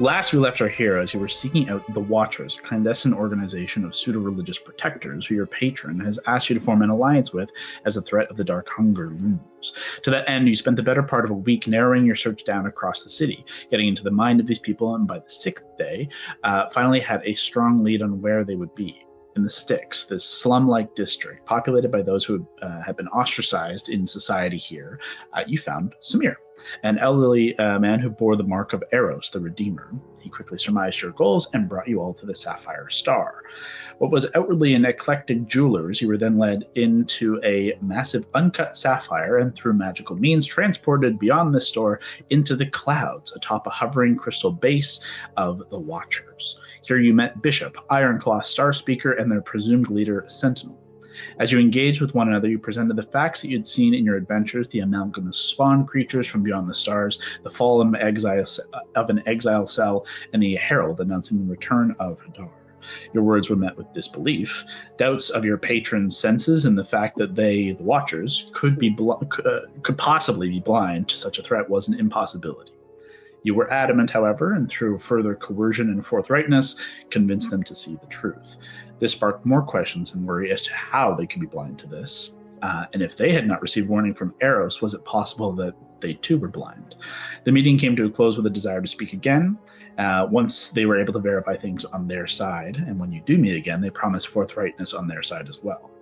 Last we left our heroes, you were seeking out the Watchers, a clandestine organization of pseudo-religious protectors who your patron has asked you to form an alliance with as the threat of the Dark Hunger looms. To that end, you spent the better part of a week narrowing your search down across the city, getting into the mind of these people, and by the sixth day, finally had a strong lead on where they would be. In the Sticks, this slum-like district, populated by those who had been ostracized in society here, you found Samir, an elderly man who bore the mark of Eros, the Redeemer. He quickly surmised your goals and brought you all to the Sapphire Star. What was outwardly an eclectic jeweler's, you were then led into a massive uncut sapphire and through magical means transported beyond the store into the clouds atop a hovering crystal base of the Watchers. Here you met Bishop, Ironclaw Star Speaker, and their presumed leader, Sentinel. As you engaged with one another, you presented the facts that you'd seen in your adventures, the amalgam of spawn creatures from beyond the stars, the fall of an exile cell, and the herald announcing the return of Hadar. Your words were met with disbelief. Doubts of your patron's senses and the fact that they, the Watchers, could possibly be blind to such a threat was an impossibility. You were adamant, however, and through further coercion and forthrightness, convinced them to see the truth. This sparked more questions and worry as to how they could be blind to this. And if they had not received warning from Eros, was it possible that they too were blind? The meeting came to a close with a desire to speak again, once they were able to verify things on their side. And when you do meet again, they promise forthrightness on their side as well.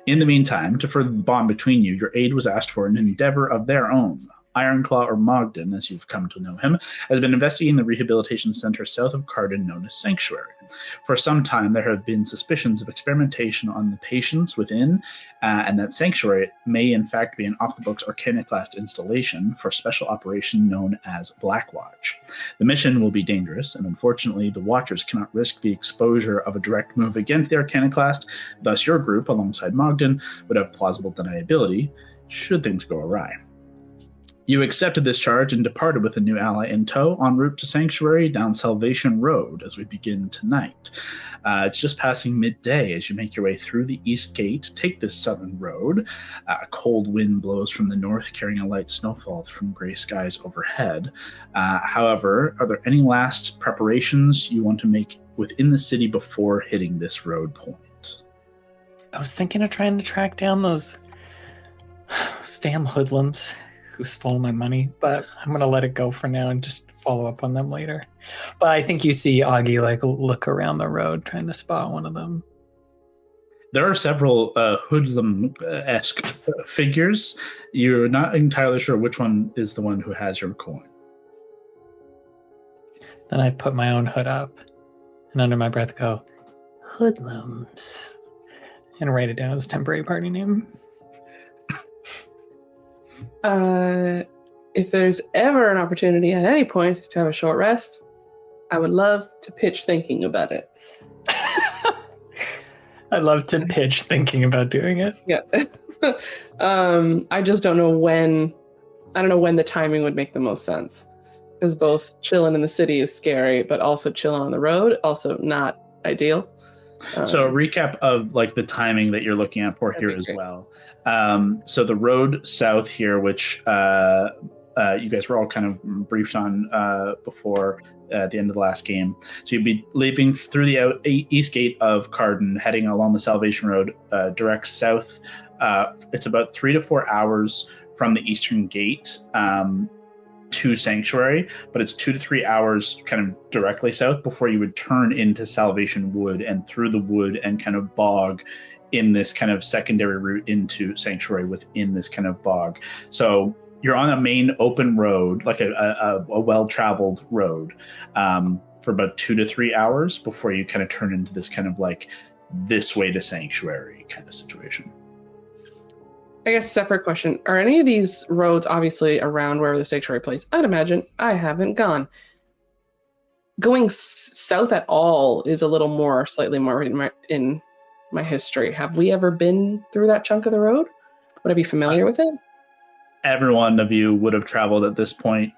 In the meantime, to further the bond between you, your aid was asked for an endeavor of their own. Ironclaw, or Mogden, as you've come to know him, has been investigating the rehabilitation center south of Karden known as Sanctuary. For some time, there have been suspicions of experimentation on the patients within, and that Sanctuary may in fact be an off-the-books Arcanoclast installation for special operation known as Blackwatch. The mission will be dangerous, and unfortunately, the Watchers cannot risk the exposure of a direct move against the Arcanoclast. Thus, your group, alongside Mogden, would have plausible deniability should things go awry. You accepted this charge and departed with a new ally in tow en route to Sanctuary down Salvation Road as we begin tonight. It's just passing midday as you make your way through the east gate, take this southern road. A cold wind blows from the north, carrying a light snowfall from gray skies overhead. However, are there any last preparations you want to make within the city before hitting this road point? I was thinking of trying to track down those damn hoodlums who stole my money, but I'm going to let it go for now and just follow up on them later. But I think you see Augie look around the road trying to spot one of them. There are several hoodlum-esque figures. You're not entirely sure which one is the one who has your coin. Then I put my own hood up and under my breath go, hoodlums, and write it down as a temporary party name. If there's ever an opportunity at any point to have a short rest, I would love to pitch thinking about it. I'd love to pitch thinking about doing it. Yeah. I just don't know when. I don't know when the timing would make the most sense. Because both chilling in the city is scary, but also chilling on the road, also not ideal. So a recap of like the timing that you're looking at for here as well. So the road south here, which you guys were all kind of briefed on before at the end of the last game. So you'd be leaving through the east gate of Karden, heading along the Salvation Road, direct south. It's about 3 to 4 hours from the eastern gate to Sanctuary, but it's 2 to 3 hours kind of directly south before you would turn into Salvation Wood and through the wood and kind of bog in this kind of secondary route into Sanctuary within this kind of bog. So you're on a main open road, like a well-traveled road, for about 2 to 3 hours before you kind of turn into this kind of like this way to Sanctuary kind of situation. I guess separate question. Are any of these roads obviously around where the Sanctuary plays? I'd imagine. I haven't gone. Going south at all is a little more, slightly more in my history. Have we ever been through that chunk of the road? Would I be familiar with it? Every one of you would have traveled at this point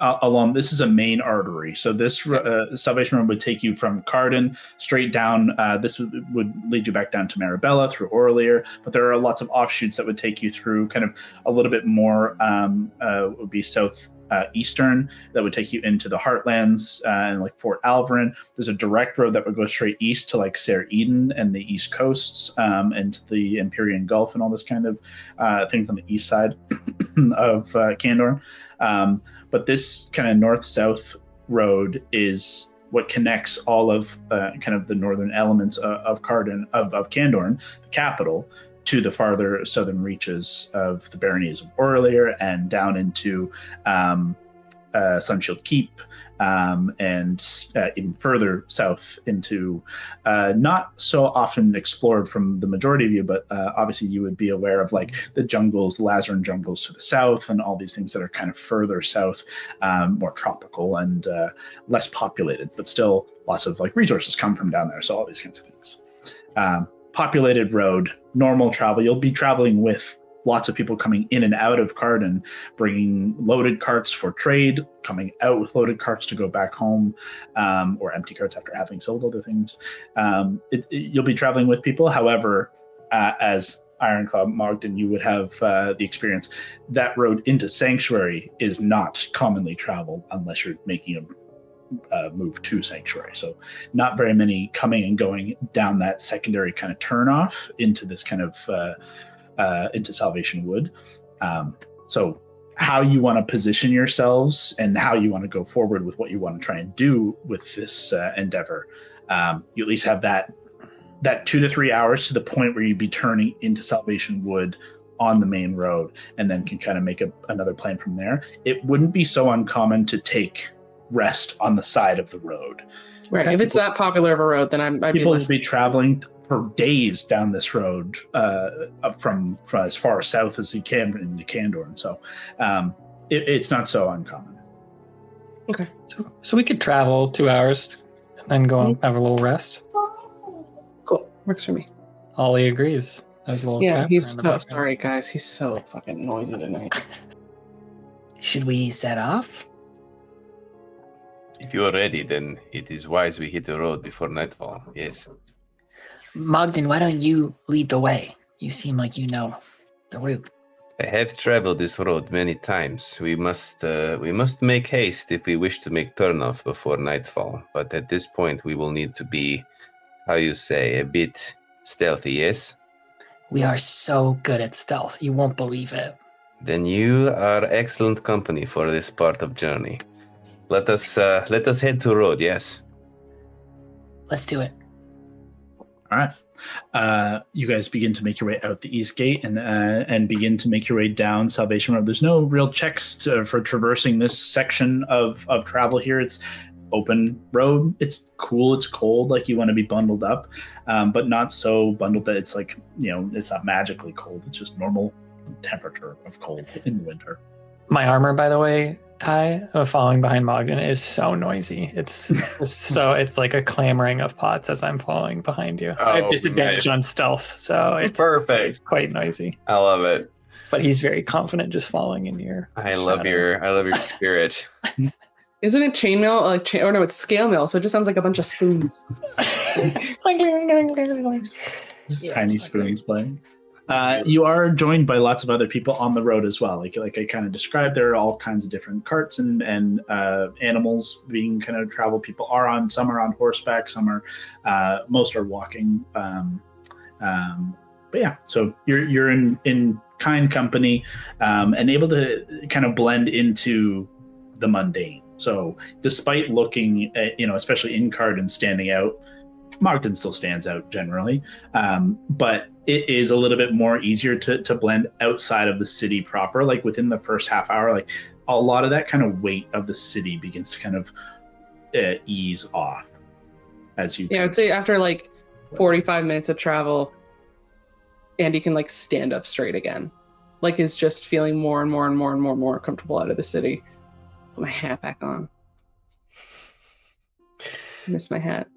along. This is a main artery. So this Salvation Road would take you from Karden straight down. This would lead you back down to Marabella through Orlear. But there are lots of offshoots that would take you through kind of a little bit more, would be south eastern that would take you into the Heartlands and like Fort Alvarin. There's a direct road that would go straight east to like Ser Eden and the east coasts and to the Empyrean Gulf and all this kind of things on the east side of Candorne. But this kind of north-south road is what connects all of kind of the northern elements of Karden, of Candorne, the capital, to the farther southern reaches of the baronies of Orlear and down into Sunshield Keep, and even further south into not so often explored from the majority of you, but obviously you would be aware of like the jungles, the Lazarin jungles to the south, and all these things that are kind of further south, more tropical and less populated, but still lots of like resources come from down there. So all these kinds of things. Populated road, normal travel. You'll be traveling with lots of people coming in and out of Karden, bringing loaded carts for trade, coming out with loaded carts to go back home, or empty carts after having sold other things. You'll be traveling with people. However, as Ironclaw Mogden, you would have the experience. That road into Sanctuary is not commonly traveled unless you're making a move to Sanctuary. So not very many coming and going down that secondary kind of turnoff into this kind of into Salvation Wood. So how you want to position yourselves and how you want to go forward with what you want to try and do with this endeavor. You at least have that 2 to 3 hours to the point where you'd be turning into Salvation Wood on the main road, and then can kind of make another plan from there. It wouldn't be so uncommon to take rest on the side of the road. Right. If it's that popular of a road, then I'd people would be traveling for days down this road up from as far south as you can into Candorne. So it's not so uncommon. Okay. So we could travel 2 hours and then go and have a little rest. Cool. Works for me. Ollie agrees. There's a little Yeah, cat he's around the so background. sorry, guys. He's so fucking noisy tonight. Should we set off? If you're ready, then it is wise we hit the road before nightfall. Yes. Mogden, why don't you lead the way? You seem like you know the route. I have traveled this road many times. We must make haste if we wish to make turnoff before nightfall. But at this point, we will need to be, how you say, a bit stealthy, yes? We are so good at stealth. You won't believe it. Then you are excellent company for this part of journey. Let us head to road, yes? Let's do it. All right. You guys begin to make your way out the east gate and begin to make your way down Salvation Road. There's no real checks for traversing this section of travel here. It's open road. It's cool. It's cold. Like you want to be bundled up, but not so bundled that it's like, it's not magically cold. It's just normal temperature of cold in winter. My armor, by the way, Ty, of following behind Mogden is so noisy. It's like a clamoring of pots as I'm following behind you. I have disadvantage on stealth, so it's perfect. Quite noisy. I love it. But he's very confident just following in your I love your spirit. Isn't it chainmail? Or no, it's scale mail. So it just sounds like a bunch of spoons. Tiny spoons playing. You are joined by lots of other people on the road as well. Like I kind of described, there are all kinds of different carts and animals being kind of travel. People are on, some are on horseback, some are, most are walking. But yeah, so you're in kind company and able to kind of blend into the mundane. So despite looking at, especially in Karden standing out, Mogden still stands out generally, but it is a little bit more easier to blend outside of the city proper. Like within the first half hour, like a lot of that kind of weight of the city begins to kind of ease off as you. Yeah, I'd say after like 45 minutes of travel, Andy can like stand up straight again. Like is just feeling more and more comfortable out of the city. Put my hat back on. Miss my hat.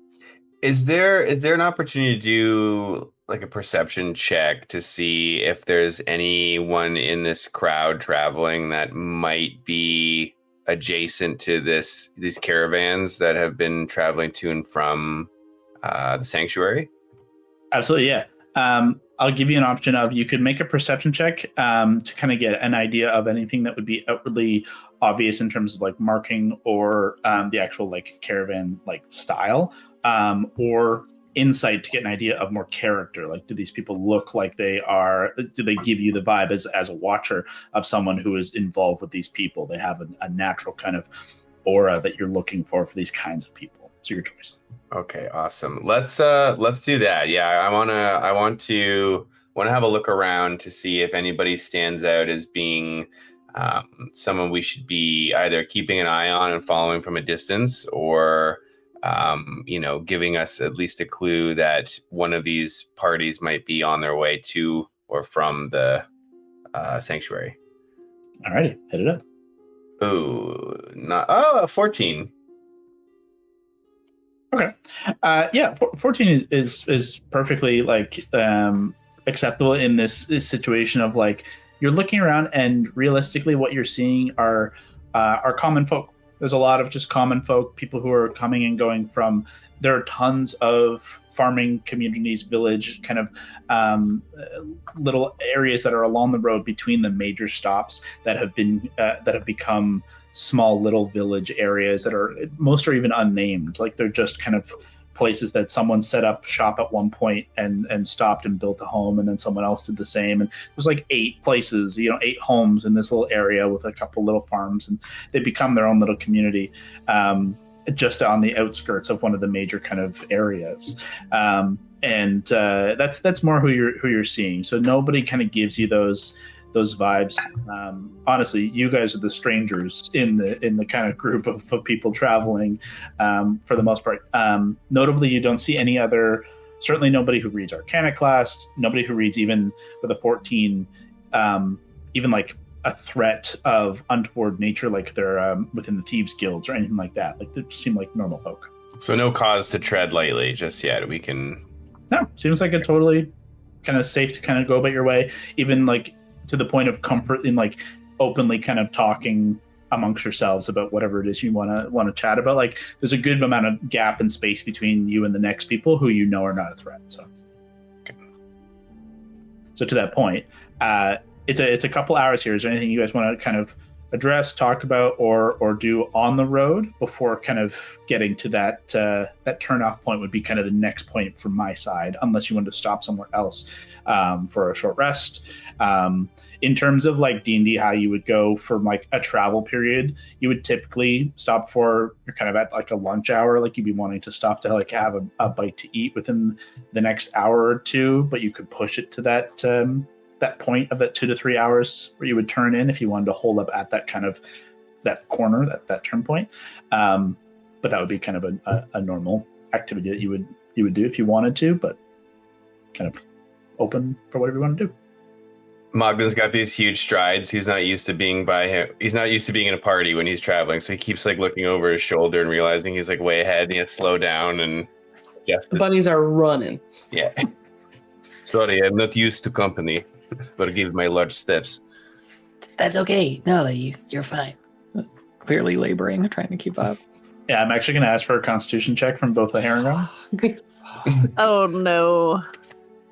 Is there an opportunity to do like a perception check to see if there's anyone in this crowd traveling that might be adjacent to these caravans that have been traveling to and from the sanctuary? Absolutely, yeah. I'll give you an option of you could make a perception check to kind of get an idea of anything that would be outwardly obvious in terms of like marking or the actual like caravan like style, or insight to get an idea of more character. Like, do these people look like do they give you the vibe as a watcher of someone who is involved with these people? They have a natural kind of aura that you're looking for these kinds of people. So your choice. Okay, awesome. Let's do that. Yeah, I want to have a look around to see if anybody stands out as being someone we should be either keeping an eye on and following from a distance, or giving us at least a clue that one of these parties might be on their way to or from the sanctuary. Alrighty, hit it up. 14. Okay. 14 is perfectly like acceptable in this situation of like you're looking around and realistically what you're seeing are common folk. There's a lot of just common folk, people who are coming and going from. There are tons of farming communities, village kind of little areas that are along the road between the major stops that have become small little village areas that most are even unnamed. Like they're just kind of places that someone set up shop at one point and stopped and built a home, and then someone else did the same. And it was like 8 places, 8 homes in this little area with a couple little farms, and they become their own little community just on the outskirts of one of the major kind of areas. That's more who you're seeing. So nobody kind of gives you those vibes. Honestly, you guys are the strangers in the kind of group of people traveling for the most part. Notably, you don't see any other, certainly nobody who reads Arcanoclast, nobody who reads even with a 14, even like a threat of untoward nature, like they're within the Thieves Guilds or anything like that. Like they just seem like normal folk. So no cause to tread lightly just yet. We can... No, seems like a totally kind of safe to kind of go about your way, even like to the point of comfort in like openly kind of talking amongst yourselves about whatever it is you want to chat about. Like there's a good amount of gap and space between you and the next people who you know are not a threat. So to that point, it's a couple hours here. Is there anything you guys want to kind of address, talk about, or do on the road before kind of getting to that turn off point? Would be kind of the next point from my side, unless you want to stop somewhere else for a short rest. In terms of like D&D, how you would go from like a travel period, you would typically stop for, you're kind of at like a lunch hour, like you'd be wanting to stop to like have a bite to eat within the next hour or two, but you could push it to that point of that 2 to 3 hours where you would turn in if you wanted to hold up at that kind of that corner, that turn point. But that would be kind of a normal activity that you would do if you wanted to, but kind of open for whatever you want to do. Mogden's got these huge strides. He's not used to being in a party when he's traveling, so he keeps like looking over his shoulder and realizing he's like way ahead and he has to slow down and the bunnies are running. Yeah. Sorry, I'm not used to company. Forgive my large steps. That's okay. No, you're fine. Clearly laboring, trying to keep up. Yeah, I'm actually going to ask for a Constitution check from both the Herringham. Oh no!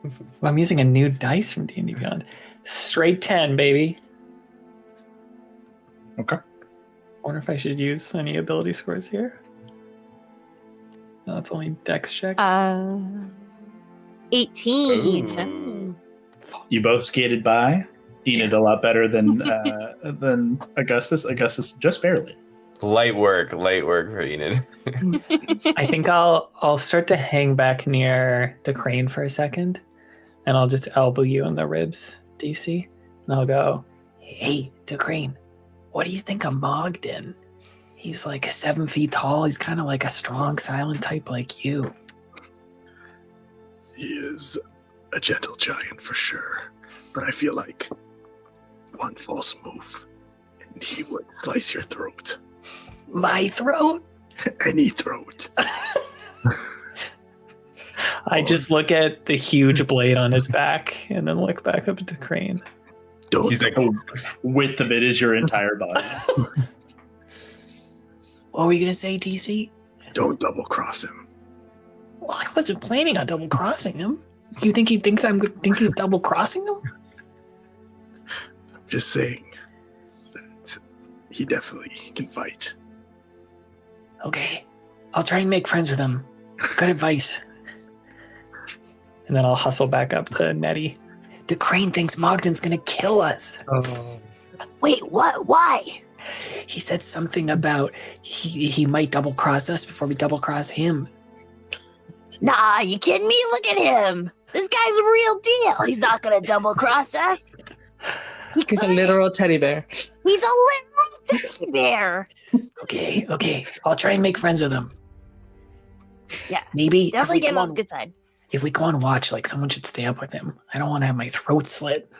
Well, I'm using a new dice from D&D Beyond. Straight 10, baby. Okay. Wonder if I should use any ability scores here. No, it's only Dex check. 18. Ooh. You both skated by. Enid a lot better than Augustus. Augustus just barely. Light work for Enid. I think I'll start to hang back near the crane for a second, and I'll just elbow you in the ribs, DC, and I'll go, Hey, Crane, what do you think of Mogden? He's like 7 feet tall. He's kind of like a strong, silent type like you. He is a gentle giant for sure, but I feel like one false move and he would slice your throat. My throat? Any throat. I just look at the huge blade on his back and then look back up at the crane. Don't. He's like, Width of it is your entire body. What were you gonna say, DC? Don't double cross him. Well, I wasn't planning on double crossing him. Do you think he thinks I'm thinking of double crossing him? I'm just saying that he definitely can fight. Okay. I'll try and make friends with him. Good advice. And then I'll hustle back up to Nettie. The crane thinks Mogden's gonna kill us. Oh. Wait, what? Why? He said something about he might double cross us before we double cross him. Nah, you kidding me? Look at him. This guy's a real deal. He's not gonna double cross us. He's a literal teddy bear. He's a literal teddy bear. Okay. I'll try and make friends with him. Yeah, Maybe definitely get him on his good side. if we go on watch, like someone should stay up with him. I don't want to have my throat slit.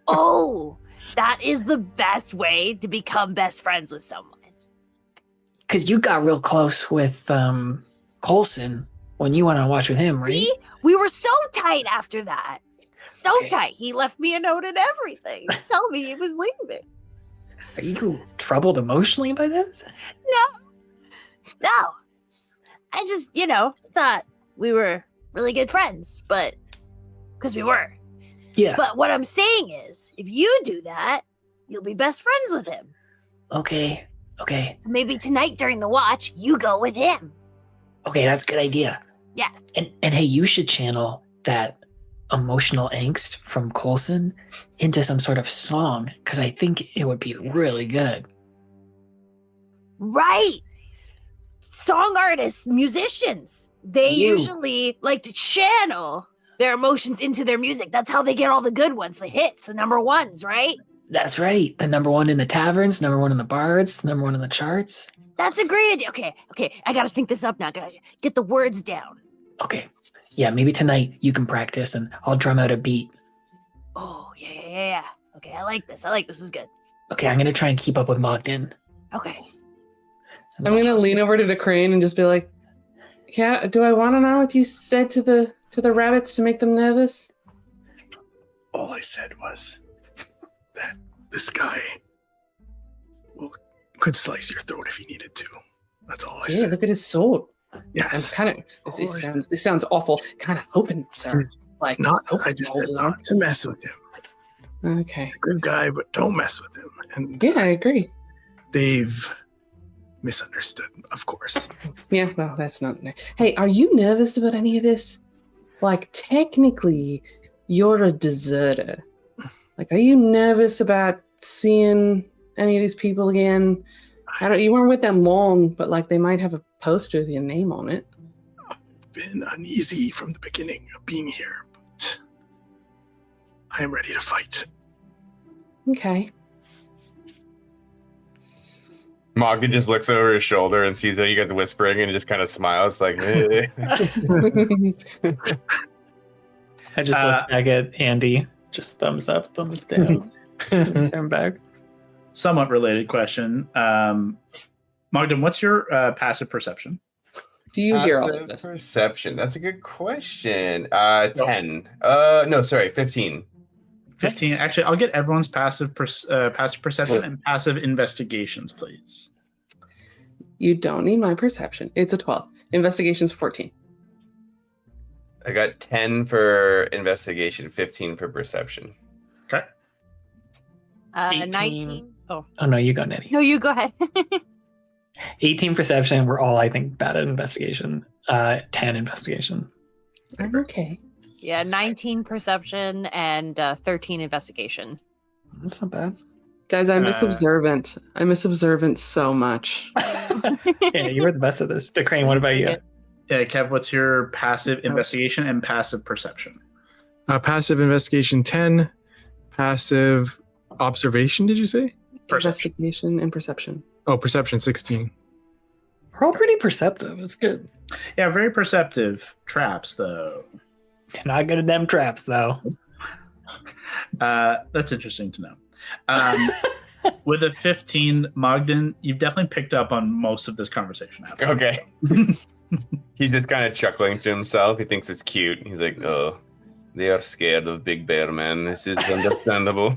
Oh, that is the best way to become best friends with someone. Because you got real close with Coulson when you went on watch with him, right? See, we were so tight after that. So Okay. tight. He left me a note and everything. Tell me he was leaving. Are you troubled emotionally by this? No. I just, thought we were really good friends, but because we were. Yeah. But what I'm saying is, if you do that, you'll be best friends with him. Okay. So maybe tonight during the watch, you go with him. Okay, that's a good idea. Yeah. And hey, you should channel that emotional angst from Coulson into some sort of song, because I think it would be really good. Right. Song artists, musicians, they You. usually like to channel their emotions into their music. That's how they get all the good ones, the hits, the number ones, right? That's right. The number one in the taverns, number one in the bards, number one in the charts. That's a great idea. Okay. I gotta think this up now. Gotta get the words down. Okay. Yeah, maybe tonight you can practice and I'll drum out a beat. Oh, yeah. Okay, I like this. This is good. Okay, I'm going to try and keep up with Mogden. Okay. I'm gonna lean over to the crane and just be like, "Cat, do I want to know what you said to the rabbits to make them nervous?" All I said was that this guy could slice your throat if he needed to. That's all I Yeah, said. look at his sword. Yes. I'm kind of. This sounds awful. Kind of hoping, sir. Like I just said not to mess with him. Okay. Good guy, but don't mess with him. And Yeah, I agree. they've misunderstood, of course. Yeah, well, that's not. Hey, are you nervous about any of this? Like, technically, you're a deserter. Like, are you nervous about seeing any of these people again? You weren't with them long, but like, they might have a poster with your name on it. Been uneasy from the beginning of being here, but I am ready to fight. Okay. Mogden just looks over his shoulder and sees that you got the whispering and he just kind of smiles like, eh. I just look back at Andy. Just thumbs up, thumbs down. Turn back. Somewhat related question. Mogden, what's your passive perception? Do you hear all of Passive this? Perception. That's a good question. 10. No, sorry, 15. 15. Nice. Actually, I'll get everyone's passive perception and passive investigations, please. You don't need my perception. It's a 12. Investigation's 14. I got 10 for investigation, 15 for perception. Okay. 18. 19. Oh, Oh no, you go, Nettie. no, you go ahead. 18 perception. We're all, I think, bad at investigation. 10 investigation. Okay. Yeah, 19 perception and 13 investigation. That's not bad. Guys, I miss observant. I miss observant so much. Yeah, you were the best at this. DeCrane, what about you? Yeah, Kev, what's your passive investigation and passive perception? Passive investigation 10. Passive observation, did you say? Perception. Investigation and perception. Oh, perception 16. We're all pretty perceptive. It's good. Yeah, very perceptive. Traps, though. Not good at them traps, though. That's interesting to know. With a 15, Mogden, you've definitely picked up on most of this conversation. Okay. He's just kind of chuckling to himself. He thinks it's cute. He's like, oh, they are scared of Big Bear Man. This is understandable.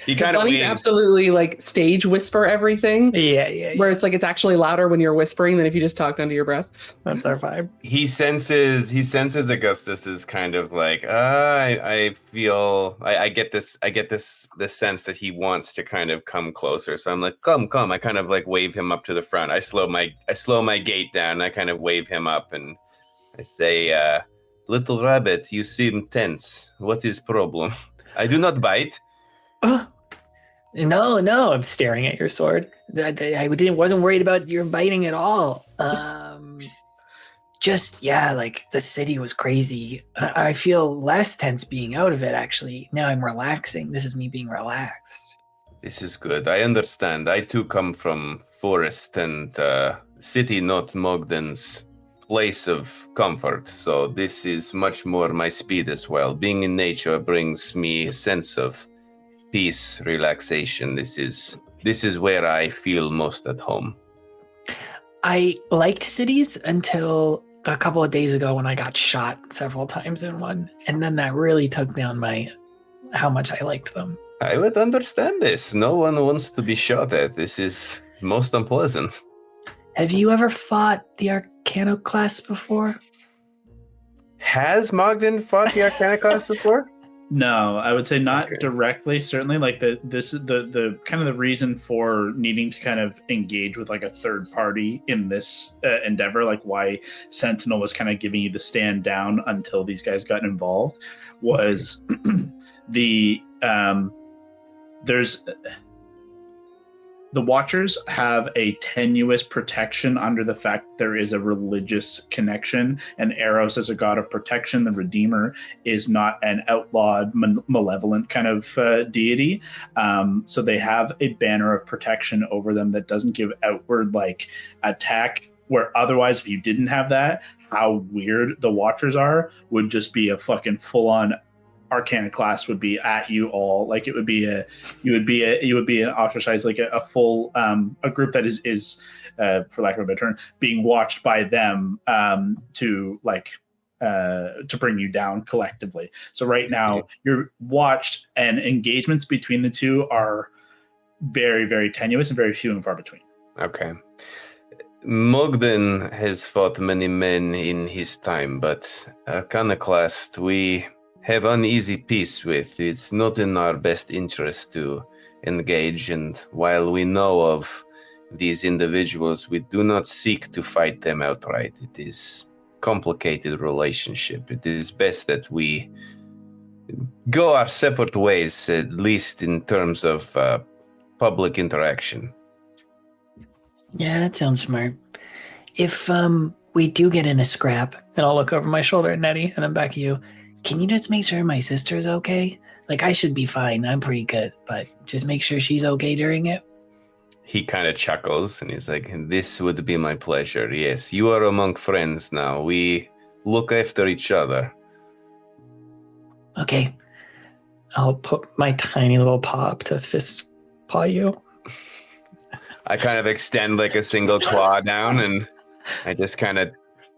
He kind of Bunny's waves. absolutely like stage whisper everything. Yeah. Where it's like it's actually louder when you're whispering than if you just talked under your breath. That's our vibe. He senses Augustus is kind of like, I feel I get this sense that he wants to kind of come closer. So I'm like, come. I kind of like wave him up to the front. I slow my gait down. And I kind of wave him up and I say, little rabbit, you seem tense. What is problem? I do not bite. No, I'm staring at your sword. Wasn't worried about your biting at all. Like the city was crazy. I feel less tense being out of it, actually. Now I'm relaxing. This is me being relaxed. This is good. I understand. I too come from forest and city not Mogden's place of comfort. So this is much more my speed as well. Being in nature brings me a sense of peace, relaxation. This is where I feel most at home. I liked cities until a couple of days ago when I got shot several times in one. And then that really took down how much I liked them. I would understand this. No one wants to be shot at. This is most unpleasant. Have you ever fought the Arcanoclast before? Has Mogden fought the Arcanoclast before? No, I would say not Okay. directly. Certainly, like the kind of the reason for needing to kind of engage with like a third party in this endeavor, like why Sentinel was kind of giving you the stand down until these guys got involved, was the Watchers have a tenuous protection under the fact there is a religious connection, and Eros is a god of protection. The Redeemer is not an outlawed, malevolent kind of deity. So they have a banner of protection over them that doesn't give outward like attack, where otherwise if you didn't have that, how weird the Watchers are would just be a fucking full-on Arcanoclast would be at you all. Like it would be you would be an ostracized, like a full a group that is for lack of a better term, being watched by them to bring you down collectively. So right now you're watched, and engagements between the two are very, very tenuous and very few and far between. Okay. Mogden has fought many men in his time, but Arcanoclast we have uneasy peace with. It's not in our best interest to engage, and while we know of these individuals, we do not seek to fight them outright. It is a complicated relationship. It is best that we go our separate ways, at least in terms of public interaction. Yeah, that sounds smart. If we do get in a scrap, and I'll look over my shoulder at Nettie and then back at you, can you just make sure my sister's okay? Like, I should be fine. I'm pretty good, but just make sure she's okay during it. He kind of chuckles and he's like, this would be my pleasure. Yes, you are among friends now. We look after each other. Okay. I'll put my tiny little paw up to fist paw you. I kind of extend like a single claw down and I just kind of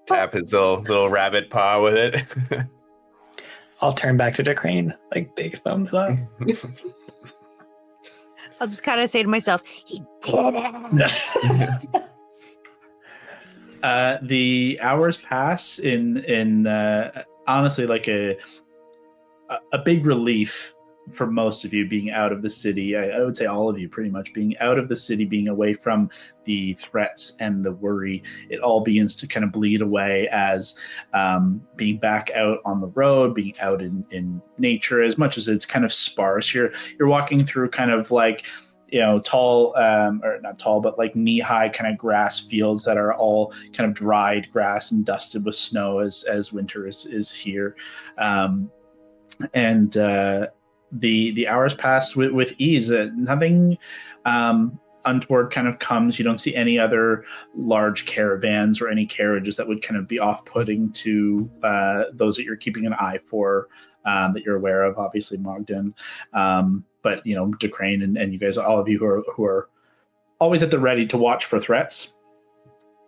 tap his little rabbit paw with it. I'll turn back to Decrane, like big thumbs up. I'll just kind of say to myself, he did it. The hours pass in honestly like a big relief for most of you being out of the city. I would say all of you pretty much being out of the city, being away from the threats and the worry. It all begins to kind of bleed away as being back out on the road, being out in nature, as much as it's kind of sparse. You're walking through kind of like, tall, or not tall, but like knee-high kind of grass fields that are all kind of dried grass and dusted with snow as winter is here. The hours pass with ease. Nothing untoward kind of comes. You don't see any other large caravans or any carriages that would kind of be off-putting to those that you're keeping an eye for, that you're aware of. Obviously, Mogden, but Decrane and you guys, all of you who are always at the ready to watch for threats.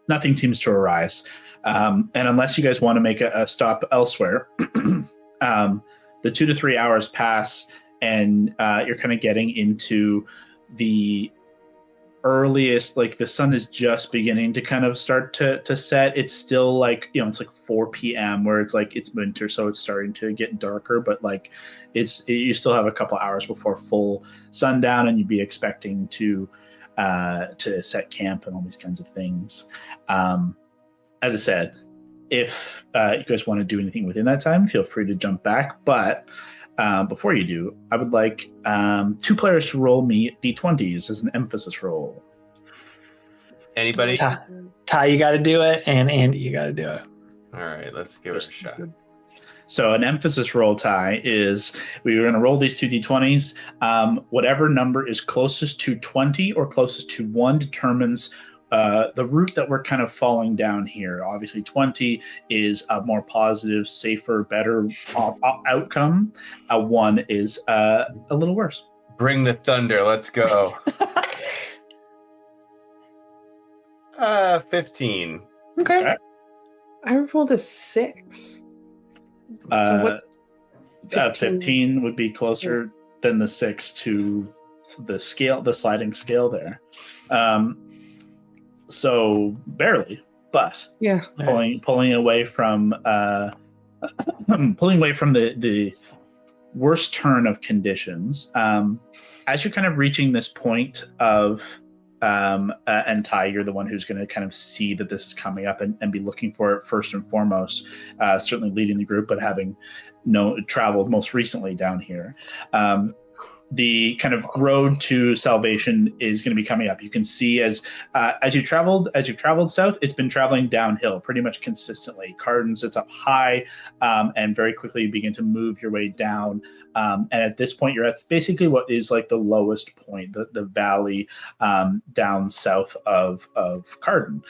Nothing seems to arise, and unless you guys want to make a stop elsewhere. The 2 to 3 hours pass, and you're kind of getting into the earliest, like the sun is just beginning to kind of start to set. It's still like, it's like 4 p.m. where it's like it's winter, so it's starting to get darker, but like you still have a couple hours before full sundown, and you'd be expecting to set camp and all these kinds of things. As I said, if you guys want to do anything within that time, feel free to jump back, but before you do, I would like 2 players to roll me d20s as an emphasis roll. Anybody? Ty, you got to do it, and Andy, you got to do it. All right, let's give it a shot. So an emphasis roll, Ty, is we're going to roll these 2 d20s. Whatever number is closest to 20 or closest to 1 determines the route that we're kind of falling down here. Obviously, 20 is a more positive, safer, better outcome. 1 is a little worse. Bring the thunder. Let's go. 15. Okay. I rolled a 6. So what's 15 would be closer than the 6 to the scale, the sliding scale there. So barely, but yeah, pulling away from pulling away from the worst turn of conditions. As you're kind of reaching this point of and Ty, you're the one who's going to kind of see that this is coming up and be looking for it first and foremost. Certainly leading the group, but having traveled most recently down here. The kind of road to salvation is going to be coming up. You can see as you've traveled south, it's been traveling downhill pretty much consistently. Karden sits up high, and very quickly you begin to move your way down. And at this point, you're at basically what is like the lowest point, the valley down south of Karden.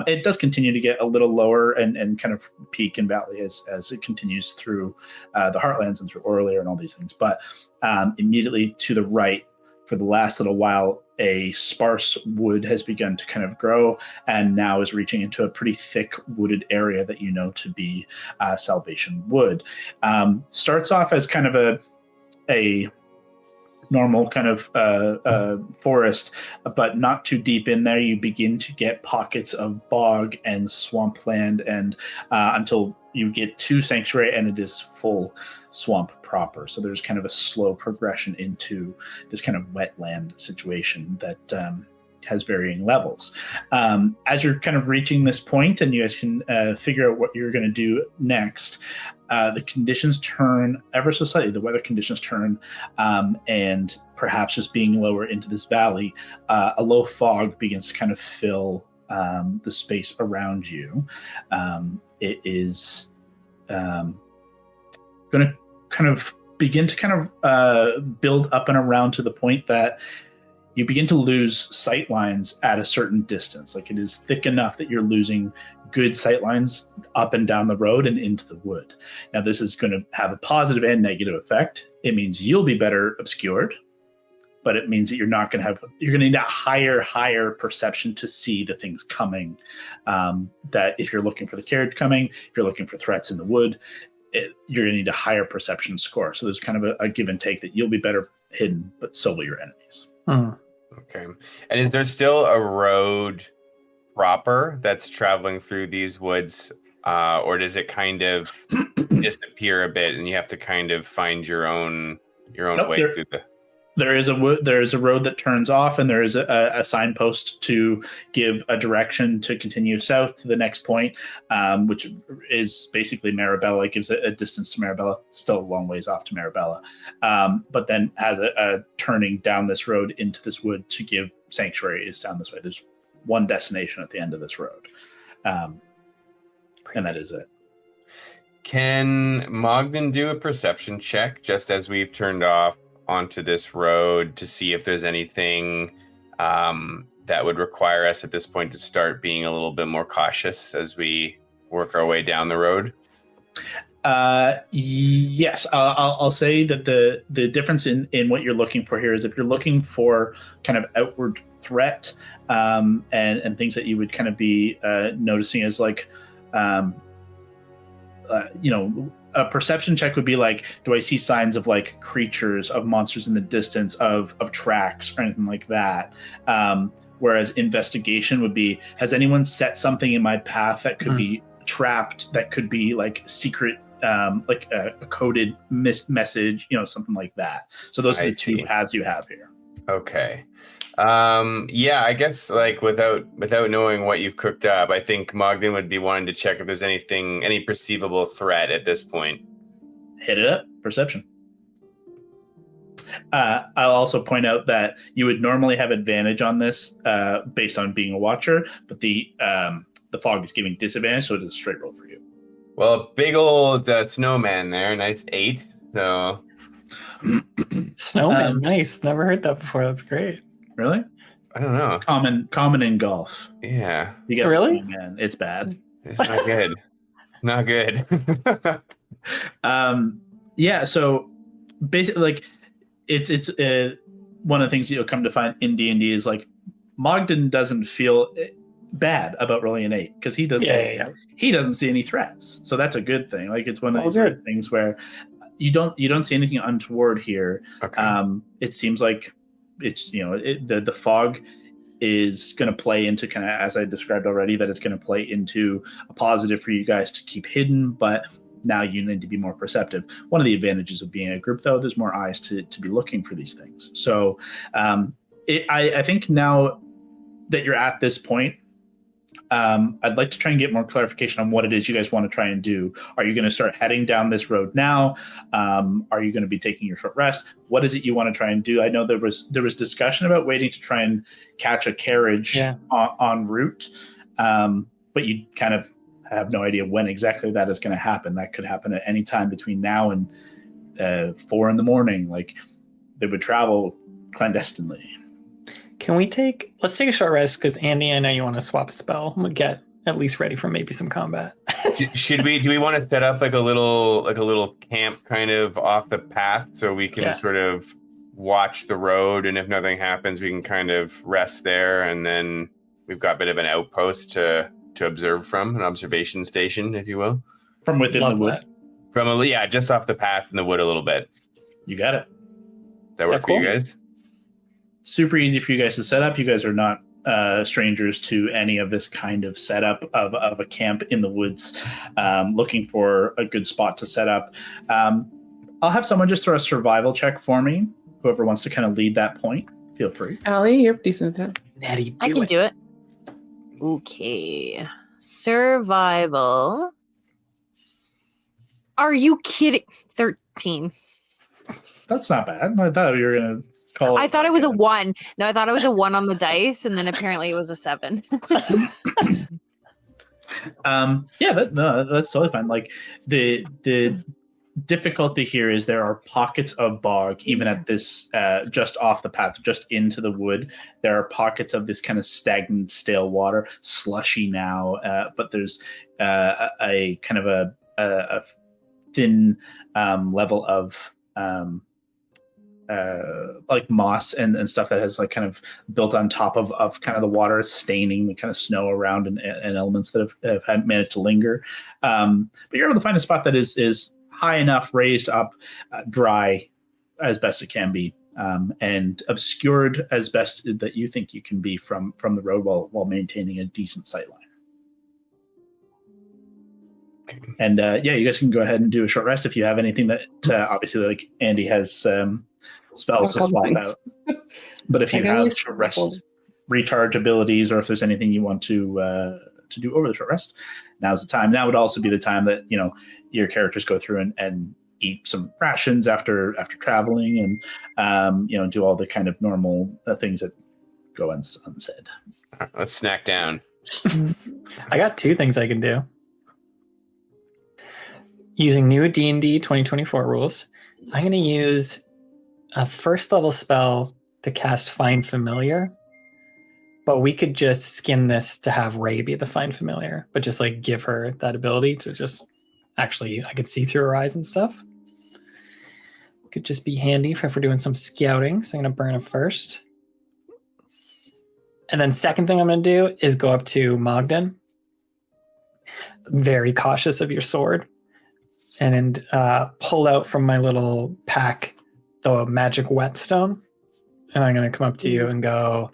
It does continue to get a little lower and kind of peak and valley as it continues through the Heartlands and through Orlear and all these things. But immediately to the right, for the last little while, a sparse wood has begun to kind of grow and now is reaching into a pretty thick wooded area that you know to be Salvation Wood. Starts off as kind of a normal kind of forest, but not too deep in there. You begin to get pockets of bog and swampland, and until you get to Sanctuary, and it is full swamp proper. So there's kind of a slow progression into this kind of wetland situation that has varying levels. As you're kind of reaching this point, and you guys can figure out what you're going to do next, the conditions turn ever so slightly. The weather conditions turn, and perhaps just being lower into this valley, a low fog begins to kind of fill the space around you. It is going to kind of begin to kind of build up and around to the point that you begin to lose sight lines at a certain distance. Like it is thick enough that you're losing good sight lines up and down the road and into the wood. Now, this is going to have a positive and negative effect. It means you'll be better obscured, but it means that you're going to need a higher perception to see the things coming. That if you're looking for the carriage coming, if you're looking for threats in the wood, you're going to need a higher perception score. So there's kind of a give and take that you'll be better hidden, but so will your enemies. Okay. And is there still a road proper that's traveling through these woods, or does it kind of disappear a bit and you have to kind of find your own way through the... There is a road that turns off, and there is a signpost to give a direction to continue south to the next point, which is basically Marabella. It gives a distance to Marabella, still a long ways off to Marabella, but then has a turning down this road into this wood to give Sanctuary is down this way. There's one destination at the end of this road, and that is it. Can Mogden do a perception check just as we've turned off onto this road to see if there's anything that would require us at this point to start being a little bit more cautious as we work our way down the road? Yes, I'll say that the difference in what you're looking for here is if you're looking for kind of outward threat and things that you would kind of be noticing as like a perception check would be like, do I see signs of like creatures, of monsters in the distance, of tracks or anything like that? Whereas investigation would be, has anyone set something in my path that could be trapped, that could be like secret, like a coded message, something like that. So those are the two paths you have here. Okay. Yeah, I guess like without knowing what you've cooked up, I think Mogden would be wanting to check if there's any perceivable threat at this point. Hit it up. Perception. I'll also point out that you would normally have advantage on this based on being a watcher, but the fog is giving disadvantage, so it is a straight roll for you. Well, big old snowman there, nice 8. So Snowman, nice. Never heard that before. That's great. Really? I don't know. Common in golf. Yeah. You get really? Man, it's bad. It's not good. Not good. Yeah. So basically, like, it's one of the things you'll come to find in D&D is like Mogden doesn't feel bad about rolling an 8 because he doesn't. He doesn't see any threats, so that's a good thing. Like, it's one of those things where you don't see anything untoward here. Okay. It seems like it's the fog is going to play into, kind of as I described already, that it's going to play into a positive for you guys to keep hidden, but now you need to be more perceptive. One of the advantages of being a group, though, there's more eyes to be looking for these things. So I think now that you're at this point, I'd like to try and get more clarification on what it is you guys want to try and do. Are you going to start heading down this road now? Are you going to be taking your short rest? What is it you want to try and do? I know there was discussion about waiting to try and catch a carriage en route, but you kind of have no idea when exactly that is going to happen. That could happen at any time between now and 4 a.m. Like, they would travel clandestinely. Let's take a short rest because Andy, I know you want to swap a spell. We'll get at least ready for maybe some combat. Do we want to set up like a little camp kind of off the path so we can sort of watch the road, and if nothing happens, we can kind of rest there, and then we've got a bit of an outpost to observe from, an observation station, if you will. From within the wood? Just off the path in the wood a little bit. You got it. That work for you guys? Super easy for you guys to set up. You guys are not strangers to any of this kind of setup of a camp in the woods, looking for a good spot to set up. I'll have someone just throw a survival check for me. Whoever wants to kind of lead that point, feel free. Allie, you're decent at that. Natty, I can do it. Okay. Survival. Are you kidding? 13. That's not bad. I thought you were going to call it. I thought it was a 1. No, I thought it was a 1 on the dice, and then apparently it was a 7. That's totally fine. Like, the difficulty here is there are pockets of bog, even at this, just off the path, just into the wood. There are pockets of this kind of stagnant, stale water, slushy now, but there's a kind of a thin level of like moss and stuff that has like kind of built on top of kind of the water, staining the kind of snow around and elements that have managed to linger. But you're able to find a spot that is high enough, raised up, dry as best it can be, and obscured as best that you think you can be from the road while maintaining a decent sightline. And you guys can go ahead and do a short rest if you have anything that obviously, like Andy has spells to swap out. But if you have short rest recharge abilities, or if there's anything you want to do over the short rest, now's the time. Now would also be the time that your characters go through and eat some rations after traveling, and do all the kind of normal things that go unsaid. Let's snack down. I got 2 things I can do. Using new D&D 2024 rules, I'm going to use a first level spell to cast Find Familiar, but we could just skin this to have Ray be the Find Familiar, but just like give her that ability to just actually, I could see through her eyes and stuff. Could just be handy if we're doing some scouting. So I'm going to burn it first. And then second thing I'm going to do is go up to Mogden. Very cautious of your sword. and pull out from my little pack the magic whetstone. And I'm going to come up to you and go,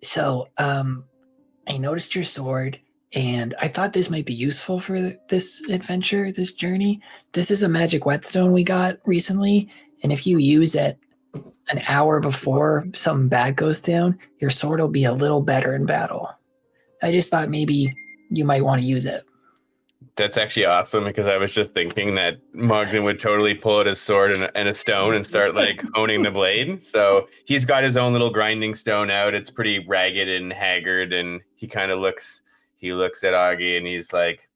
so I noticed your sword, and I thought this might be useful for this adventure, this journey. This is a magic whetstone we got recently, and if you use it an hour before something bad goes down, your sword will be a little better in battle. I just thought maybe you might want to use it. That's actually awesome because I was just thinking that Mogden would totally pull out his sword and a stone and start like honing the blade. So he's got his own little grinding stone out. It's pretty ragged and haggard, and he kind of looks at Augie and he's like,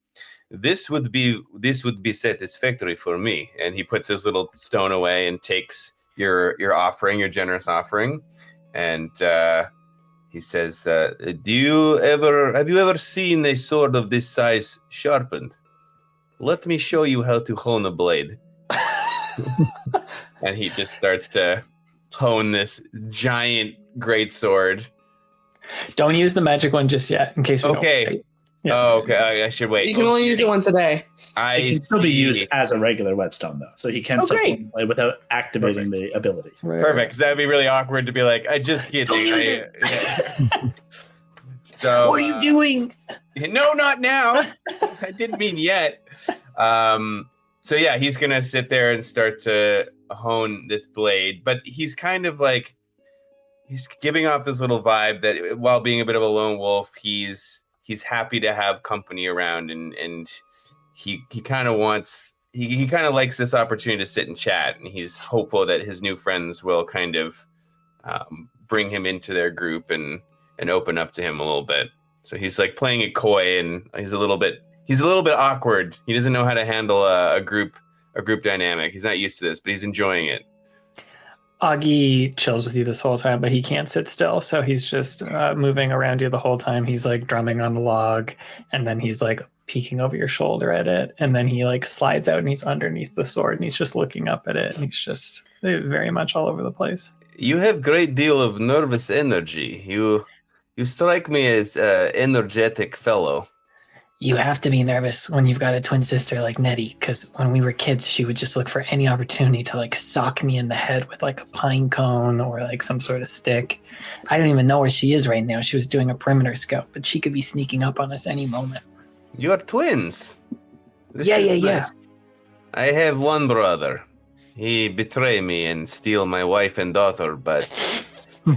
this would be satisfactory for me. And he puts his little stone away and takes your offering, your generous offering, and he says, have you ever seen a sword of this size sharpened? Let me show you how to hone a blade. And he just starts to hone this giant great sword. Don't use the magic one just yet, in case we don't. Okay. Yeah. Oh, okay. I should wait. You can only use it once a day. It can still be used as a regular whetstone, though, so he can still great. play without activating the ability. Perfect, because that would be really awkward to be like, I just get it. So, What are you doing? No, not now. I didn't mean yet. So yeah, he's gonna sit there and start to hone this blade, but he's kind of like he's giving off this little vibe that while being a bit of a lone wolf, he's happy to have company around, and he kind of wants he kind of likes this opportunity to sit and chat, and he's hopeful that his new friends will kind of bring him into their group and open up to him a little bit. So he's like playing it coy, and he's a little bit awkward. He doesn't know how to handle a group dynamic. He's not used to this, but he's enjoying it. Augie chills with you this whole time, but he can't sit still, so he's just moving around you the whole time. He's like drumming on the log, and then he's like peeking over your shoulder at it, and then he like slides out and he's underneath the sword, and he's just looking up at it, and he's just very much all over the place. You have great deal of nervous energy. You strike me as energetic fellow. You have to be nervous when you've got a twin sister like Nettie, because when we were kids, she would just look for any opportunity to like sock me in the head with like a pine cone or like some sort of stick. I don't even know where she is right now. She was doing a perimeter scout, but she could be sneaking up on us any moment. You are twins. Yeah. I have one brother. He betrayed me and steal my wife and daughter, but...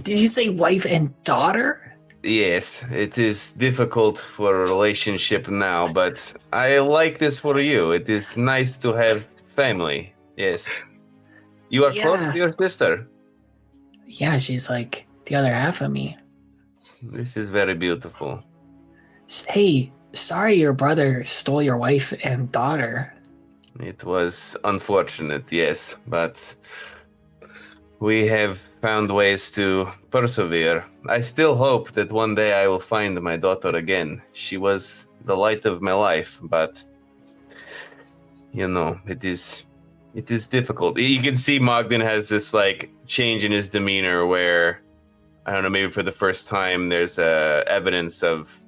Did you say wife and daughter? Yes, it is difficult for a relationship now, but I like this for you. It is nice to have family. Yes. You are close to your sister. Yeah, she's like the other half of me. This is very beautiful. Hey, sorry your brother stole your wife and daughter. It was unfortunate, yes, but we have found ways to persevere. I still hope that one day I will find my daughter again. She was the light of my life, but it is difficult. You can see Mogden has this like change in his demeanor where, I don't know, maybe for the first time there's evidence of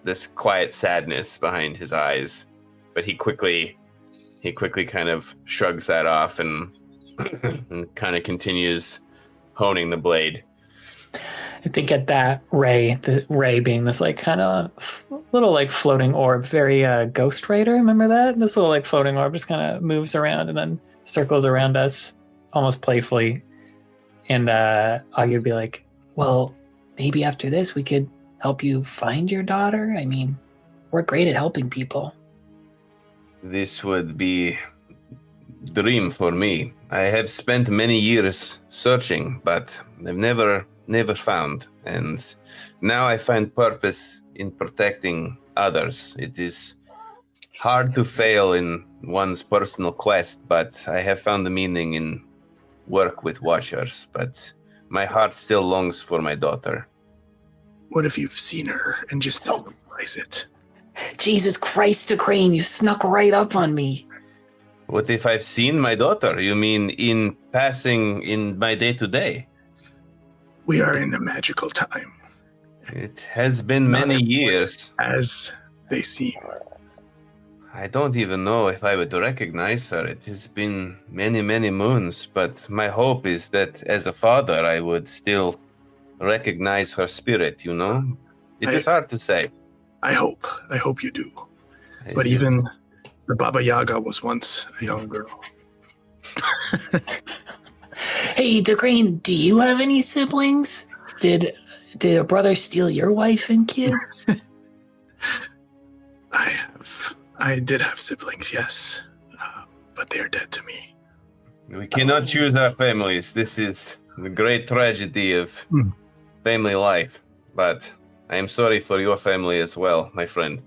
this quiet sadness behind his eyes, but he quickly kind of shrugs that off and kind of continues honing the blade. I think at that the ray being this like kind of little like floating orb, very Ghost Rider. Remember that? This little like floating orb just kind of moves around and then circles around us almost playfully. And Augie would be like, well, maybe after this we could help you find your daughter. I mean, we're great at helping people. This would be dream for me. I have spent many years searching, but I've never found. And now I find purpose in protecting others. It is hard to fail in one's personal quest, but I have found the meaning in work with Watchers. But my heart still longs for my daughter. What if you've seen her and just don't realize it? Jesus Christ, Crane, you snuck right up on me. What if I've seen my daughter? You mean in passing in my day-to-day? We are in a magical time. It has been many years. As they seem. I don't even know if I would recognize her. It has been many, many moons, but my hope is that as a father, I would still recognize her spirit, you know? It is hard to say. I hope you do. But even the Baba Yaga was once a young girl. Hey, DeCrane, do you have any siblings? Did a brother steal your wife and kid? I did have siblings, yes. But they are dead to me. We cannot choose our families. This is the great tragedy of family life. But I am sorry for your family as well, my friend.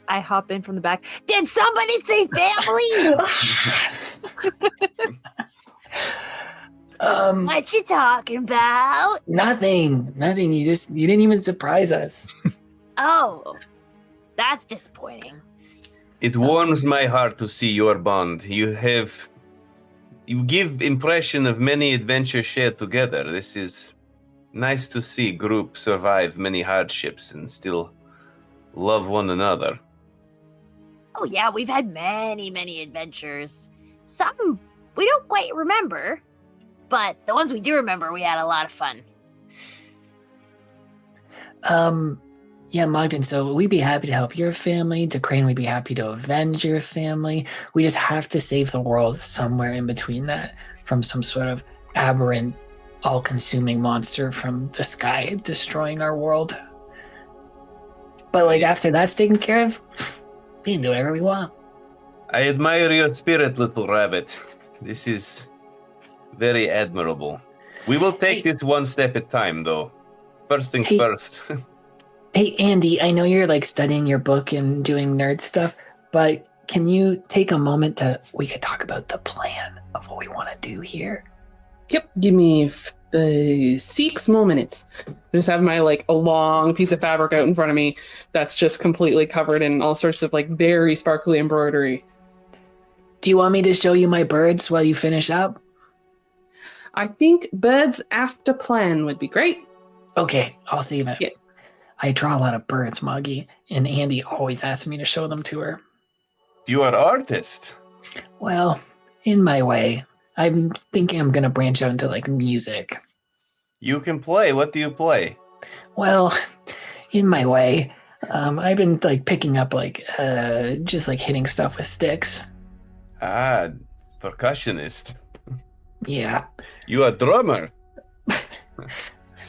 I hop in from the back. Did somebody say family? What you talking about? Nothing. You didn't even surprise us. Oh, that's disappointing. It warms my heart to see your bond. You give impression of many adventures shared together. This is nice to see group survive many hardships and still love one another. Oh yeah, we've had many, many adventures. Some we don't quite remember, but the ones we do remember, we had a lot of fun. Yeah, Mogden, so we'd be happy to help your family. DeCrane, we'd be happy to avenge your family. We just have to save the world somewhere in between that from some sort of aberrant, all-consuming monster from the sky destroying our world. But, like, after that's taken care of, we can do whatever we want. I admire your spirit, little rabbit. This is very admirable. We will take this one step at a time, though. First things first. Hey, Andy, I know you're like studying your book and doing nerd stuff, but can you take a moment we could talk about the plan of what we want to do here? Yep, give me 6 more minutes. I just have my a long piece of fabric out in front of me that's just completely covered in all sorts of very sparkly embroidery. Do you want me to show you my birds while you finish up? I think birds after plan would be great. Okay, I'll save it. Yeah. I draw a lot of birds, Moggy, and Andy always asks me to show them to her. You are an artist. Well, in my way. I'm thinking I'm going to branch out into music. You can play. What do you play? Well, in my way. I've been picking up just hitting stuff with sticks. Ah, percussionist. Yeah. You a drummer?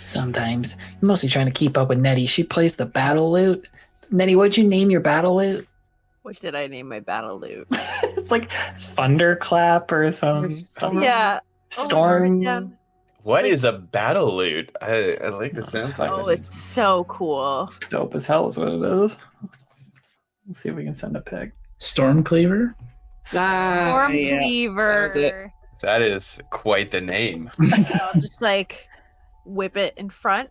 Sometimes. I'm mostly trying to keep up with Nettie. She plays the battle lute. Nettie, what'd you name your battle lute? What did I name my battle lute? It's thunderclap or something. Yeah. Storm. What is a battle lute? I like the sound. Oh, it's so cool. It's dope as hell is what it is. Let's see if we can send a pic. Stormcleaver? Storm yeah. Cleaver. That is quite the name. I'll just whip it in front.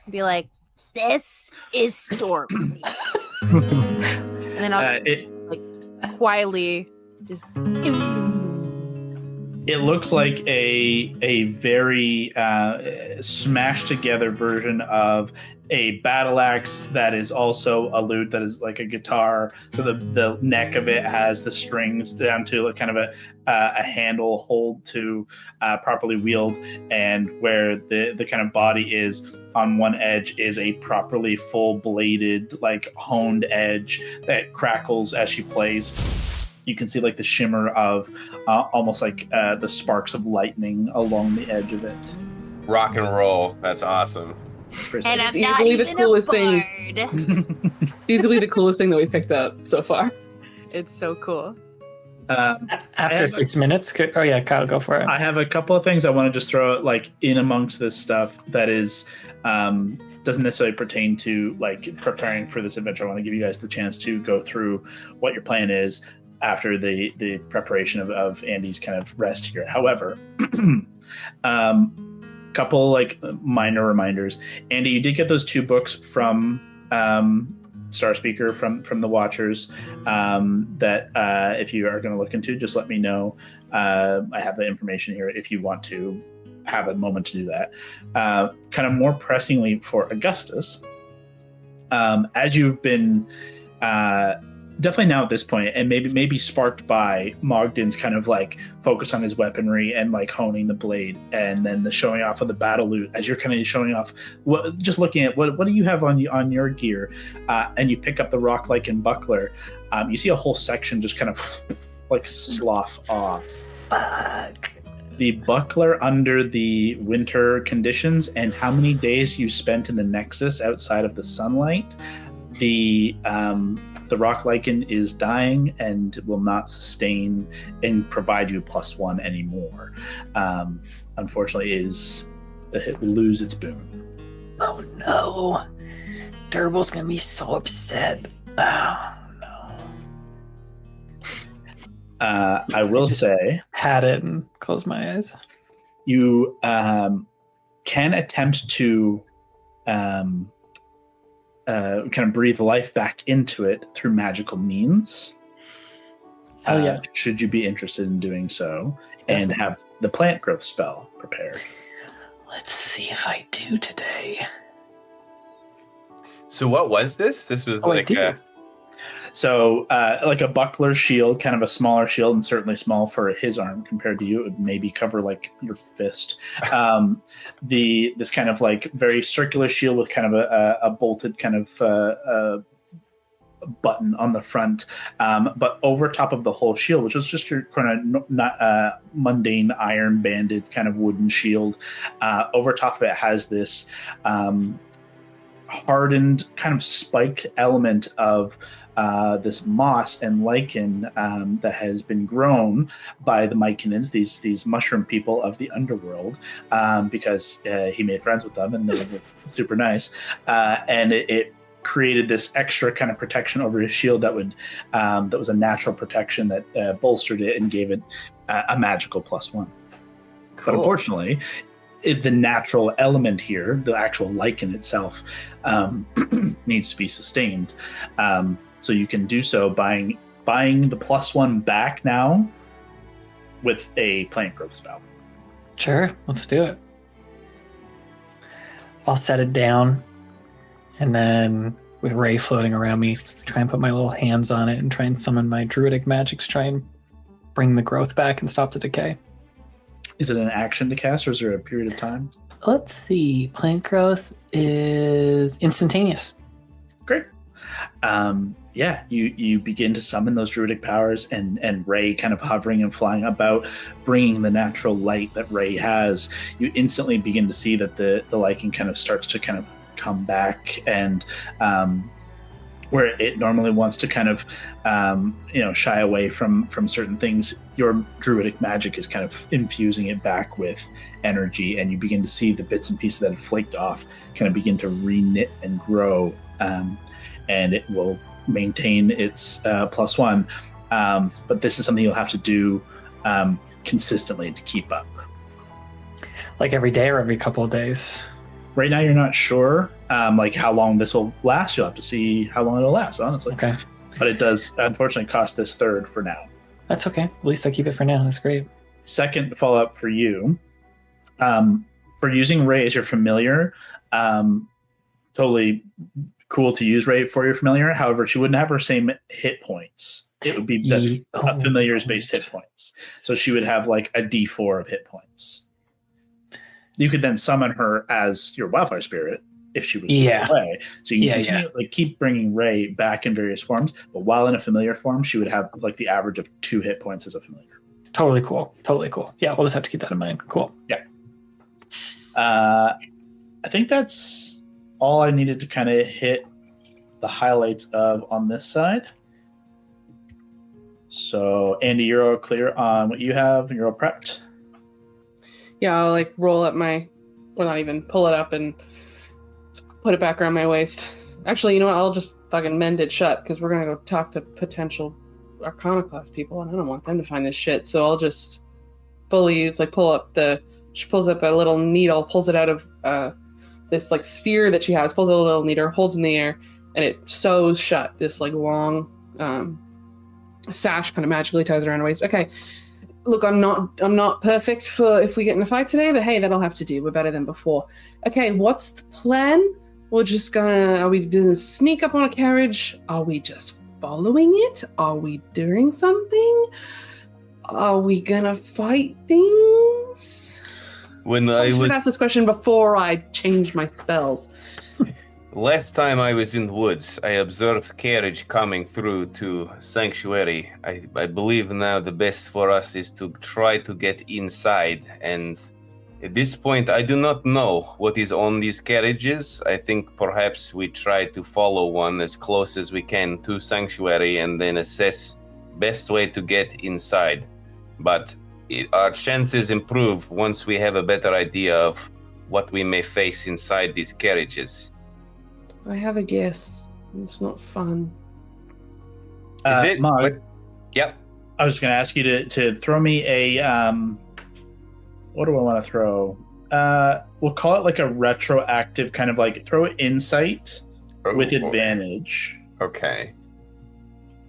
Be like, this is Storm Cleaver. And then I'll just quietly just. It looks like a very smashed together version of a battle axe that is also a lute that is like a guitar. So the neck of it has the strings down to kind of a handle hold to properly wield, and where the kind of body is on one edge is a properly full bladed honed edge that crackles as she plays. You can see the shimmer of almost the sparks of lightning along the edge of it. Rock and roll. That's awesome. And I'm It's not easily the even coolest a thing. bard. It's easily the coolest thing that we picked up so far. It's so cool. After 6 minutes? Oh, yeah, Kyle, go for it. I have a couple of things I want to just throw in amongst this stuff that is doesn't necessarily pertain to preparing for this adventure. I want to give you guys the chance to go through what your plan is after the preparation of Andy's kind of rest here. However, couple minor reminders. Andy, you did get those 2 books from Star Speaker from the Watchers that if you are going to look into, just let me know. I have the information here if you want to have a moment to do that. Kind of more pressingly for Augustus, as you've been definitely now at this point, and maybe sparked by Mogden's kind of like focus on his weaponry and like honing the blade, and then the showing off of the battle loot as you're kind of showing off just looking at what do you have on your gear, and you pick up the rock lichen buckler. You see a whole section just kind of like slough off. Fuck. The buckler under the winter conditions and how many days you spent in the Nexus outside of the sunlight, the rock lichen is dying and will not sustain and provide you +1 anymore. Unfortunately, it will lose its boon. Oh no. Durbal's gonna be so upset. Oh no. I will say, Pat it and close my eyes. you can attempt to kind of breathe life back into it through magical means. Oh yeah. Should you be interested in doing so, Definitely. and have the plant growth spell prepared. Let's see if I do today. So what was this? This was Oh, I like do. a... So, like a buckler shield, kind of a smaller shield, and certainly small for his arm compared to you. It would maybe cover like your fist. This kind of like very circular shield with kind of a bolted kind of button on the front, but over top of the whole shield, which was just your kind of not mundane iron banded kind of wooden shield. Over top of it has this hardened kind of spiked element of this moss and lichen that has been grown by the Myconans, these mushroom people of the underworld, because he made friends with them and they were super nice, and it created this extra kind of protection over his shield that was a natural protection that bolstered it and gave it a magical +1. Cool. But unfortunately, the natural element here, the actual lichen itself, needs to be sustained. So you can do so buying the +1 back now with a plant growth spell. Sure, let's do it. I'll set it down, and then with Ray floating around me, try and put my little hands on it and try and summon my druidic magic to try and bring the growth back and stop the decay. Is it an action to cast, or is there a period of time? Let's see. Plant growth is instantaneous. Great. Yeah, you begin to summon those druidic powers, and Ray kind of hovering and flying about, bringing the natural light that Ray has. You instantly begin to see that the lichen kind of starts to kind of come back, and where it normally wants to kind of shy away from certain things, your druidic magic is kind of infusing it back with energy, and you begin to see the bits and pieces that have flaked off kind of begin to re-knit and grow, and it will maintain its +1. But this is something you'll have to do consistently to keep up. Like every day or every couple of days? Right now, you're not sure like how long this will last. You'll have to see how long it'll last, honestly. Okay. But it does, unfortunately, cost this third for now. That's okay. At least I keep it for now. That's great. Second follow-up for you. For using Ray as your familiar, totally cool to use Ray for your familiar. However, she wouldn't have her same hit points. It would be a familiar's based hit points. So she would have like a D4 of hit points. You could then summon her as your wildfire spirit if she was away. So you can continue, like, keep bringing Ray back in various forms, but while in a familiar form, she would have like the average of 2 hit points as a familiar. Totally cool. Yeah, we'll just have to keep that in mind. Cool. Yeah. I think that's all I needed to kind of hit the highlights of on this side. So, Andy, you're all clear on what you have. You're all prepped. Yeah, I'll like roll up not even pull it up and put it back around my waist. Actually, you know what? I'll just fucking mend it shut because we're gonna go talk to potential Arcanoclast people, and I don't want them to find this shit. So I'll just fully use she pulls up a little needle, pulls it out of this like sphere that she has, pulls out a little needle, holds in the air, and it sews shut this like long sash, kind of magically ties around her waist. Okay. Look, I'm not perfect for if we get in a fight today, but hey, that'll have to do. We're better than before. Okay, what's the plan? Are we gonna sneak up on a carriage? Are we just following it? Are we doing something? Are we gonna fight things? I should ask this question before I change my spells. Last time I was in the woods, I observed carriage coming through to Sanctuary. I believe now the best for us is to try to get inside. And at this point, I do not know what is on these carriages. I think perhaps we try to follow one as close as we can to Sanctuary and then assess best way to get inside. But our chances improve once we have a better idea of what we may face inside these carriages. I have a guess. It's not fun. Is it? Mog, Yep. I was going to ask you to throw me a... what do I want to throw? We'll call it like a retroactive kind of like throw insight with advantage. Okay.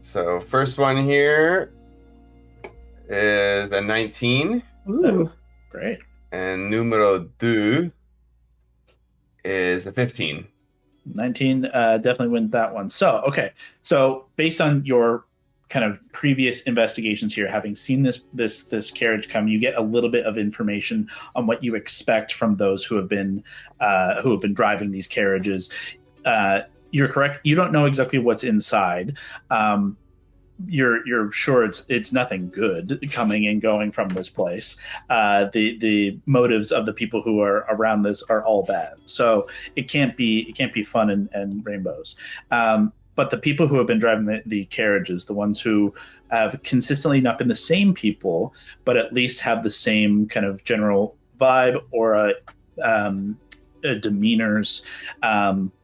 So first one here is a 19. Ooh. Great. And numero 2 is a 15. 19 definitely wins that one. So, okay. So based on your kind of previous investigations here, having seen this carriage come, you get a little bit of information on what you expect from those who have been driving these carriages. You're correct. You don't know exactly what's inside. You're sure it's nothing good coming and going from this place. The motives of the people who are around this are all bad. So it can't be fun and rainbows. But the people who have been driving the carriages, the ones who have consistently not been the same people, but at least have the same kind of general vibe or demeanors,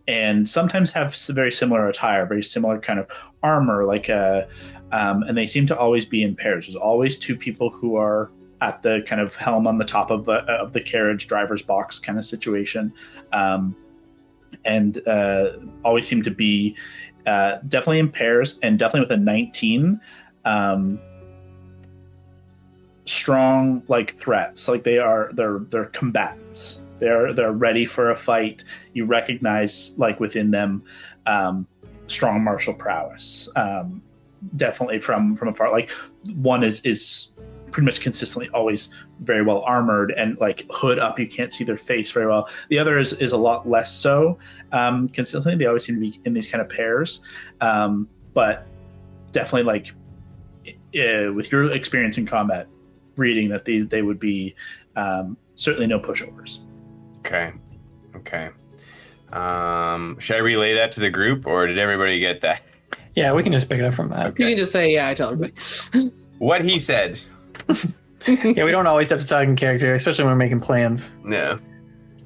and sometimes have very similar attire, very similar kind of armor, and they seem to always be in pairs. There's always two people who are at the kind of helm on the top of the carriage, driver's box kind of situation, and always seem to be definitely in pairs, and definitely with a 19, strong threats. Like they're combatants. They're ready for a fight. You recognize within them strong martial prowess. Definitely from afar. One is pretty much consistently always very well armored and hood up. You can't see their face very well. The other is a lot less so. Consistently, they always seem to be in these kind of pairs. But definitely with your experience in combat, reading that they would be certainly no pushovers. Okay. Should I relay that to the group, or did everybody get that? Yeah, we can just pick it up from that. Okay. You can just say, yeah, I tell everybody. What he said. Yeah, we don't always have to talk in character, especially when we're making plans. No.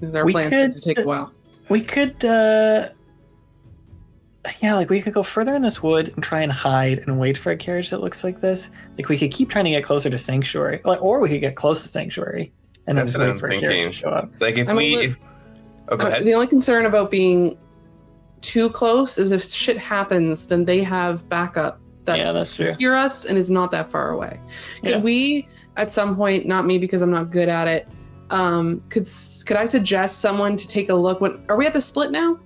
Their plans tend to take a while. We could, we could go further in this wood and try and hide and wait for a carriage that looks like this. We could keep trying to get closer to Sanctuary, or we could get close to Sanctuary and then That's just what wait I'm for thinking. a carriage to show up. Go ahead. The only concern about being too close is if shit happens, then they have backup that that's true. hear us and is not that far away. Could we, at some point, not me because I'm not good at it, could I suggest someone to take a look? Are we at the split now?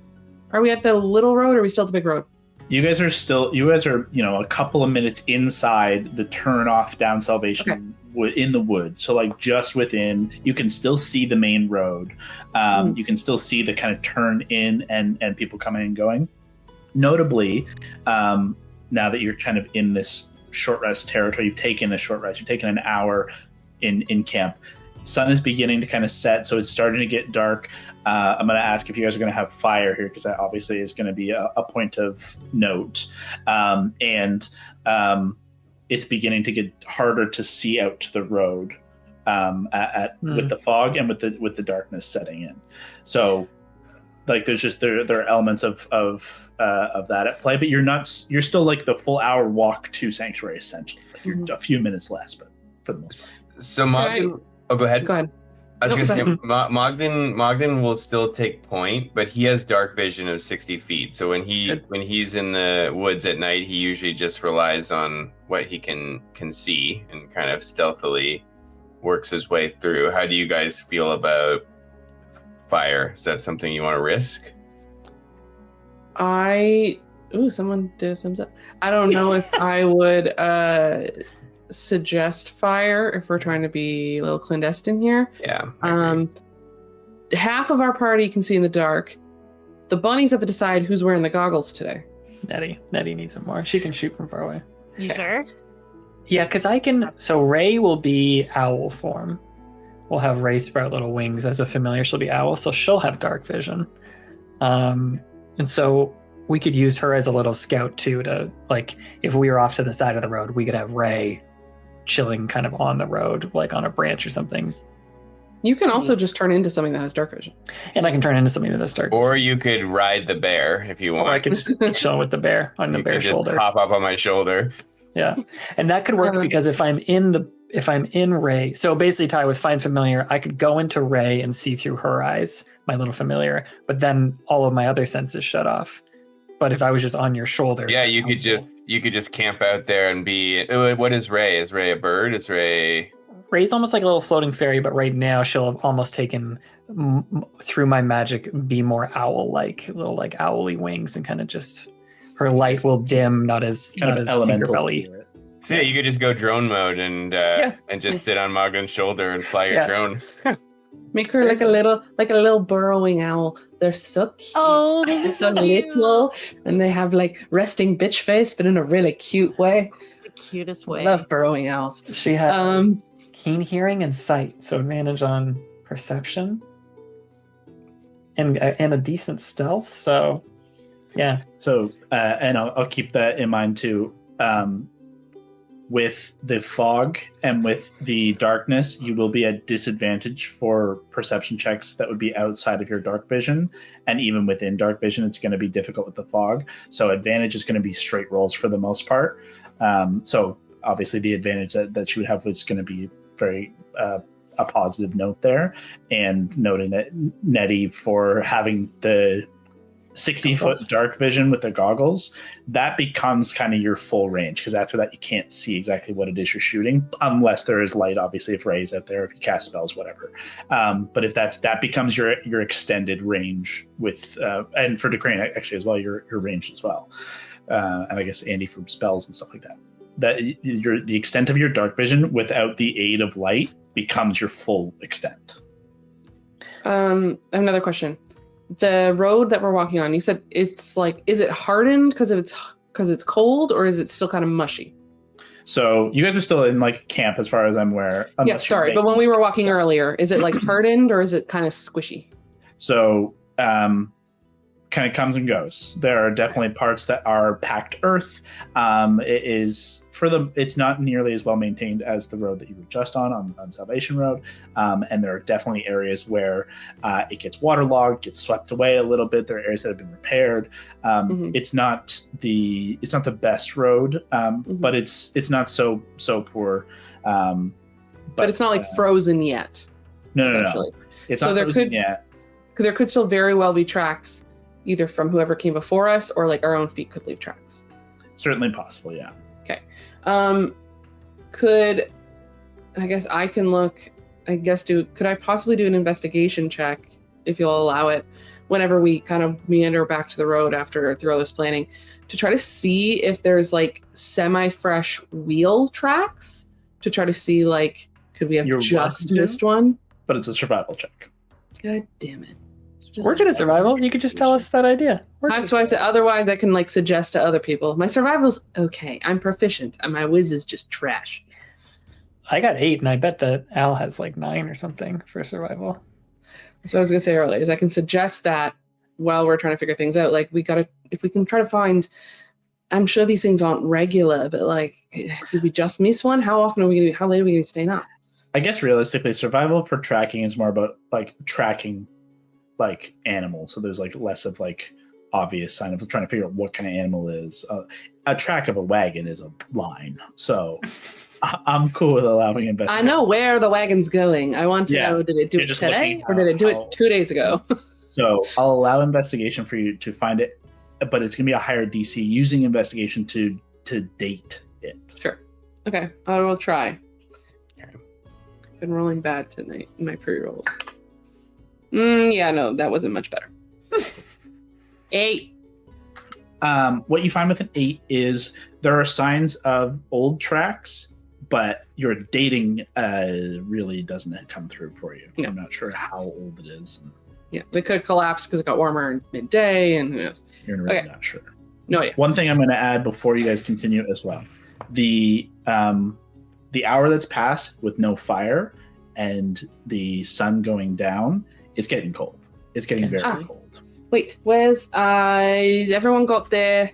Are we at the little road, or are we still at the big road? You guys are a couple of minutes inside the turn off down Salvation in the wood. So just within, you can still see the main road. You can still see the kind of turn in and people coming and going. Notably, now that you're kind of in this short rest territory, you've taken a short rest, you've taken an hour in camp. Sun is beginning to kind of set, so it's starting to get dark. I'm going to ask if you guys are going to have fire here, because that obviously is going to be a point of note. And it's beginning to get harder to see out to the road with the fog and with the darkness setting in. So, there's just there are elements of that at play, but you're still the full hour walk to Sanctuary essentially. You're a few minutes less, but for the most part. So Mogden. Oh, go ahead. Go ahead. I was going to say, Mogden will still take point, but he has dark vision of 60 feet. So when he's in the woods at night, he usually just relies on what he can see and kind of stealthily works his way through. How do you guys feel about fire? Is that something you want to risk? I Ooh, someone did a thumbs up. I don't know if I would suggest fire if we're trying to be a little clandestine here. Yeah. Half of our party can see in the dark. The bunnies have to decide who's wearing the goggles today. Nettie needs it more. She can shoot from far away. You sure? Yeah, because I can. So Ray will be owl form. We'll have Ray sprout little wings as a familiar. She'll be owl, so she'll have dark vision. And so we could use her as a little scout too. To like, if we were off to the side of the road, we could have Ray chilling kind of on the road, like on a branch or something. You can also just turn into something that has dark vision. And I can turn into something that has dark. Or you could ride the bear if you want. Or I could just chill with the bear on the bear's shoulder. Just pop up on my shoulder. Yeah, and that could work because if I'm in Ray, so basically Ty with Find Familiar, I could go into Ray and see through her eyes, my little familiar, but then all of my other senses shut off. But if I was just on your shoulder, yeah, you could just camp out there and be. What is Ray? Is Ray a bird? Is Ray? Ray's almost like a little floating fairy, but right now she'll have almost taken through my magic, be more owl-like, little like owly wings, and kind of just her light will dim, not as Tinkerbelly. So yeah, you could just go drone mode and just sit on Mogren's shoulder and fly your drone. Make her like a little burrowing owl. They're so cute. Oh, they're so little, and they have like resting bitch face, but in a really cute way. The cutest way. I love burrowing owls. She has keen hearing and sight, so advantage on perception, and a decent stealth. So, yeah. So, and I'll keep that in mind too. With the fog and with the darkness, you will be at disadvantage for perception checks that would be outside of your dark vision. And even within dark vision, it's going to be difficult with the fog. So advantage is going to be straight rolls for the most part. So obviously the advantage that you would have was going to be very a positive note there. And noting that Nettie, for having the 60-foot dark vision with the goggles, that becomes kind of your full range, because after that you can't see exactly what it is you're shooting unless there is light, obviously, if Ray's out there, if you cast spells, whatever. But if that becomes your extended range with and for Decrane actually as well, your range as well, and I guess Andy from spells and stuff like that, the extent of your dark vision without the aid of light becomes your full extent. I have another question. The road that we're walking on, you said it's like, is it hardened because it's cold, or is it still kind of mushy? So you guys are still in like camp as far as I'm aware. Yes, sorry, but when we were walking earlier, is it like hardened or is it kind of squishy? So kind of comes and goes. There are definitely parts that are packed earth. It's not nearly as well maintained as the road that you were just on Salvation Road. And there are definitely areas where it gets waterlogged, gets swept away a little bit. There are areas that have been repaired. It's not the best road, but it's not so poor. But it's not like frozen yet. No. It's so not frozen yet. There could still very well be tracks, either from whoever came before us or like our own feet could leave tracks. Certainly possible, yeah. Okay. Could I possibly do an investigation check, if you'll allow it, whenever we kind of meander back to the road through all this planning, to try to see if there's like semi-fresh wheel tracks, to try to see like, could we have just missed one? But it's a survival check. God damn it. We're good at survival. You could just tell us that idea. That's why I said otherwise I can like suggest to other people. My survival's okay. I'm proficient. And my whiz is just trash. I got 8, and I bet that Al has like 9 or something for survival. That's what I was gonna say earlier, is I can suggest that while we're trying to figure things out. Like if we can try to find, I'm sure these things aren't regular, but like, did we just miss one? How late are we gonna be staying up? I guess realistically, survival for tracking is more about like tracking like animals, so there's like less of like obvious sign of trying to figure out what kind of animal it is. A track of a wagon is a line, so I'm cool with allowing investigation. I know where the wagon's going. I want to know, did it do it today or did it do it 2 days ago? So I'll allow investigation for you to find it, but it's gonna be a higher DC using investigation to date it. Sure. Okay, I will try. I've been rolling bad tonight in my pre-rolls. Yeah, no, that wasn't much better. 8. What you find with an 8 is there are signs of old tracks, but your dating really doesn't come through for you. Yeah. I'm not sure how old it is. Yeah, they could collapse because it got warmer in midday, and who knows? You're really Okay. not sure. No idea. One thing I'm going to add before you guys continue as well: the hour that's passed with no fire and the sun going down, it's getting cold. It's getting very cold. Wait, where's everyone got their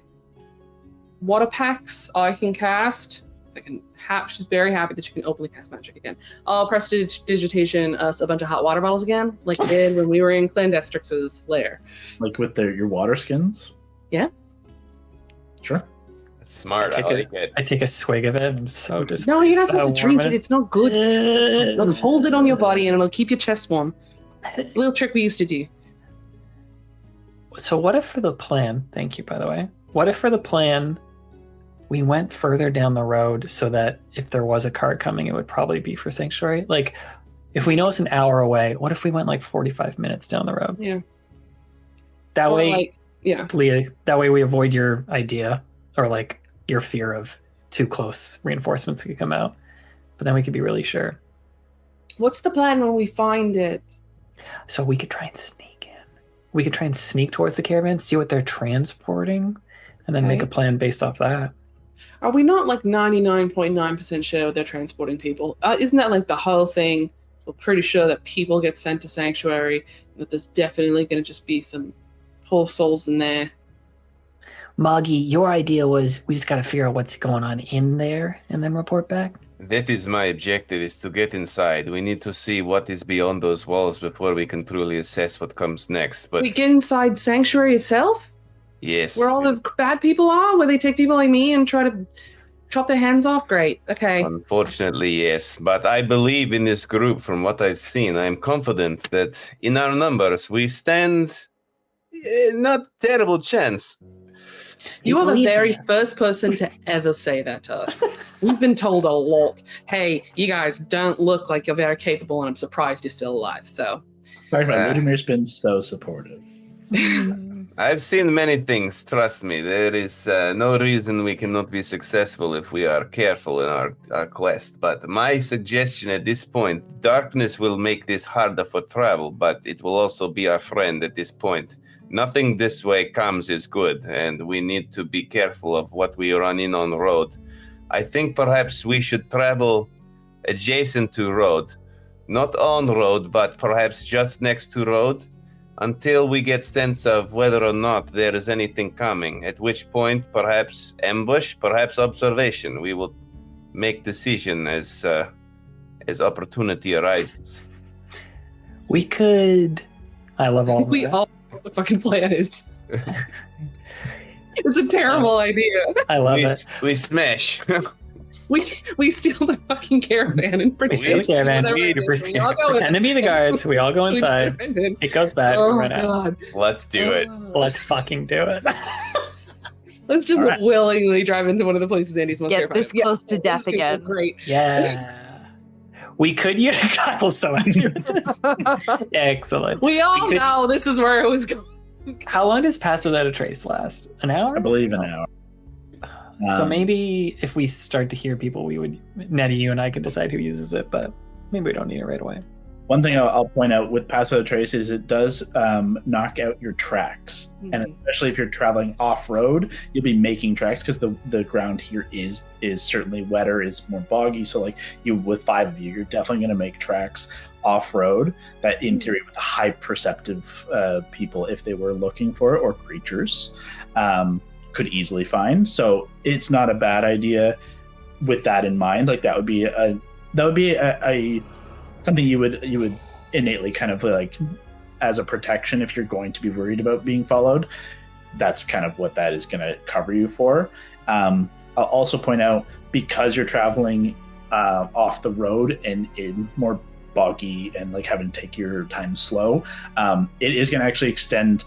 water packs I can cast? So I can she's very happy that you can openly cast magic again. I'll prestidigitation us a bunch of hot water bottles again, like I did when we were in Clandestrix's lair. Like with your water skins? Yeah. Sure. That's smart. I like it. I take a swig of it. I'm so disappointed. No, you're not supposed to drink it. It's not good. Look, hold it on your body and it'll keep your chest warm. Little trick we used to do. So what if for the plan, thank you by the way, what if for the plan we went further down the road so that if there was a cart coming, it would probably be for Sanctuary? Like, if we know it's an hour away, what if we went like 45 minutes down the road? Yeah. That way, like, yeah. Leah, that way we avoid your idea or like your fear of too close reinforcements could come out. But then we could be really sure. What's the plan when we find it? So we could try and sneak in. We could try and sneak towards the caravan, see what they're transporting, and then make a plan based off that. Are we not like 99.9% sure they're transporting people? Isn't that like the whole thing? We're pretty sure that people get sent to Sanctuary, that there's definitely going to just be some poor souls in there. Moggy, your idea was we just got to figure out what's going on in there and then report back? That is my objective, is to get inside. We need to see what is beyond those walls before we can truly assess what comes next. But We get inside Sanctuary itself? yes. Where all the bad people are? Where they take people like me and try to chop their hands off? Great. Okay. Unfortunately, yes. But I believe in this group from what I've seen. I'm confident that in our numbers, we stand not terrible chance. You are the believe very that? first person to ever say that to us. We've been told a lot. Hey, you guys don't look like you're very capable, and I'm surprised you're still alive. So, Sorry, Ludomir's been so supportive. I've seen many things, trust me. There is no reason we cannot be successful if we are careful in our quest. But my suggestion at this point, darkness will make this harder for travel, but it will also be our friend at this point. Nothing this way comes is good, and we need to be careful of what we run in on the road. I think perhaps we should travel adjacent to road. Not on road, but perhaps just next to road, until we get sense of whether or not there is anything coming, at which point perhaps ambush, perhaps observation. We will make decision as opportunity arises. We could. I love all. we all know what the fucking plan is. It's a terrible idea. I love it. We smash. We steal the fucking caravan and We steal the caravan. We all go Pretend to be the guards. We all go inside. It goes back. Oh Right out. god. Let's do it. Let's fucking do it. Let's just Alright. willingly drive into one of the places Andy's most Get terrified. this close to death super again. Great. Yeah. We could use Kyle's so happy with this. Excellent. We all could- know this is where it was going. How long does Pass Without a Trace last? An hour? I believe an hour. So maybe if we start to hear people, we would, Nettie, you and I could decide who uses it, but maybe we don't need it right away. One thing I'll point out with Pass Without a Trace is it does knock out your tracks. And especially if you're traveling off-road, you'll be making tracks because the ground here is certainly wetter, is more boggy. So like you, with 5 of you, you're definitely going to make tracks off-road that in theory with high perceptive people, if they were looking for it, or creatures, could easily find. So it's not a bad idea with that in mind. Like that would be a something you would innately kind of like as a protection if you're going to be worried about being followed. That's kind of what that is going to cover you for. I'll also point out, because you're traveling off the road and in more boggy and like having to take your time slow, it is going to actually extend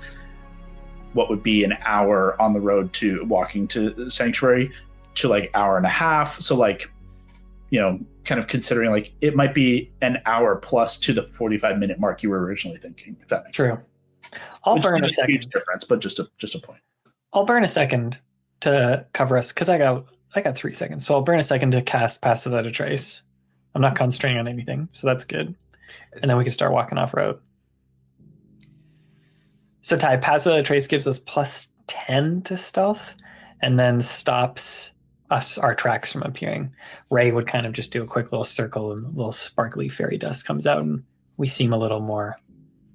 what would be an hour on the road to walking to Sanctuary to like hour and a half. So like, you know, kind of considering like it might be an hour plus to the 45-minute mark you were originally thinking, if that makes True. sense. I'll Which burn a is huge second. difference, but just a point. I'll burn a second to cover us because I got 3 seconds. So I'll burn a second to cast Pass Without a Trace. I'm not concentrating on anything, so that's good. And then we can start walking off road. So Ty, Pass Without a Trace gives us plus 10 to stealth and then stops our tracks from appearing. Ray would kind of just do a quick little circle and a little sparkly fairy dust comes out and we seem a little more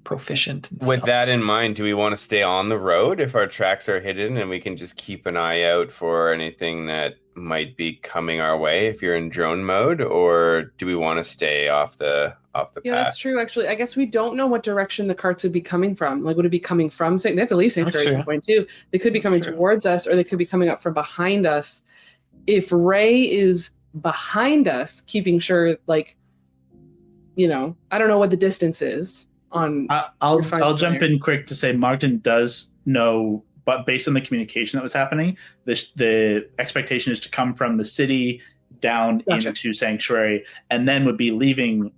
proficient. With that in mind, do we want to stay on the road if our tracks are hidden and we can just keep an eye out for anything that might be coming our way if you're in drone mode, or do we want to stay off the path? That's true. Actually, I guess we don't know what direction the carts would be coming from. Like, would it be coming from? They have to leave Sanctuary at some point too. They could be coming towards us, or they could be coming up from behind us. If Ray is behind us, keeping sure, like, I don't know what the distance is. I'll jump in quick to say Mogden does know, but based on the communication that was happening, the expectation is to come from the city down into Sanctuary and then would be leaving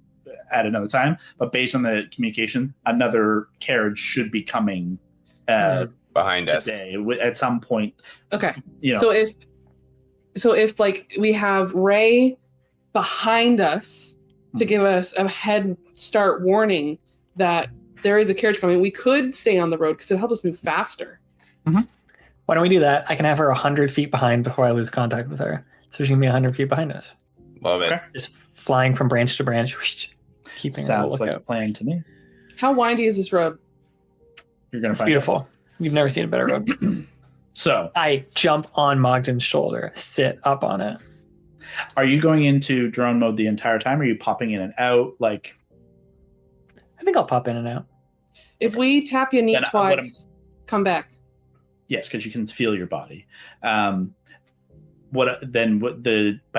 at another time. But based on the communication, another carriage should be coming behind us at some point. Okay. So if like we have Ray behind us to give us a head start warning that there is a carriage coming, we could stay on the road because it'll help us move faster. Mm-hmm. Why don't we do that? I can have her 100 feet behind before I lose contact with her. So she can be 100 feet behind us. Love it. Okay. Just flying from branch to branch, whoosh, keeping Sounds like a plan to me. How windy is this road? You're gonna It's find beautiful. out. You've never seen a better road. So I jump on Mogden's shoulder, sit up on it. are you going into drone mode the entire time? Or are you popping in and out? Like, I think I'll pop in and out. If we tap your knee twice, come back. Yes, because you can feel your body. By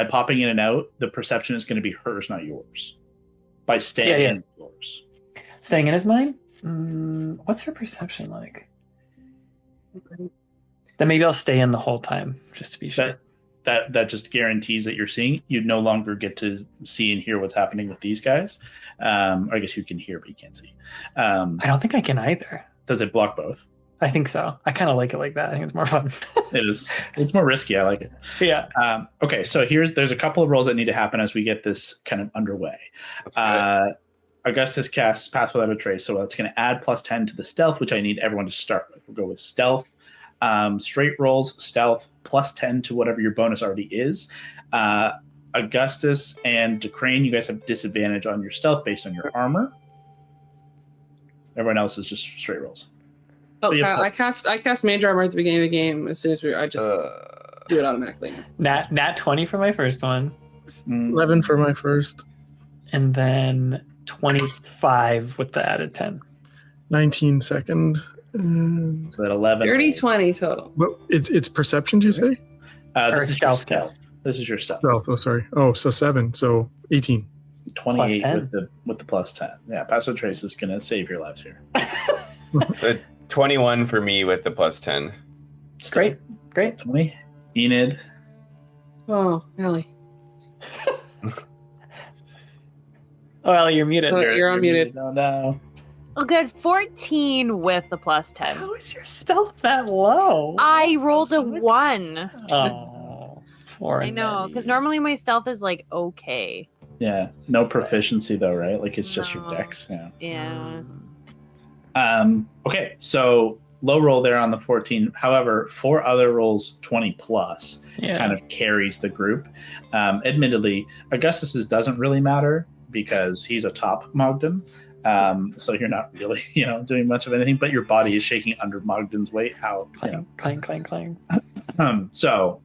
popping in and out, the perception is going to be hers, not yours. By staying in yours. Staying in is mine? What's her perception like? Then maybe I'll stay in the whole time, just to be sure. That just guarantees that you're seeing. You no longer get to see and hear what's happening with these guys. I guess you can hear, but you can't see. I don't think I can either. Does it block both? I think so. I kind of like it like that. I think it's more fun. It is. It's more risky. I like it. Yeah. Okay, so there's a couple of rolls that need to happen as we get this kind of underway. Augustus casts Path Without a Trace, so it's going to add plus 10 to the stealth, which I need everyone to start with. We'll go with stealth. Straight rolls, stealth, plus 10 to whatever your bonus already is. Augustus and DeCrane, you guys have disadvantage on your stealth based on your armor. Everyone else is just straight rolls. Oh, I cast Major Armor at the beginning of the game. As soon as I just do it automatically. Nat 20 for my first one. 11 for my first. And then 25 with the added 10. 19 second. So that 11. 30, 20 total. But it's perception, do you say? This is your stealth. This is your stealth. Stealth, oh, sorry. Oh, so 7, so 18. 28 with the plus 10. Yeah, Pass Without Trace is going to save your lives here. 21 for me with the plus 10. Great. 20. Enid. Oh, Ellie. Oh, Ellie, you're muted. You're unmuted. No. Oh, good. 14 with the plus 10. How is your stealth that low? I rolled a 1. Oh, poor I know, because normally my stealth is like okay. Yeah, no proficiency though, right? Like it's just your dex. Yeah. Okay, so low roll there on the 14. However, 4 other rolls 20 plus kind of carries the group. Admittedly, Augustus's doesn't really matter because he's a top Mogden. So you're not really, doing much of anything, but your body is shaking under Mogden's weight. Clang. So,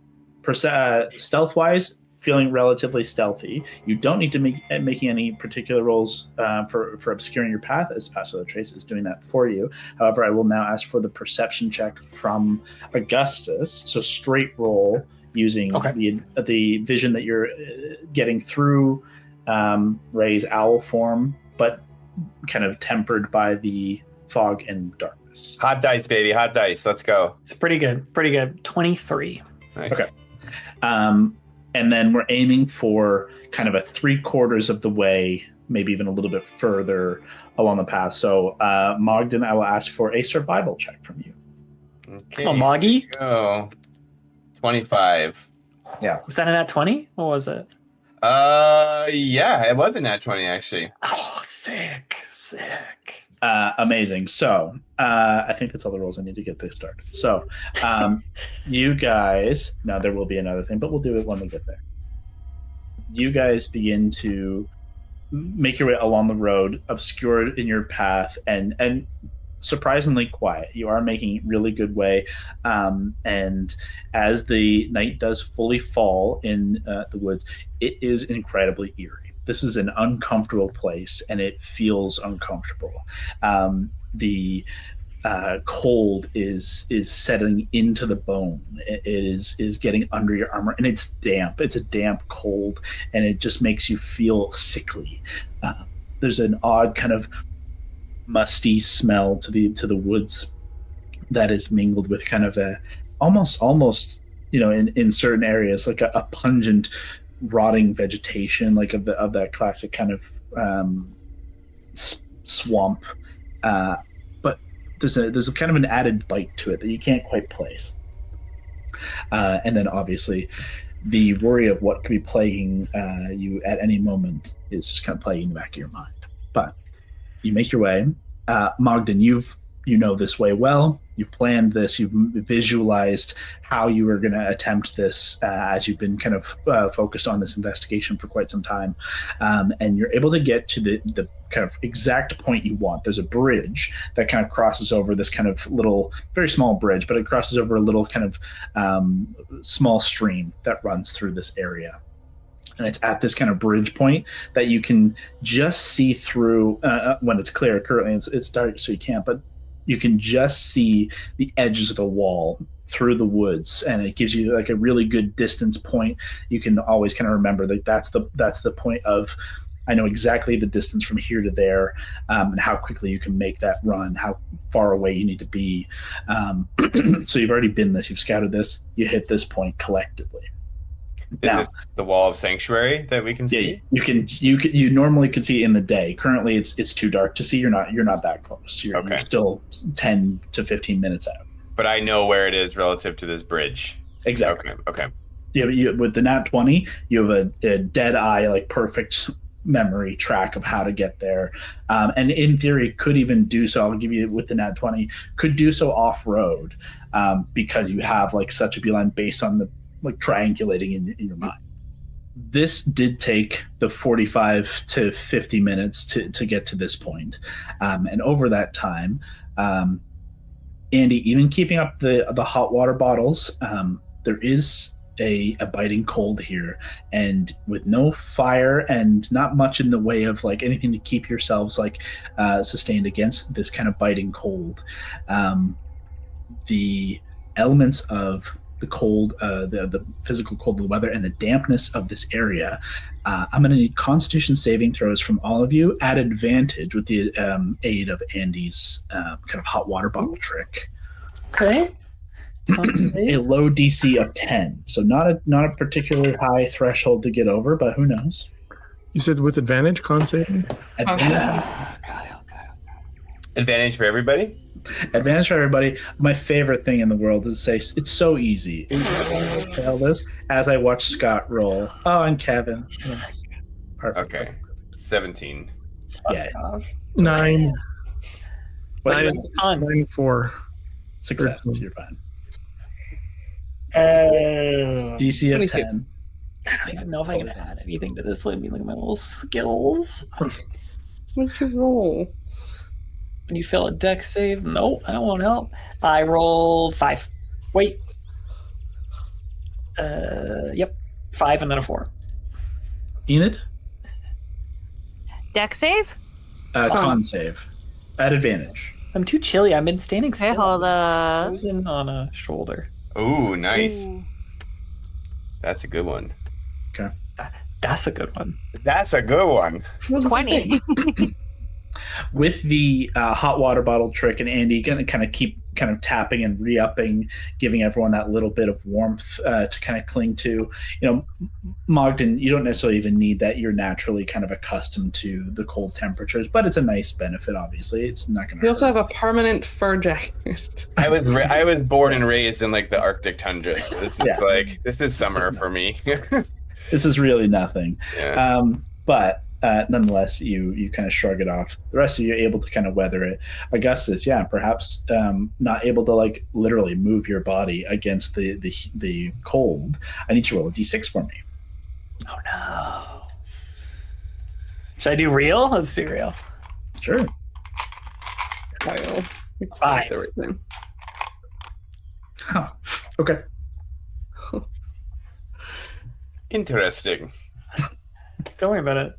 stealth wise, feeling relatively stealthy. You don't need to making any particular rolls for obscuring your path, as Pass Without a Trace is doing that for you. However, I will now ask for the perception check from Augustus. So straight roll using the vision that you're getting through Ray's owl form, but kind of tempered by the fog and darkness. Hot dice, baby. Hot dice. Let's go. It's pretty good. 23. Nice. Okay. And then we're aiming for kind of a 3/4 of the way, maybe even a little bit further along the path. So, Mogden, I will ask for a survival check from you. Okay, Come on, Moggy. go. 25. Was that an at 20? What was it? Yeah, it was a nat 20 actually. Oh, sick. Amazing. So, I think that's all the rolls I need to get this started. So, you guys, now there will be another thing, but we'll do it when we get there. You guys begin to make your way along the road, obscured in your path, and surprisingly quiet. You are making really good way, and as the night does fully fall in the woods, it is incredibly eerie. This is an uncomfortable place, and it feels uncomfortable. The cold is setting into the bone. It is getting under your armor, and it's damp. It's a damp cold, and it just makes you feel sickly. There's an odd kind of musty smell to the woods that is mingled with kind of a almost in certain areas like a pungent rotting vegetation, like of that classic kind of swamp, but there's a kind of an added bite to it that you can't quite place, and then obviously the worry of what could be plaguing you at any moment is just kind of plaguing the back of your mind. But you make your way. Mogden, you know this way well. You've planned this. You've visualized how you were going to attempt this as you've been kind of focused on this investigation for quite some time. And you're able to get to the kind of exact point you want. There's a bridge that kind of crosses over this kind of little, very small bridge, but it crosses over a little kind of small stream that runs through this area. And it's at this kind of bridge point that you can just see through when it's clear. Currently it's dark, so you can't, but you can just see the edges of the wall through the woods, and it gives you like a really good distance point. You can always kind of remember that that's the point of, I know exactly the distance from here to there, and how quickly you can make that run, how far away you need to be. So you've already been this, you've scouted this, you hit this point collectively. Is this the wall of sanctuary that we can see? You normally could see in the day. Currently it's too dark to see. You're not that close. You're still 10 to 15 minutes out. But I know where it is relative to this bridge. Exactly. Okay. You with the nat 20, you have a dead eye, like perfect memory track of how to get there. And in theory could even do so, I'll give you with the nat 20, could do so off-road, because you have like such a beeline based on the like triangulating in your mind. This did take the 45 to 50 minutes to get to this point. And over that time, Andy, even keeping up the hot water bottles, there is a biting cold here, and with no fire and not much in the way of like anything to keep yourselves like sustained against this kind of biting cold, the elements of the cold, the physical cold of the weather, and the dampness of this area, I'm going to need Constitution saving throws from all of you at advantage with the aid of Andy's kind of hot water bottle trick. Okay. A low DC of 10, so not a particularly high threshold to get over, but who knows? You said with advantage, con saving? Advantage for everybody? Advantage for everybody. My favorite thing in the world is to say it's so easy. Fail this as I watch Scott roll. Oh, and Kevin. Yes. Perfect. Okay. 17. Yeah. 9. What, 9 4. Success. You're fine. DC of 10. I don't even know if I can add anything to this. Let me look at my little skills. What'd you roll? When you fail a deck save, nope, that won't help. I rolled 5. Wait. Yep. 5 and then a 4. Enid? Deck save? Con save. At advantage. I'm too chilly. I've been standing still. Okay, hold up. Frozen on a shoulder. Ooh, nice. Ooh. That's a good one. Okay. That's a good one. That's a good one. 20. With the hot water bottle trick, and Andy gonna kind of keep kind of tapping and re-upping, giving everyone that little bit of warmth to kind of cling to. Mogden, you don't necessarily even need that. You're naturally kind of accustomed to the cold temperatures, but it's a nice benefit. Obviously, it's not going to. We also have a permanent fur jacket. I was born and raised in like the Arctic tundra. So this is summer for me. This is really nothing. Yeah. But nonetheless, you kind of shrug it off. The rest of you are able to kind of weather it. Augustus, perhaps not able to like literally move your body against the cold. I need you to roll a d6 for me. Oh no. Should I do real? Let's do real. Sure. Kyle, it's 5. everything. Huh. Okay. Interesting. Don't worry about it.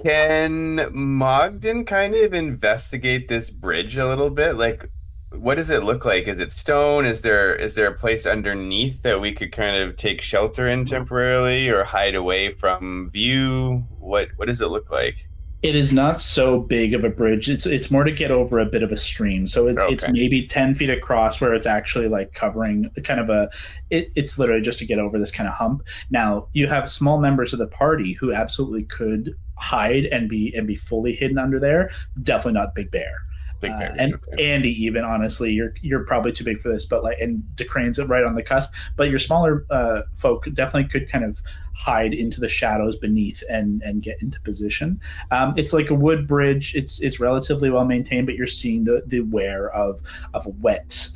Can Mogden kind of investigate this bridge a little bit? Like, what does it look like? Is it stone? Is there a place underneath that we could kind of take shelter in temporarily or hide away from view? What does it look like? It is not so big of a bridge. It's more to get over a bit of a stream. So it's maybe 10 feet across where it's actually like covering kind of it's literally just to get over this kind of hump. Now you have small members of the party who absolutely could hide and be fully hidden under there. Definitely not Big Bear. And okay. Andy, even honestly, you're probably too big for this, but like, and DeCrane's right on the cusp. But your smaller folk definitely could kind of hide into the shadows beneath and get into position. It's like a wood bridge. It's relatively well maintained, but you're seeing the wear of a wet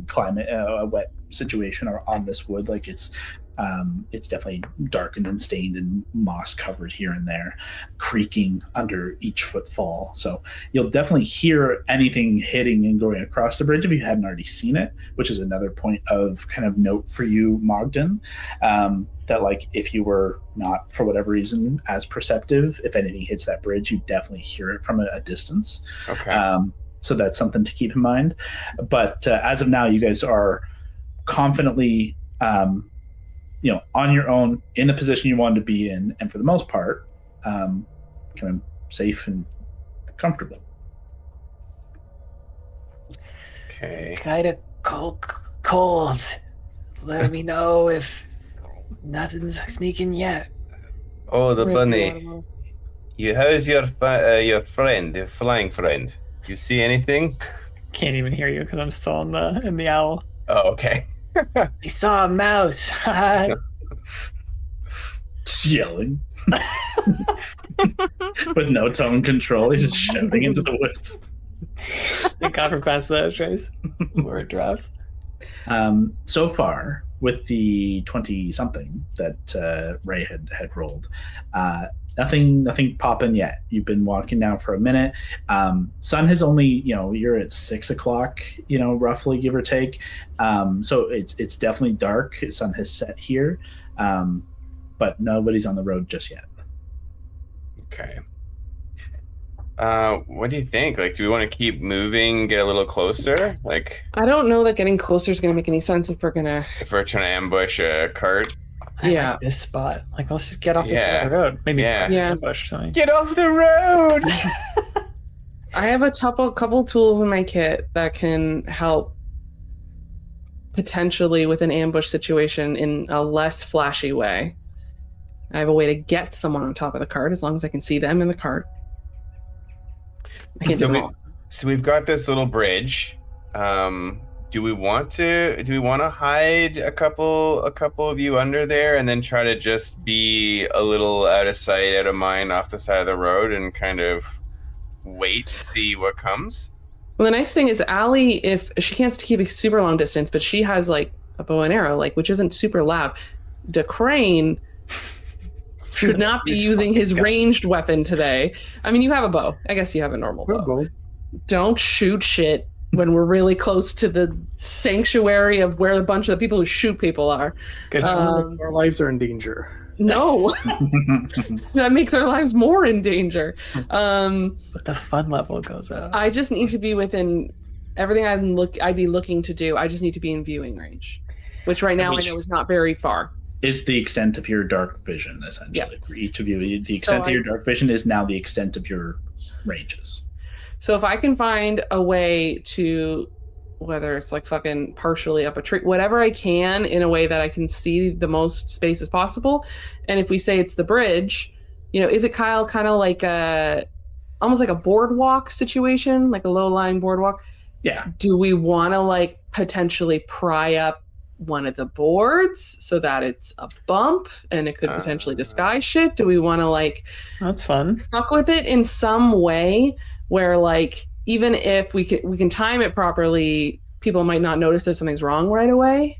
climate, a wet situation on this wood. Like it's definitely darkened and stained and moss covered here and there, creaking under each footfall. So you'll definitely hear anything hitting and going across the bridge if you hadn't already seen it, which is another point of kind of note for you, Mogden, that like if you were not, for whatever reason, as perceptive, if anything hits that bridge, you definitely hear it from a distance. Okay. So that's something to keep in mind. But as of now, you guys are confidently on your own, in the position you wanted to be in, and for the most part, kind of safe and comfortable. Okay. Kind of cold. Let me know if nothing's sneaking yet. Oh, the bunny. How's your friend, your flying friend? You see anything? Can't even hear you because I'm still in the owl. Oh, okay. I saw a mouse. Just yelling. With no tone control. He's just shouting into the woods. Thank God for past that, Trace. Where it drops. So far, with the 20-something that Ray had rolled, nothing popping yet. You've been walking now for a minute. Sun has only, you're at 6 o'clock, roughly, give or take. So it's definitely dark. The sun has set here, but nobody's on the road just yet. Okay. What do you think? Like, do we want to keep moving, get a little closer? Like, I don't know that getting closer is going to make any sense if we're trying to ambush a cart. I like this spot. Like, let's just get off the side of the road. Maybe ambush something. Get off the road! I have a couple tools in my kit that can help potentially with an ambush situation in a less flashy way. I have a way to get someone on top of the cart as long as I can see them in the cart. So we've got this little bridge. Do we want to hide a couple of you under there and then try to just be a little out of sight, out of mind off the side of the road and kind of wait to see what comes? Well, the nice thing is Allie, if she can't keep a super long distance, but she has like a bow and arrow, like, which isn't super loud. DeCrane should not be using his ranged weapon today. I mean, you have a bow. I guess you have a normal bow. Don't shoot shit when we're really close to the sanctuary of where a bunch of the people who shoot people are. Our lives are in danger. No. That makes our lives more in danger. But the fun level goes up. I just need to be within everything I'd be looking to do. I just need to be in viewing range, which right now I know is not very far. Is the extent of your dark vision, essentially. For each of you, the extent of your dark vision is now the extent of your ranges. So if I can find a way to whether it's like fucking partially up a tree, whatever I can in a way that I can see the most space as possible. And if we say it's the bridge, is it, Kyle, kind of like almost like a boardwalk situation, like a low-lying boardwalk? Yeah. Do we want to like potentially pry up one of the boards so that it's a bump and it could potentially disguise shit? Do we want to like That's fun. fuck with it in some way where like even if we can time it properly, people might not notice that something's wrong right away?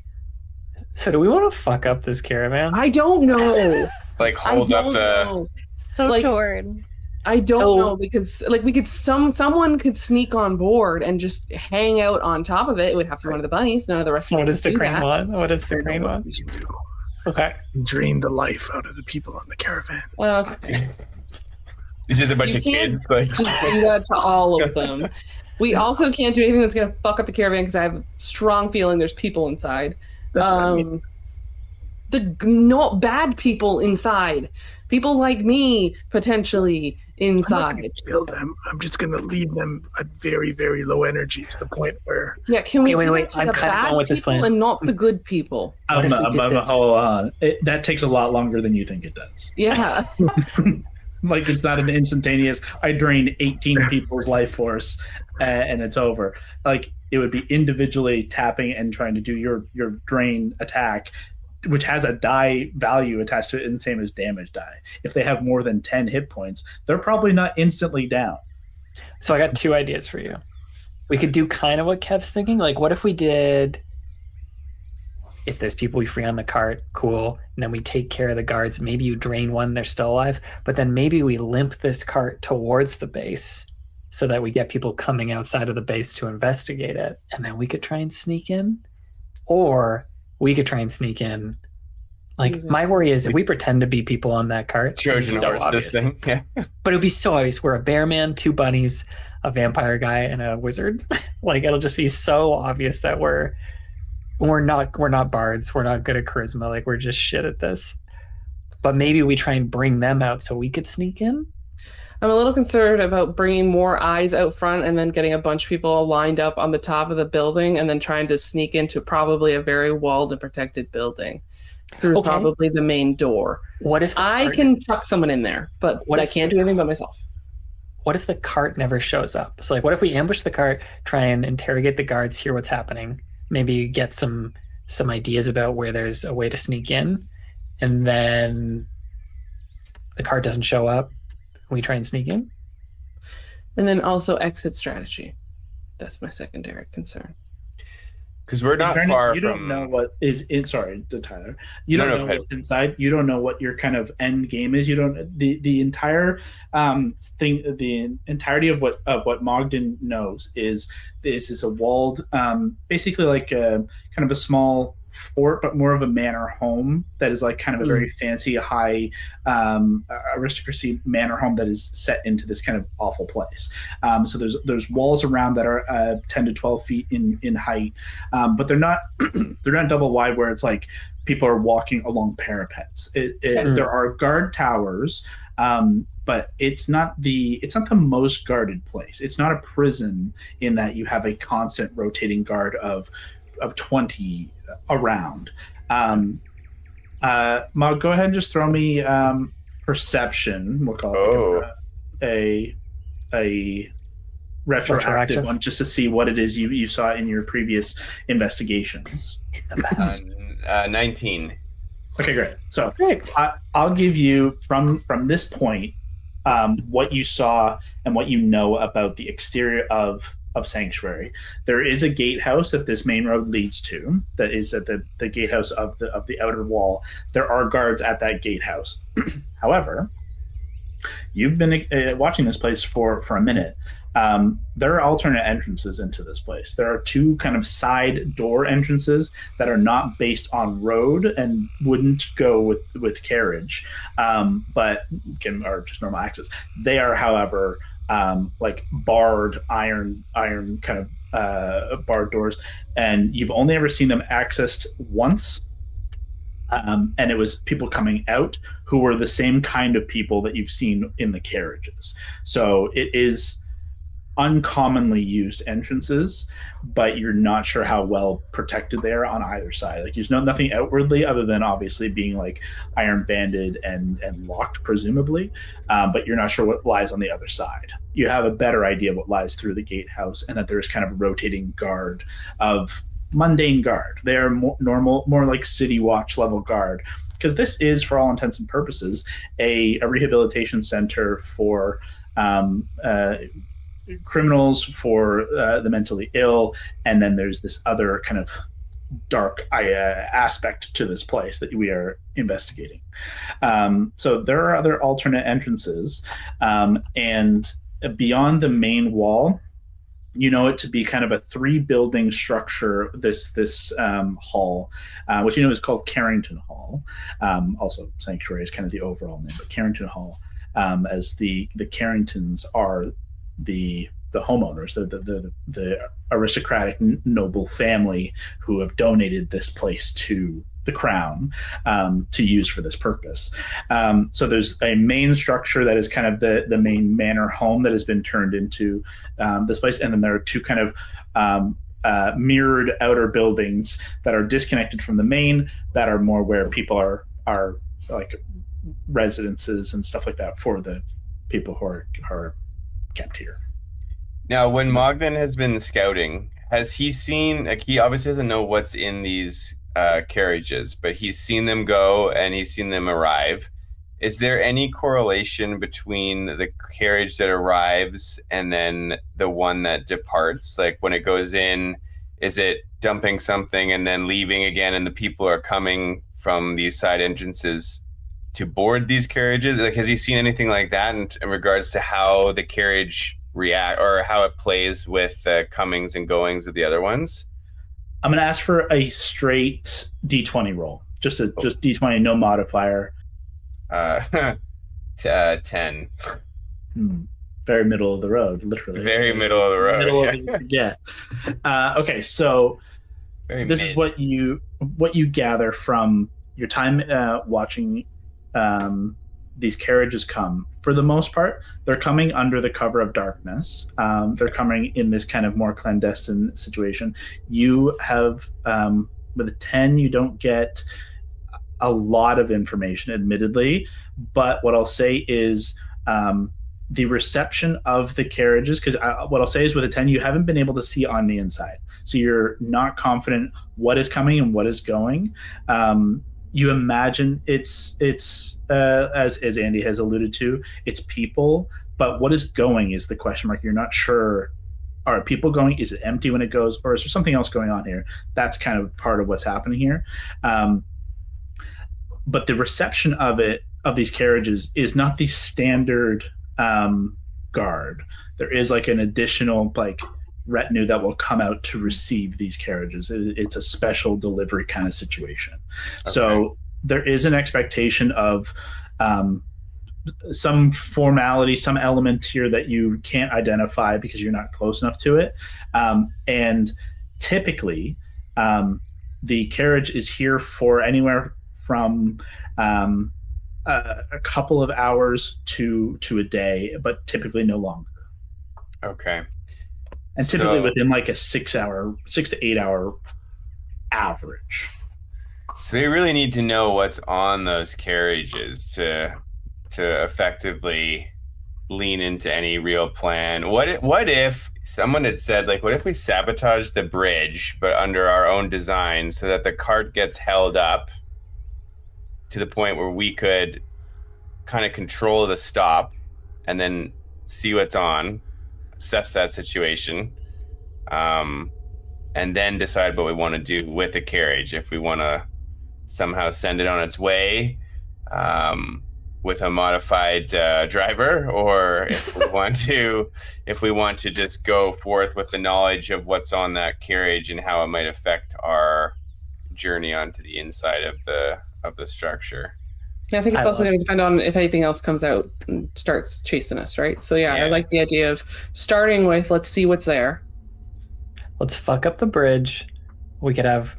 So do we want to fuck up this caravan? I don't know. Like hold up the. Know. So Like, torn. I don't know, because like we could someone could sneak on board and just hang out on top of it. It would have to be one of the bunnies. None of the rest of What us is the do crane that. want? What is the I crane know what want? we can do. Okay. Drain the life out of the people on the caravan. Okay. It's just a bunch You of can't kids. Like Just do that to all of them. We also can't do anything that's going to fuck up the caravan because I have a strong feeling there's people inside. That's what I mean. Not bad people inside. People like me, potentially, I'm not inside. going to kill them. I'm just going to leave them at very, very low energy to the point where Yeah, can we Okay, do wait, that to I'm the kinda bad going with this people plan. and not the good people? What if we did this? Hold on. That takes a lot longer than you think it does. Yeah. Like, it's not an instantaneous, I drained 18 people's life force and it's over. Like, it would be individually tapping and trying to do your drain attack, which has a die value attached to it, and same as damage die. If they have more than 10 hit points, they're probably not instantly down. So I got two ideas for you. We could do kind of what Kev's thinking. Like, what if we did, if there's people we free on the cart, cool, and then we take care of the guards. Maybe you drain one, they're still alive, but then maybe we limp this cart towards the base so that we get people coming outside of the base to investigate it, and then we could try and sneak in. Or we could try and sneak in. Like, my worry is if we pretend to be people on that cart, it's Trojan so horse obvious. this thing. Yeah. But it would be so obvious. We're a bear man, two bunnies, a vampire guy, and a wizard. Like, it'll just be so obvious that we're not bards. We're not good at charisma. Like, we're just shit at this. But maybe we try and bring them out so we could sneak in. I'm a little concerned about bringing more eyes out front and then getting a bunch of people lined up on the top of the building and then trying to sneak into probably a very walled and protected building through Okay. probably the main door. What if the I cart- can chuck someone in there, but What I if- can't do anything by myself. What if the cart never shows up? So, like, what if we ambush the cart, try and interrogate the guards, hear what's happening, maybe get some ideas about where there's a way to sneak in, and then the cart doesn't show up, we try and sneak in? And then also exit strategy. That's my secondary concern. Because we're not In fairness, far you from. don't know what is in. Sorry, Tyler. You No, don't no, know go ahead. what's inside. You don't know what your kind of end game is. You don't the entire thing. The entirety of what Mogden knows is this is a walled, basically like a kind of a small fort, but more of a manor home that is like kind of a very fancy, high aristocracy manor home that is set into this kind of awful place. So there's walls around that are 10 to 12 feet in height, but they're not double wide where it's like people are walking along parapets. There are guard towers, but it's not the most guarded place. It's not a prison in that you have a constant rotating guard of 20 around. Mog, go ahead and just throw me perception. We'll call it a retroactive one, just to see what it is you saw in your previous investigations. 19. Okay, great. So I'll give you from this point what you saw and what you know about the exterior of Sanctuary. There is a gatehouse that this main road leads to. That is at the gatehouse of the outer wall. There are guards at that gatehouse. However, you've been watching this place for a minute. There are alternate entrances into this place. There are two kind of side door entrances that are not based on road and wouldn't go with carriage, but are just normal access. They are, however, like barred iron kind of barred doors, and you've only ever seen them accessed once. And it was people coming out who were the same kind of people that you've seen in the carriages. So it is uncommonly used entrances, but you're not sure how well protected they are on either side. Like, there's nothing outwardly other than obviously being like iron banded and locked, presumably, but you're not sure what lies on the other side. You have a better idea of what lies through the gatehouse, and that there's kind of a rotating guard of mundane guard. They are more like city watch level guard, because this is, for all intents and purposes, a rehabilitation center for criminals, for the mentally ill, and then there's this other kind of dark aspect to this place that we are investigating. So there are other alternate entrances, and beyond the main wall, you know it to be kind of a 3-building structure, this hall, which you know is called Carrington Hall. Also, Sanctuary is kind of the overall name, but Carrington Hall, as the Carringtons are the homeowners, the aristocratic noble family who have donated this place to the crown to use for this purpose. So there's a main structure that is kind of the main manor home that has been turned into this place, and then there are 2 kind of mirrored outer buildings that are disconnected from the main, that are more where people are like residences and stuff like that for the people who are kept here. Now, when Mogden has been scouting, has he seen, like, he obviously doesn't know what's in these carriages, but he's seen them go and he's seen them arrive. Is there any correlation between the carriage that arrives and then the one that departs? Like, when it goes in, is it dumping something and then leaving again, and the people are coming from these side entrances to board these carriages? Like, has he seen anything like that in regards to how the carriage react, or how it plays with the comings and goings of the other ones? I'm going to ask for a straight D20 roll. Just D20, no modifier. 10. Very middle of the road, literally. Very middle of the road. Middle of it, yeah. Okay, so this is what you gather from your time watching these carriages come. For the most part, they're coming under the cover of darkness. They're coming in this kind of more clandestine situation. You have, with a 10, you don't get a lot of information, admittedly, but what I'll say is the reception of the carriages, because what I'll say is with a 10, you haven't been able to see on the inside. So you're not confident what is coming and what is going. You imagine it's as Andy has alluded to, it's people, but what is going is the question mark. You're not sure, are people going? Is it empty when it goes, or is there something else going on here? That's kind of part of what's happening here. But the reception of these carriages is not the standard guard. There is like an additional retinue that will come out to receive these carriages. It's a special delivery kind of situation. Okay. So there is an expectation of some formality, some element here that you can't identify because you're not close enough to it. And typically, the carriage is here for anywhere from a couple of hours to a day, but typically no longer. Okay. And typically within like a 6 to 8 hour average. So we really need to know what's on those carriages to effectively lean into any real plan. What if someone had said, like, what if we sabotage the bridge, but under our own design, so that the cart gets held up to the point where we could kind of control the stop and then see what's on, assess that situation, and then decide what we want to do with the carriage. If we want to somehow send it on its way with a modified driver, or if we want to just go forth with the knowledge of what's on that carriage and how it might affect our journey onto the inside of the structure. Yeah, I think it's also going to depend on if anything else comes out and starts chasing us, right? So yeah, I like the idea of starting with, let's see what's there. Let's fuck up the bridge. We could have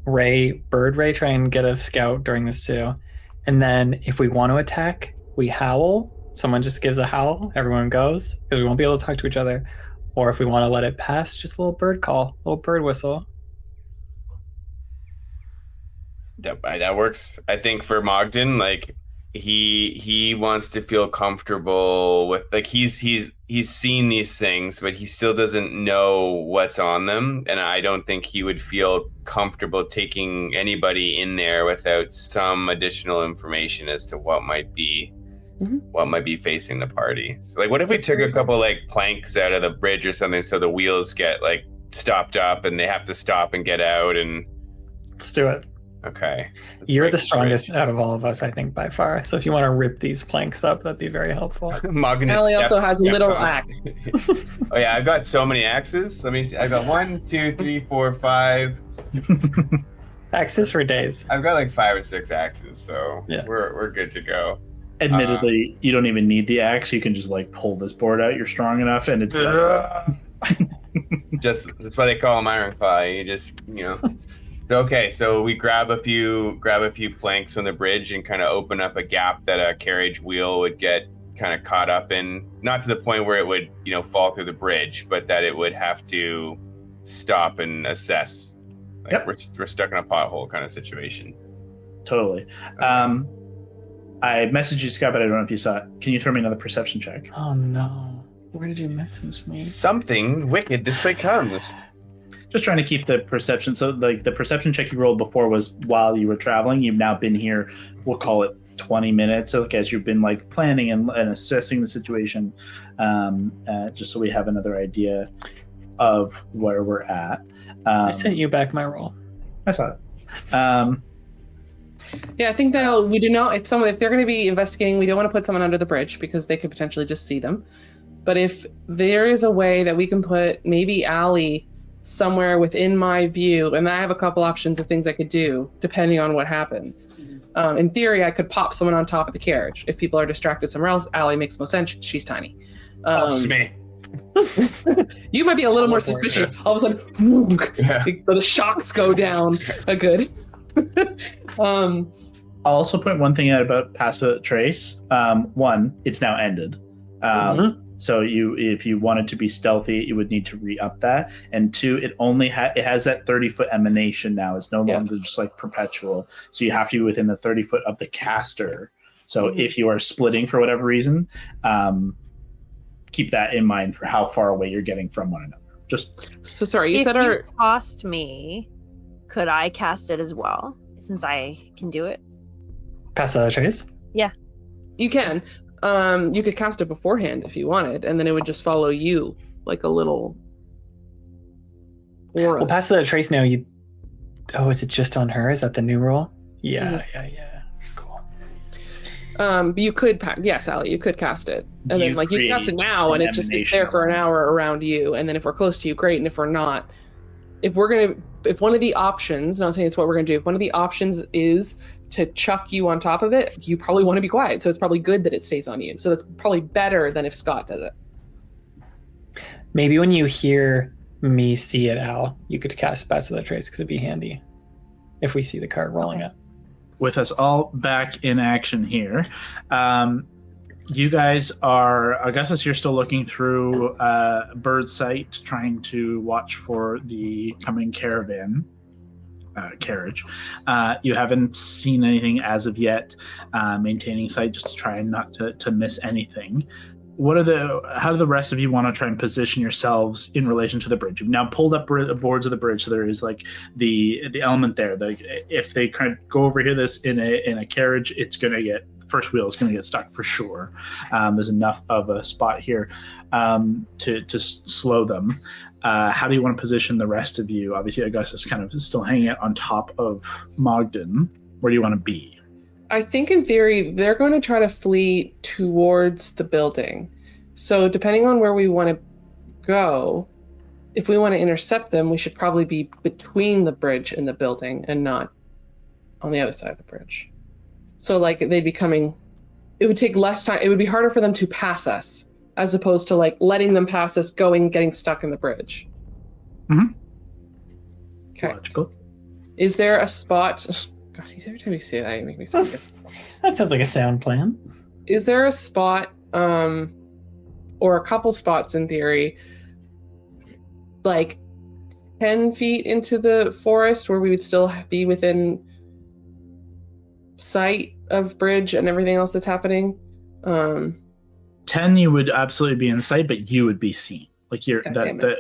Bird Ray try and get a scout during this too. And then if we want to attack, we howl. Someone just gives a howl. Everyone goes, because we won't be able to talk to each other. Or if we want to let it pass, just a little bird call, a little bird whistle. That works. I think for Mogden, like he wants to feel comfortable with, like, he's seen these things, but he still doesn't know what's on them, and I don't think he would feel comfortable taking anybody in there without some additional information as to what might be facing the party. So, like, what if we took a couple like planks out of the bridge or something, so the wheels get like stopped up and they have to stop and get out? And Let's do it. okay, You're the strongest out of all of us, I think, by far. So if you want to rip these planks up, that'd be very helpful. Allie also has a little axe. Oh yeah, I've got so many axes. Let me see. I've got 1, 2, 3, 4, 5. Axes for days. I've got like 5 or 6 axes, so Yeah. we're good to go. Admittedly, you don't even need the axe. You can just like pull this board out. You're strong enough, and it's Just that's why they call them iron pie. You just, Okay, so we grab a few planks from the bridge and kind of open up a gap that a carriage wheel would get kind of caught up in, not to the point where it would, fall through the bridge, but that it would have to stop and assess. Like, Yep. we're stuck in a pothole kind of situation. totally. Okay. I messaged you, Scott, but I don't know if you saw it. Can you throw me another perception check? Oh no. Where did you message me? Something wicked this way comes. Just trying to keep the perception. So, like, the perception check you rolled before was while you were traveling. You've now been here, we'll call it 20 minutes. So, as you've been like planning and assessing the situation, just so we have another idea of where we're at. I sent you back my roll. I saw it. Yeah, I think that we do not. If they're going to be investigating, we don't want to put someone under the bridge because they could potentially just see them. But if there is a way that we can put maybe Allie somewhere within my view, and I have a couple options of things I could do depending on what happens. In theory, I could pop someone on top of the carriage. If people are distracted somewhere else, Allie makes most sense. She's tiny. Me. You might be a little more suspicious. All of a sudden, the shocks go down. Good. I'll also point one thing out about Pass a Trace. One, it's now ended. So if you wanted to be stealthy, you would need to re-up that. And two, it only it has that 30-foot emanation now. It's no longer just like perpetual. So you have to be within the 30 foot of the caster. So if you are splitting for whatever reason, keep that in mind for how far away you're getting from one another. Just so sorry. You if said you tossed me, could I cast it as well? Since I can do it. Pass a trace? Yeah. You can. You could cast it beforehand if you wanted, and then it would just follow you like a little aura. Well, pass the trace now. Is it just on her? Is that the new rule? Yeah. Cool. But you could, yes, Allie, you could cast it, and then like you cast it now, and it just sits there for an hour around you, and then if we're close to you, great, and if we're not, if one of the options, not saying it's what we're gonna do, if one of the options is to chuck you on top of it, you probably want to be quiet. So it's probably good that it stays on you. So that's probably better than if Scott does it. Maybe when you hear me see it, Al, you could cast Pass the Trace because it'd be handy if we see the cart rolling up. with us all back in action here. You guys are, Augustus, you're still looking through bird sight, trying to watch for the coming caravan carriage. You haven't seen anything as of yet, maintaining sight just to try not to miss anything. How do the rest of you want to try and position yourselves in relation to the bridge? You've now pulled up boards of the bridge, so there is like the element there. If they kind of go over here, this in a carriage, it's going to get first wheel is going to get stuck for sure. There's enough of a spot here to slow them. How do you want to position the rest of you? Obviously, Augustus kind of still hanging out on top of Mogden. Where do you want to be? I think in theory, they're going to try to flee towards the building. So depending on where we want to go, if we want to intercept them, we should probably be between the bridge and the building and not on the other side of the bridge. So like they'd be coming, it would take less time. It would be harder for them to pass us as opposed to like letting them pass us, getting stuck in the bridge. Mm-hmm. Okay. Logical. Is there a spot? God, every time you say that, you make me sound good. That sounds like a sound plan. Is there a spot, or a couple spots in theory, like 10 feet into the forest where we would still be within sight of bridge and everything else that's happening. 10, you would absolutely be in sight, but you would be seen. Like it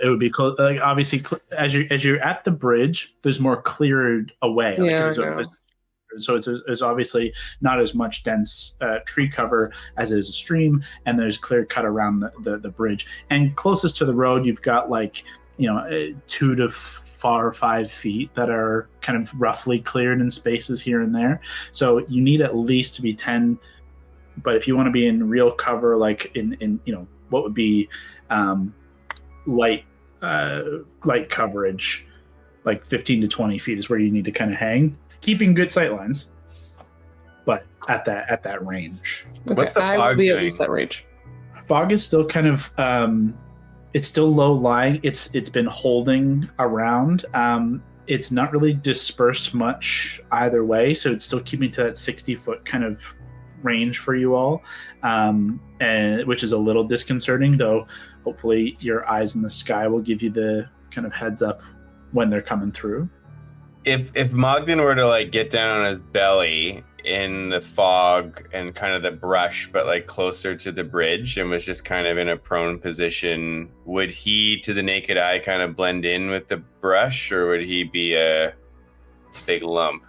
would be close. Like obviously, as you're at the bridge, there's more cleared away. So it's obviously not as much dense tree cover as it is a stream, and there's clear cut around the bridge. And closest to the road, you've got 2 to 4 or 5 feet that are kind of roughly cleared in spaces here and there. So you need at least to be 10. But if you want to be in real cover, like in what would be light coverage, like 15 to 20 feet is where you need to kind of hang, keeping good sight lines, but at that range. Okay. What's the fog I will be doing? at least that range. Fog is still kind of it's still low lying. It's been holding around. It's not really dispersed much either way, so it's still keeping to that 60-foot kind of range for you all, and which is a little disconcerting, though hopefully your eyes in the sky will give you the kind of heads up when they're coming through. If Mogden were to get down on his belly in the fog and kind of the brush, but closer to the bridge, and was just kind of in a prone position, would he, to the naked eye, kind of blend in with the brush, or would he be a big lump?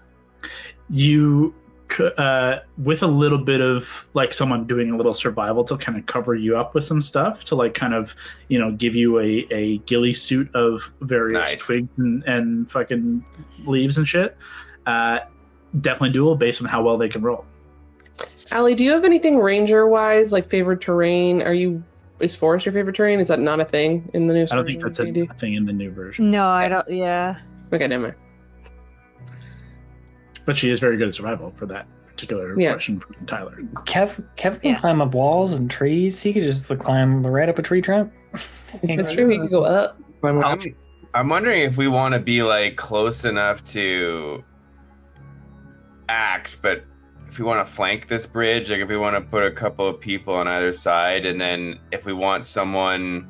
You with a little bit of someone doing a little survival to kind of cover you up with some stuff to kind of give you a ghillie suit of various twigs and fucking leaves and shit. Definitely doable based on how well they can roll. Allie, do you have anything ranger wise, like favored terrain? Is forest your favorite terrain? Is that not a thing in the new version? I don't think that's a thing in the new version. No, I don't. Yeah. Okay, never mind. But she is very good at survival for that particular question from Tyler. Kev can climb up walls and trees. He could just climb right up a tree trunk. That's true. He could go up. I'm wondering if we want to be close enough to act, but if we want to flank this bridge, if we want to put a couple of people on either side, and then if we want someone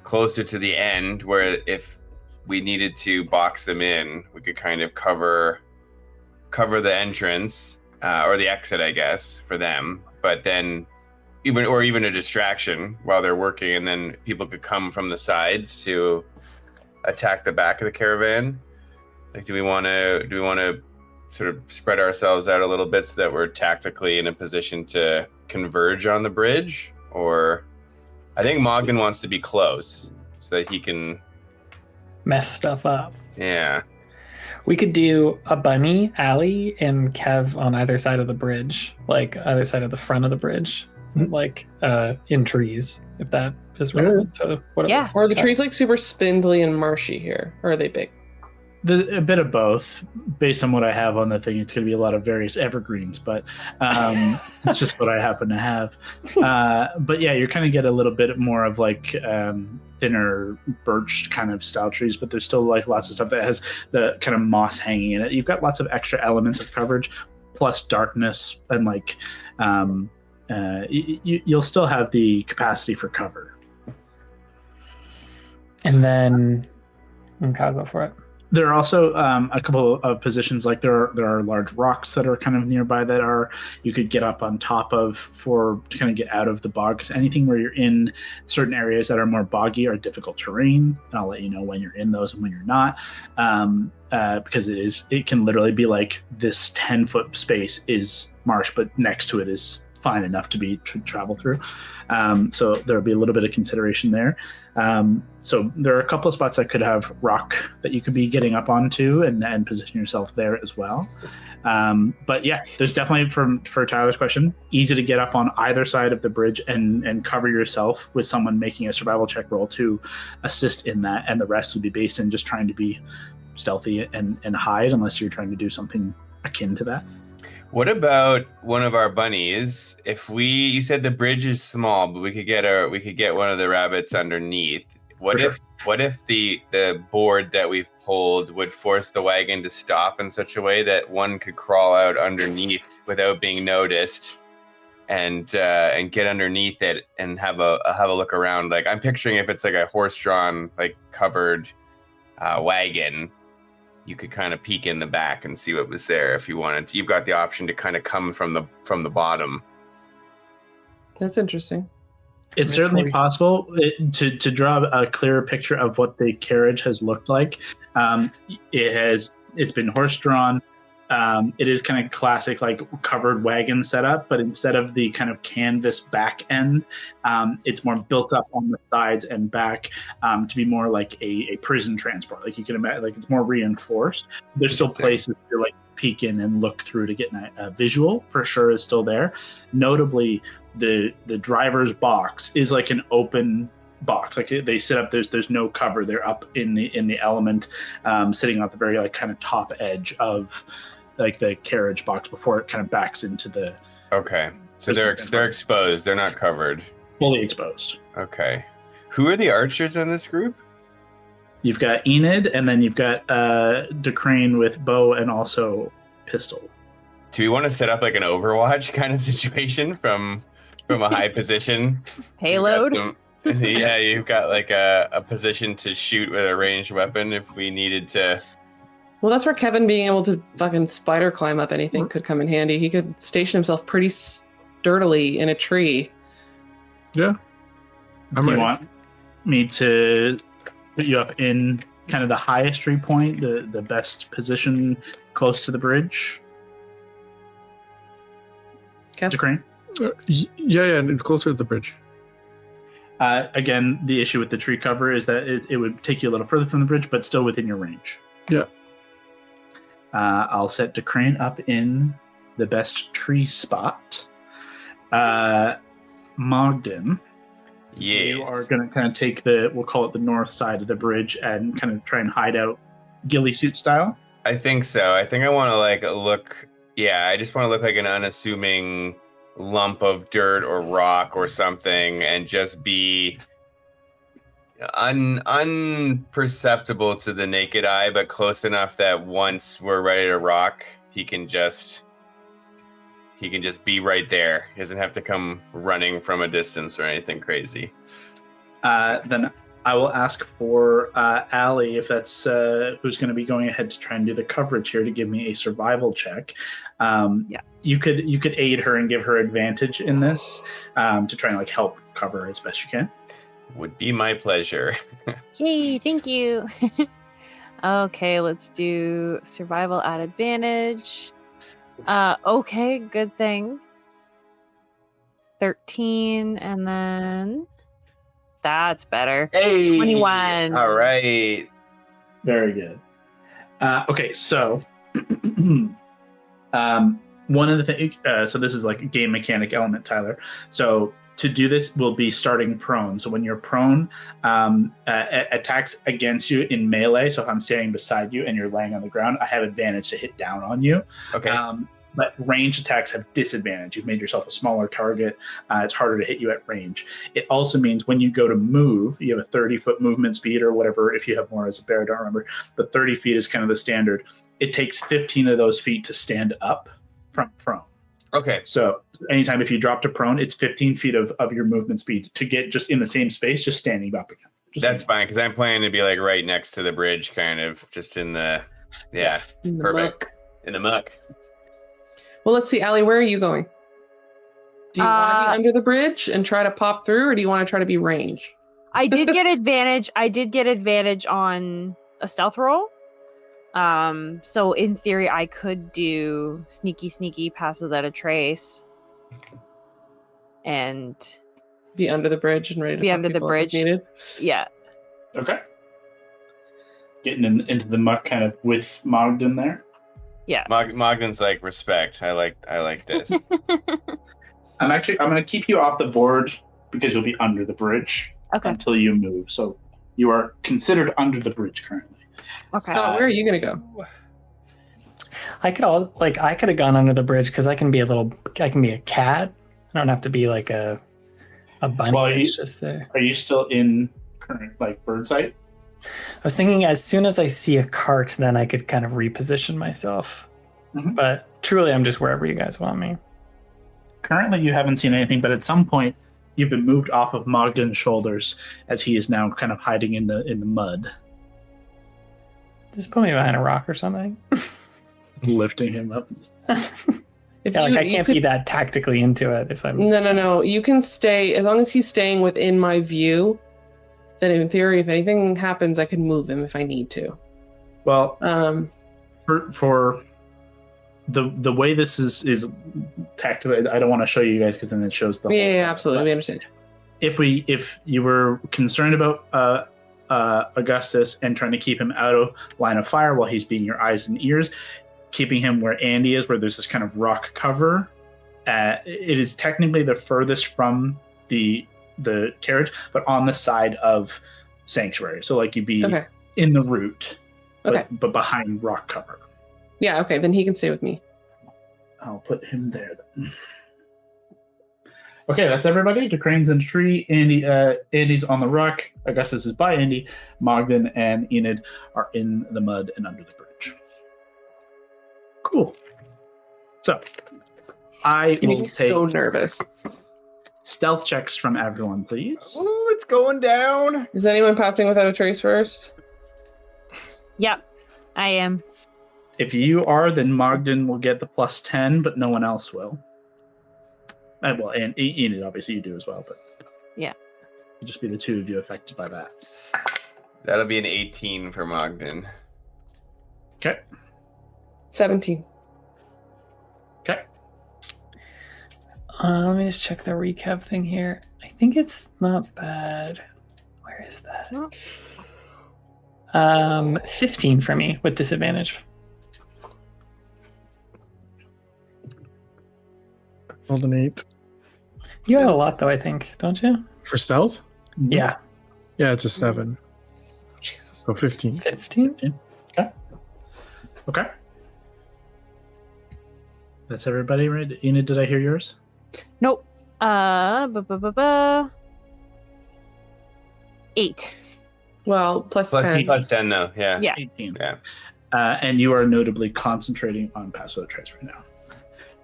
closer to the end, where if we needed to box them in, we could kind of cover the entrance or the exit, I guess, for them. But then even a distraction while they're working, and then people could come from the sides to attack the back of the caravan. Do we want to sort of spread ourselves out a little bit so that we're tactically in a position to converge on the bridge? Or I think Mogden wants to be close so that he can mess stuff up. Yeah. We could do a bunny, Allie, and Kev on either side of the bridge, either side of the front of the bridge, in trees, if that is relevant to what it looks like. Are the trees super spindly and marshy here, or are they big? A bit of both. Based on what I have on the thing, it's going to be a lot of various evergreens, but it's just what I happen to have. But yeah, you're kind of get a little bit more of thinner birch kind of style trees, but there's still lots of stuff that has the kind of moss hanging in it. You've got lots of extra elements of coverage, plus darkness, and you'll still have the capacity for cover. And then, okay, go for it. There are also a couple of positions, there are large rocks that are kind of nearby that you could get up on top of to kind of get out of the bog, because anything where you're in certain areas that are more boggy are difficult terrain, and I'll let you know when you're in those and when you're not, because it can literally be this 10-foot space is marsh, but next to it is fine enough to travel through. So there'll be a little bit of consideration there. So there are a couple of spots that could have rock that you could be getting up onto and position yourself there as well. But yeah, there's definitely, for Tyler's question, easy to get up on either side of the bridge and cover yourself with someone making a survival check roll to assist in that, and the rest would be based in just trying to be stealthy and hide, unless you're trying to do something akin to that. What about one of our bunnies? You said the bridge is small, but we could get one of the rabbits underneath. What if the board that we've pulled would force the wagon to stop in such a way that one could crawl out underneath without being noticed, and get underneath it and have a look around. Like, I'm picturing if it's like a horse-drawn, like covered wagon, you could kind of peek in the back and see what was there if you wanted to. You've got the option to kind of come from the bottom. That's interesting. It's certainly possible to draw a clearer picture of what the carriage has looked like. It's been horse-drawn. It is kind of classic, like covered wagon setup, but instead of the kind of canvas back end, it's more built up on the sides and back to be more like a prison transport. Like you can imagine, like it's more reinforced. There's still places to like peek in and look through to get a visual. For sure, is still there. Notably, the driver's box is like an open box. Like they sit up. There's no cover. They're up in the element, sitting at the very like kind of top edge of like the carriage box before it kind of backs into the. Okay, so they're exposed. They're not covered. Fully exposed. Okay, who are the archers in this group? You've got Enid, and then you've got Decrane with bow and also pistol. Do we want to set up like an Overwatch kind of situation from a high position? Payload. Yeah, you've got like a position to shoot with a ranged weapon if we needed to. Well, that's where Kevin being able to fucking spider climb up anything could come in handy. He could station himself pretty sturdily in a tree. Yeah. Do you want me to put you up in kind of the highest tree point, the best position close to the bridge? Decrane? Yeah, and closer to the bridge. Again, the issue with the tree cover is that it would take you a little further from the bridge, but still within your range. Yeah. I'll set Decrane up in the best tree spot. Mogden, yes. You are going to kind of take we'll call it the north side of the bridge and kind of try and hide out ghillie suit style. I think so. I think I want to like look. Yeah, I just want to look like an unassuming lump of dirt or rock or something and just be unperceptible to the naked eye, but close enough that once we're ready to rock, he can just be right there. He doesn't have to come running from a distance or anything crazy. Then I will ask for Allie, if that's who's going to be going ahead to try and do the coverage here, to give me a survival check. Yeah. You could aid her and give her advantage in this to try and like help cover as best you can. Would be my pleasure. Yay, thank you. Okay, let's do survival at advantage. Okay, good thing. 13, and then that's better. Hey, 21. All right. Very good. Okay, so one of the things, so this is like a game mechanic element, Tyler. So to do this, we'll be starting prone. So when you're prone, attacks against you in melee. So if I'm standing beside you and you're laying on the ground, I have advantage to hit down on you. Okay. But range attacks have disadvantage. You've made yourself a smaller target. It's harder to hit you at range. It also means when you go to move, you have a 30-foot movement speed or whatever. If you have more as a bear, I don't remember. But 30 feet is kind of the standard. It takes 15 of those feet to stand up from prone. Okay. So anytime if you drop to prone, it's 15 feet of your movement speed to get just in the same space, just standing up again. That's fine, because I'm planning to be like right next to the bridge, kind of just in the perfect. Muck. In the muck. Well, let's see, Allie, where are you going? Do you want to be under the bridge and try to pop through, or do you want to try to be range? I did get advantage. I did get advantage on a stealth roll. So in theory, I could do sneaky, pass without a trace, and be under the bridge and ready to be fuck under the people up if bridge. needed. Yeah. Okay. Getting into the muck kind of with Mogden there. Yeah. Mogden's like, respect. I like this. I'm going to keep you off the board because you'll be under the bridge until you move. So you are considered under the bridge currently. Okay. Scott, where are you going to go? I could have gone under the bridge because I can be a cat. I don't have to be like a bunny. Well, it's just there. Are you still in current like bird sight? I was thinking as soon as I see a cart, then I could kind of reposition myself. Mm-hmm. But truly, I'm just wherever you guys want me. Currently, you haven't seen anything, but at some point, you've been moved off of Mogden's shoulders as he is now kind of hiding in the mud. Just put me behind a rock or something. Lifting him up. If Yeah, you, I you can't could- be that tactically into it if I'm. No. You can stay as long as he's staying within my view. Then, in theory, if anything happens, I can move him if I need to. Well, Um, for the way this is tactically, I don't want to show you guys because then it shows the whole thing. absolutely, But we understand. if you were concerned about Augustus and trying to keep him out of line of fire while he's being your eyes and ears, keeping him where Andy is, where there's this kind of rock cover, it is technically the furthest from the carriage, but on the side of Sanctuary. So like you'd be Okay. in the route, Okay. but behind rock cover. Yeah. Okay. Then he can stay with me. I'll put him there then. Okay, that's everybody. DeCrane's in the tree. Andy's on the rock. Augustus is by Andy. Mogden and Enid are in the mud and under the bridge. Cool. So, I You're will making me take so nervous. stealth checks from everyone, please. Ooh, it's going down. Is anyone passing without a trace first? Yep, I am. If you are, then Mogden will get the plus 10, but no one else will. Well, and Enid, obviously you do as well, but Yeah. it'll just be the two of you affected by that. That'll be an 18 for Mogden. Okay. 17. Okay. Let me just check the recap thing here. I think it's not bad. Where is that? 15 for me with disadvantage. Rolled an 8. You had a lot though, I think, don't you? For stealth? Yeah. Yeah, it's a 7. Jesus. So 15. 15? Okay. That's everybody, right? Enid, did I hear yours? Nope. 8. Well, plus Plus 10. plus 10 though. Yeah. Yeah. 18. Yeah. And you are notably concentrating on pass without trace right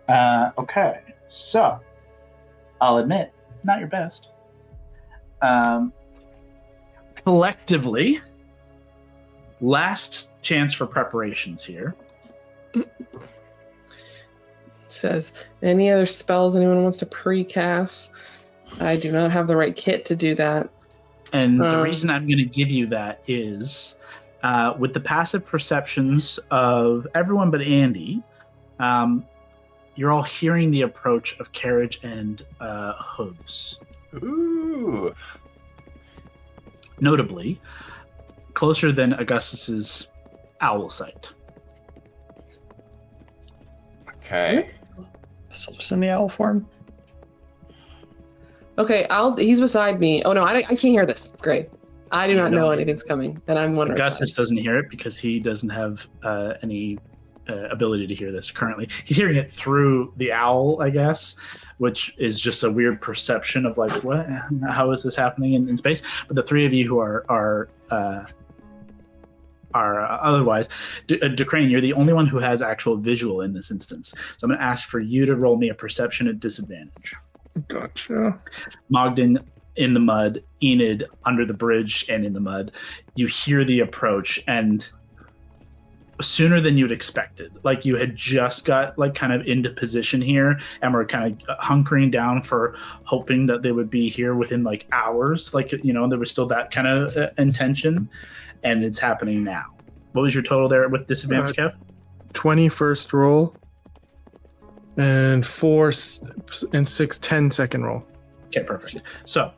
now. Okay. So, I'll admit, not your best. Collectively, last chance for preparations here. Says, any other spells anyone wants to precast? I do not have the right kit to do that. And the reason I'm going to give you that is with the passive perceptions of everyone but Andy, you're all hearing the approach of carriage and hooves. Ooh. Notably, closer than Augustus's owl sight. Okay. So just in the owl form. Okay, he's beside me. Oh no, I can't hear this. Great. I do not know anything's coming, and I'm wondering. Augustus doesn't hear it because he doesn't have any ability to hear this currently. He's hearing it through the owl, I guess, which is just a weird perception of like, what? How is this happening in space? But the three of you who are otherwise, DeCrane, you're the only one who has actual visual in this instance. So I'm going to ask for you to roll me a perception at disadvantage. Gotcha. Mogden in the mud, Enid under the bridge and in the mud. You hear the approach, and sooner than you'd expected. Like you had just got like kind of into position here and were kind of hunkering down for hoping that they would be here within like hours. Like, you know, there was still that kind of intention, and it's happening now. What was your total there with disadvantage, Kev? 20 first roll. And 4 and 6, 10 second roll. Okay, perfect. So,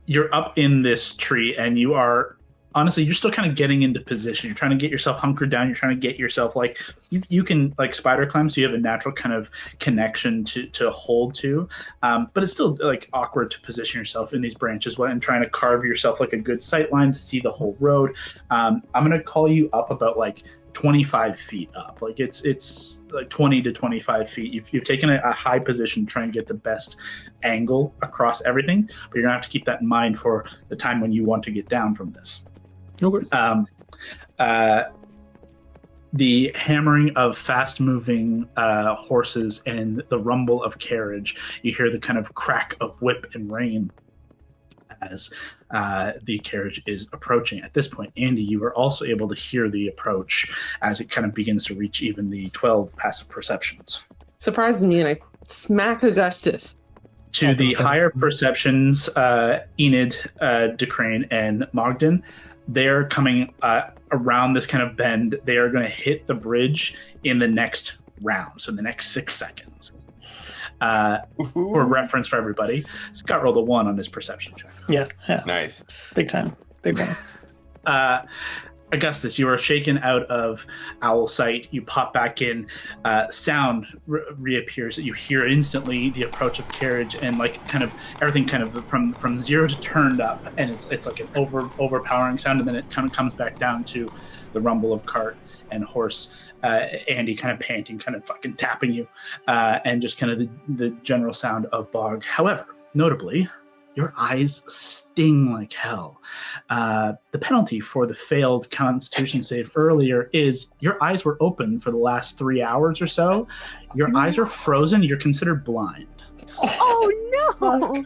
you're up in this tree, and you are honestly, you're still kind of getting into position. You're trying to get yourself hunkered down. You're trying to get yourself like you can like spider climb, so you have a natural kind of connection to hold to. But it's still like awkward to position yourself in these branches and trying to carve yourself like a good sight line to see the whole road. I'm gonna call you up about like 25 feet up. Like it's like 20 to 25 feet. You've taken a high position trying to get the best angle across everything, but you're gonna have to keep that in mind for the time when you want to get down from this. Okay. the hammering of fast-moving horses and the rumble of carriage. You hear the kind of crack of whip and rein as the carriage is approaching. At this point, Andy, you are also able to hear the approach as it kind of begins to reach even the 12 passive perceptions. Surprises me, and I smack Augustus. To the higher perceptions, Enid, Decrane, and Mogden, they're coming around this kind of bend. They are going to hit the bridge in the next round, so in the next 6 seconds. For reference for everybody, Scott rolled a 1 on his perception check. Yeah. Nice. Big time. Big one. Augustus, you are shaken out of owl sight. You pop back in. Sound reappears. You hear instantly the approach of carriage, and like kind of everything kind of from zero to turned up, and it's like an overpowering sound, and then it kind of comes back down to the rumble of cart and horse. Andy kind of panting, kind of fucking tapping you, and just kind of the general sound of bog. However, notably, your eyes sting like hell. The penalty for the failed Constitution save earlier is your eyes were open for the last 3 hours or so. Your eyes are frozen. You're considered blind. Oh, no.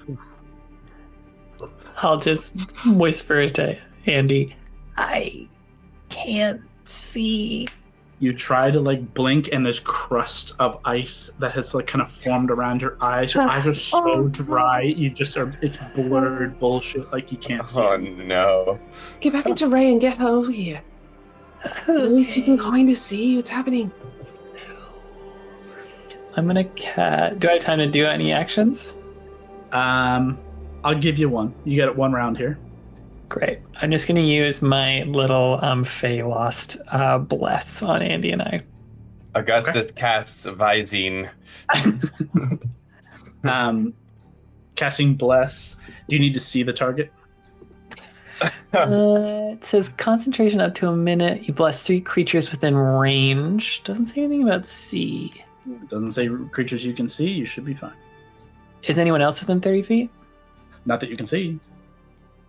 I'll just whisper to Andy, I can't see. You try to like blink, and there's crust of ice that has like kind of formed around your eyes. Your eyes are so dry. You just are. It's blurred bullshit. Like you can't see. Oh no! Get back into Ray and get her over here. At least you can kind of see what's happening. I'm gonna do I have time to do any actions? I'll give you one. You get it 1 round here. Great. I'm just gonna use my little Fey Lost bless on Andy and I. Augustus casts Visine. Casting bless. Do you need to see the target? It says concentration up to a minute. You bless 3 creatures within range. Doesn't say anything about see. It doesn't say creatures you can see. You should be fine. Is anyone else within 30 feet? Not that you can see.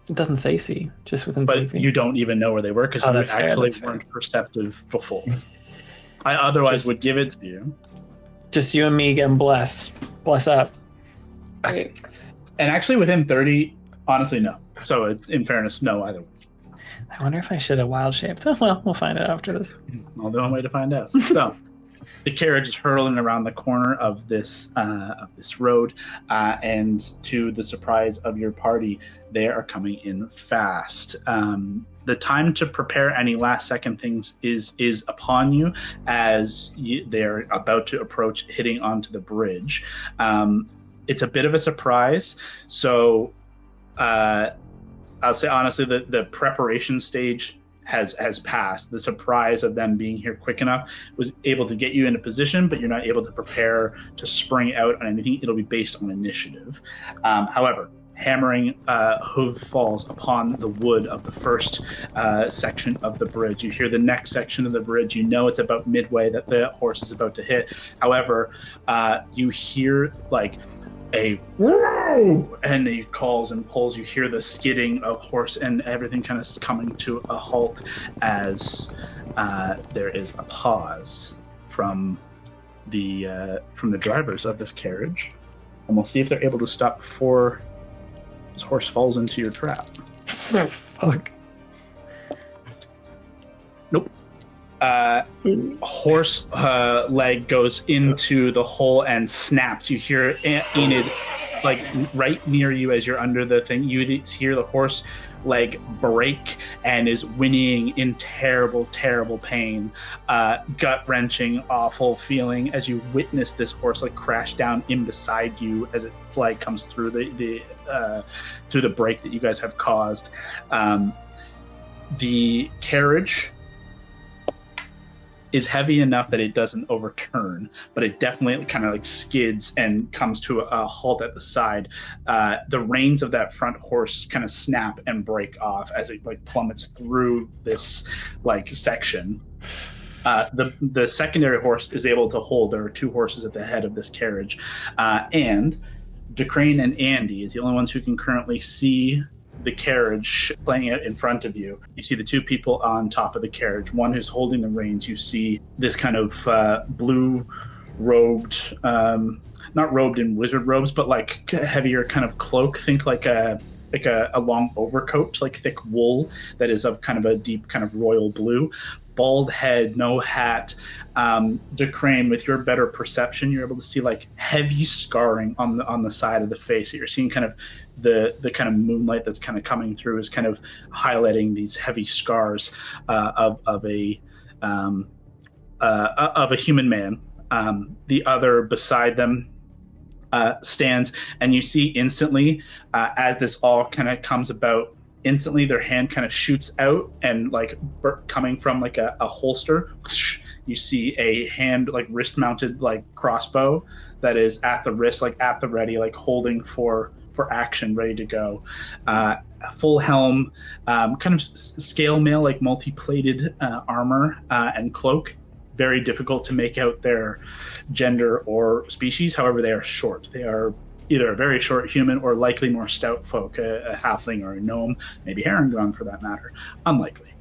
It doesn't say see, just within 30 But feet. you don't even know where they were because you actually weren't perceptive before. I otherwise would give it to you. Just you and me getting bless. Bless up. Right. And actually within 30, honestly, no. So in fairness, no either way. I wonder if I should have wild shaped. Well, we'll find out after this. I'll do one way to find out. So the carriage is hurtling around the corner of this road, and to the surprise of your party, they are coming in fast. The time to prepare any last-second things is upon you as they're about to approach, hitting onto the bridge. It's a bit of a surprise, so I'll say honestly that the preparation stage has passed. The surprise of them being here quick enough was able to get you into position, but you're not able to prepare to spring out on anything. It'll be based on initiative. However, hammering hoof falls upon the wood of the first section of the bridge. You hear the next section of the bridge. You know it's about midway that the horse is about to hit. However, you hear like a whoa, and he calls and pulls. You hear the skidding of horse and everything kind of coming to a halt as there is a pause from the drivers of this carriage, and we'll see if they're able to stop before this horse falls into your trap. Fuck. Nope. Horse leg goes into the hole and snaps. You hear Enid like right near you as you're under the thing. You hear the horse leg break and is whinnying in terrible pain, gut-wrenching, awful feeling as you witness this horse like crash down in beside you as it like comes through through the break that you guys have caused. The carriage is heavy enough that it doesn't overturn, but it definitely kind of like skids and comes to a halt at the side. The reins of that front horse kind of snap and break off as it like plummets through this like section. The secondary horse is able to hold. There are 2 horses at the head of this carriage, and Decrane and Andy is the only ones who can currently see the carriage playing out in front of you. You see the two people on top of the carriage. One who's holding the reins. You see this kind of blue-robed, not robed in wizard robes, but like heavier kind of cloak. Think like a long overcoat, like thick wool that is of kind of a deep kind of royal blue. Bald head, no hat. DeCrane, with your better perception, you're able to see like heavy scarring on the side of the face. You're seeing kind of the kind of moonlight that's kind of coming through is kind of highlighting these heavy scars of a human man. The other beside them stands, and you see instantly as this all kind of comes about, instantly their hand kind of shoots out, and like coming from like a holster, you see a hand, like wrist mounted like crossbow that is at the wrist, like at the ready, like holding for action, ready to go. Full helm, kind of scale mail, like multi-plated armor and cloak. Very difficult to make out their gender or species. However, they are short. They are either a very short human or likely more stout folk, a halfling or a gnome, maybe Harengon for that matter. Unlikely.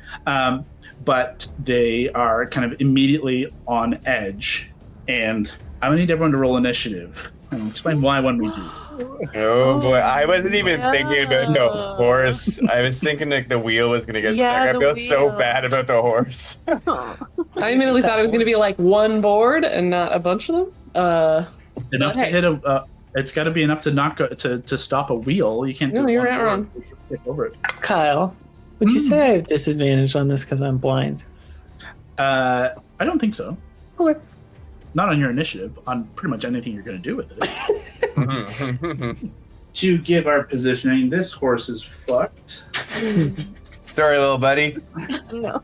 But they are kind of immediately on edge. And I'm going to need everyone to roll initiative. And I'll explain why when we do. Oh boy, I wasn't even thinking about the horse. I was thinking like the wheel was going to get stuck. I feel so bad about the horse. I immediately thought it was going to be like one board and not a bunch of them. Enough to hit a... it's got to be enough to not go to stop a wheel. You can't do you're not wrong. Over it. Kyle, would you say I have disadvantage on this because I'm blind? I don't think so. Okay. Not on your initiative, on pretty much anything you're going to do with it. To give our positioning, this horse is fucked. Sorry, little buddy. No.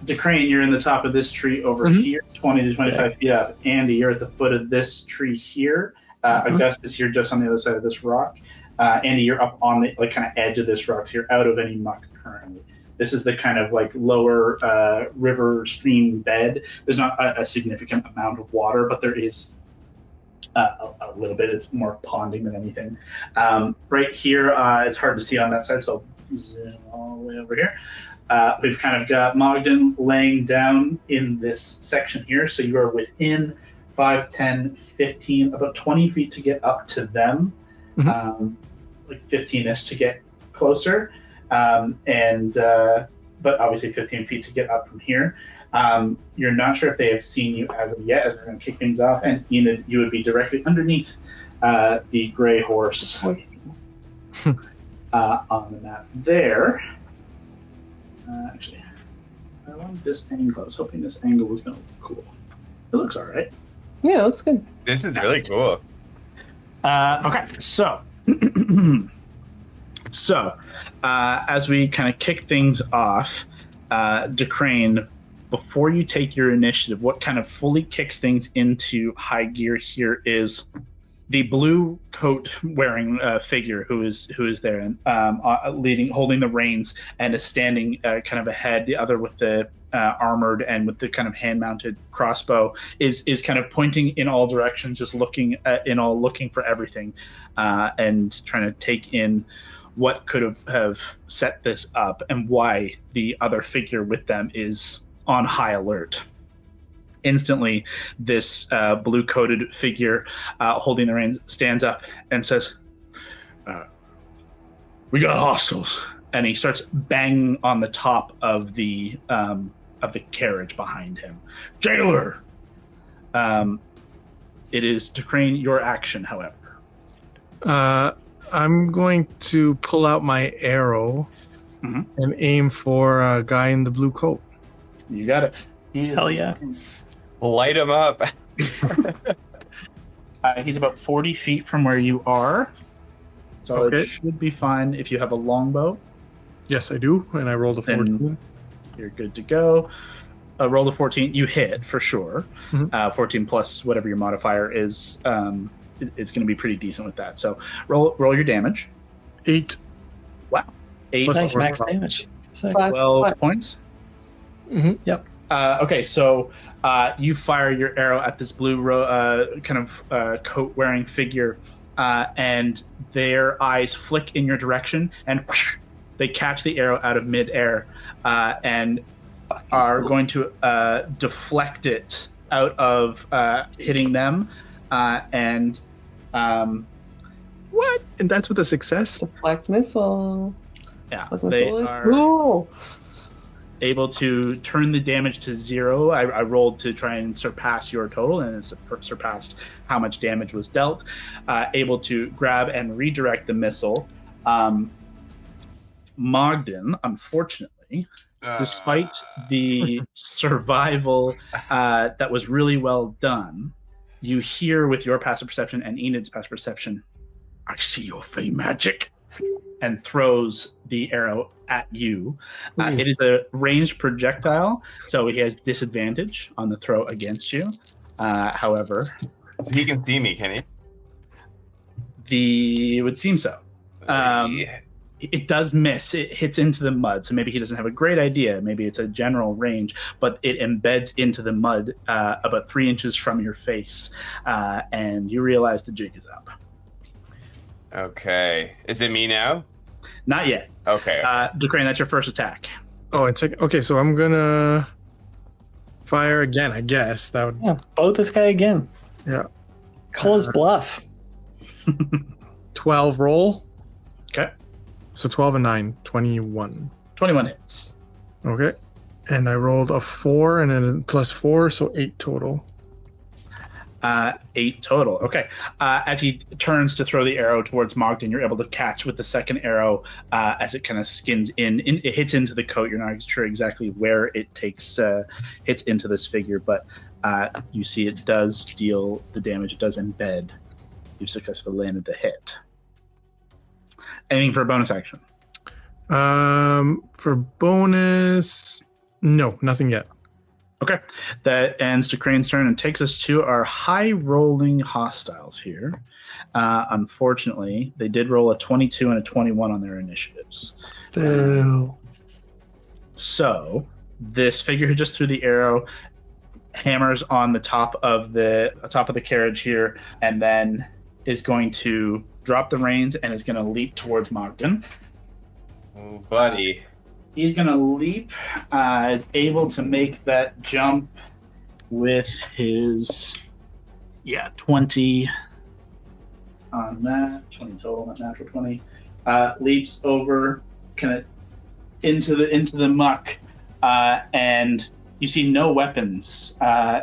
DeCrane, you're in the top of this tree over here, 20 to 25 feet up. Andy, you're at the foot of this tree here. Augustus, you're just on the other side of this rock. Andy, you're up on the like kind of edge of this rock, so you're out of any muck currently. This is the kind of like lower river stream bed. There's not a significant amount of water, but there is a little bit. It's more ponding than anything. Right here, it's hard to see on that side, so I'll zoom all the way over here. We've kind of got Mogden laying down in this section here, so you are within 5, 10, 15, about 20 feet to get up to them, like 15-ish to get closer. But obviously 15 feet to get up from here. You're not sure if they have seen you as of yet, as they're going to kick things off, and Enid, you would be directly underneath the gray horse on the map there. Actually, I wanted this angle. I was hoping this angle was going to look cool. It looks all right. Yeah, it looks good. This is really cool. Okay, so... So, as we kind of kick things off, DeCrane, before you take your initiative, what kind of fully kicks things into high gear here is the blue coat wearing figure who is there and holding the reins and is standing kind of ahead. The other with the armored and with the kind of hand mounted crossbow is kind of pointing in all directions, just looking for everything and trying to take in what could have set this up and why the other figure with them is on high alert. Instantly, this blue-coated figure holding the reins stands up and says, "We got hostiles," and he starts banging on the top of the carriage behind him. "Jailer!" It is DeCrane, your action, however. I'm going to pull out my arrow and aim for a guy in the blue coat. You got it. Hell yeah. Light him up. He's about 40 feet from where you are. So Okay. it should be fine if you have a longbow. Yes, I do, and I rolled a 14. You're good to go. Roll the 14. You hit for sure. 14 plus whatever your modifier is. It's going to be pretty decent with that. So roll your damage. 8. Wow. 8. Nice max damage. So, 12 points. yep. Okay, so you fire your arrow at this blue kind of coat-wearing figure, and their eyes flick in your direction, and they catch the arrow out of midair and are going to deflect it out of hitting them. What? And that's with a success? Deflect missile. Yeah, Deflect they missile is are cool. able to turn the damage to 0. I rolled to try and surpass your total, and it surpassed how much damage was dealt. Able to grab and redirect the missile. Mogden, unfortunately, despite the survival that was really well done, you hear with your passive perception and Enid's passive perception, I see your fey magic, and throws the arrow at you. It is a ranged projectile, so he has disadvantage on the throw against you. However, so he can see me, can he? It would seem so. It does miss. It hits into the mud, so maybe he doesn't have a great idea. Maybe it's a general range, but it embeds into the mud about 3 inches from your face, and you realize the jig is up. Okay. Is it me now? Not yet. Okay. Decrane, that's your first attack. Oh, okay, so I'm gonna fire again, I guess. That would... Yeah, bow this guy again. Yeah. Call his bluff. 12 roll. Okay. So 12 and 9, 21. 21 hits. Okay. And I rolled a 4 and then plus 4, so 8 total. 8 total. Okay. As he turns to throw the arrow towards Mogden, you're able to catch with the second arrow as it kind of skins in. It hits into the coat. You're not sure exactly where it hits into this figure, but you see it does deal the damage. It does embed. You've successfully landed the hit. Anything for a bonus action? For bonus, no, nothing yet. Okay, that ends Decrane's turn and takes us to our high-rolling hostiles here. Unfortunately, they did roll a 22 and a 21 on their initiatives. So this figure who just threw the arrow hammers on the top of the carriage here, and then is going to drop the reins and is going to leap towards Mogden. Oh, buddy. He's going to leap, is able to make that jump with his, 20 on that. 20 total, not natural 20. Leaps over, kind of into the muck, and you see no weapons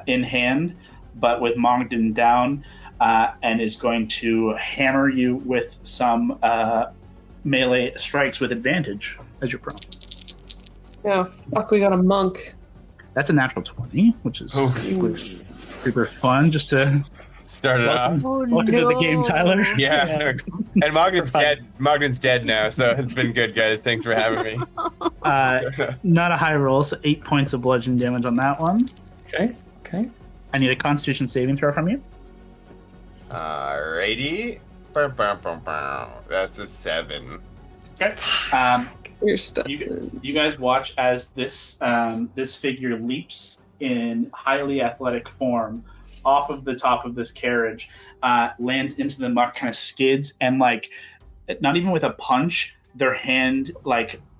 in hand, but with Mogden down, and is going to hammer you with some melee strikes with advantage as you're prone. Yeah, fuck, we got a monk. That's a natural 20, which is super fun just to start it off. Welcome to the game, Tyler. Yeah. And Mogden's dead. Mogden's dead now, so it's been good, guys. Thanks for having me. Not a high roll, so 8 points of bludgeoning damage on that one. Okay. I need a Constitution saving throw from you. Alrighty. That's a 7. Okay. You're stuck. You guys watch as this figure leaps in highly athletic form off of the top of this carriage, lands into the muck, kind of skids, and not even with a punch, their hand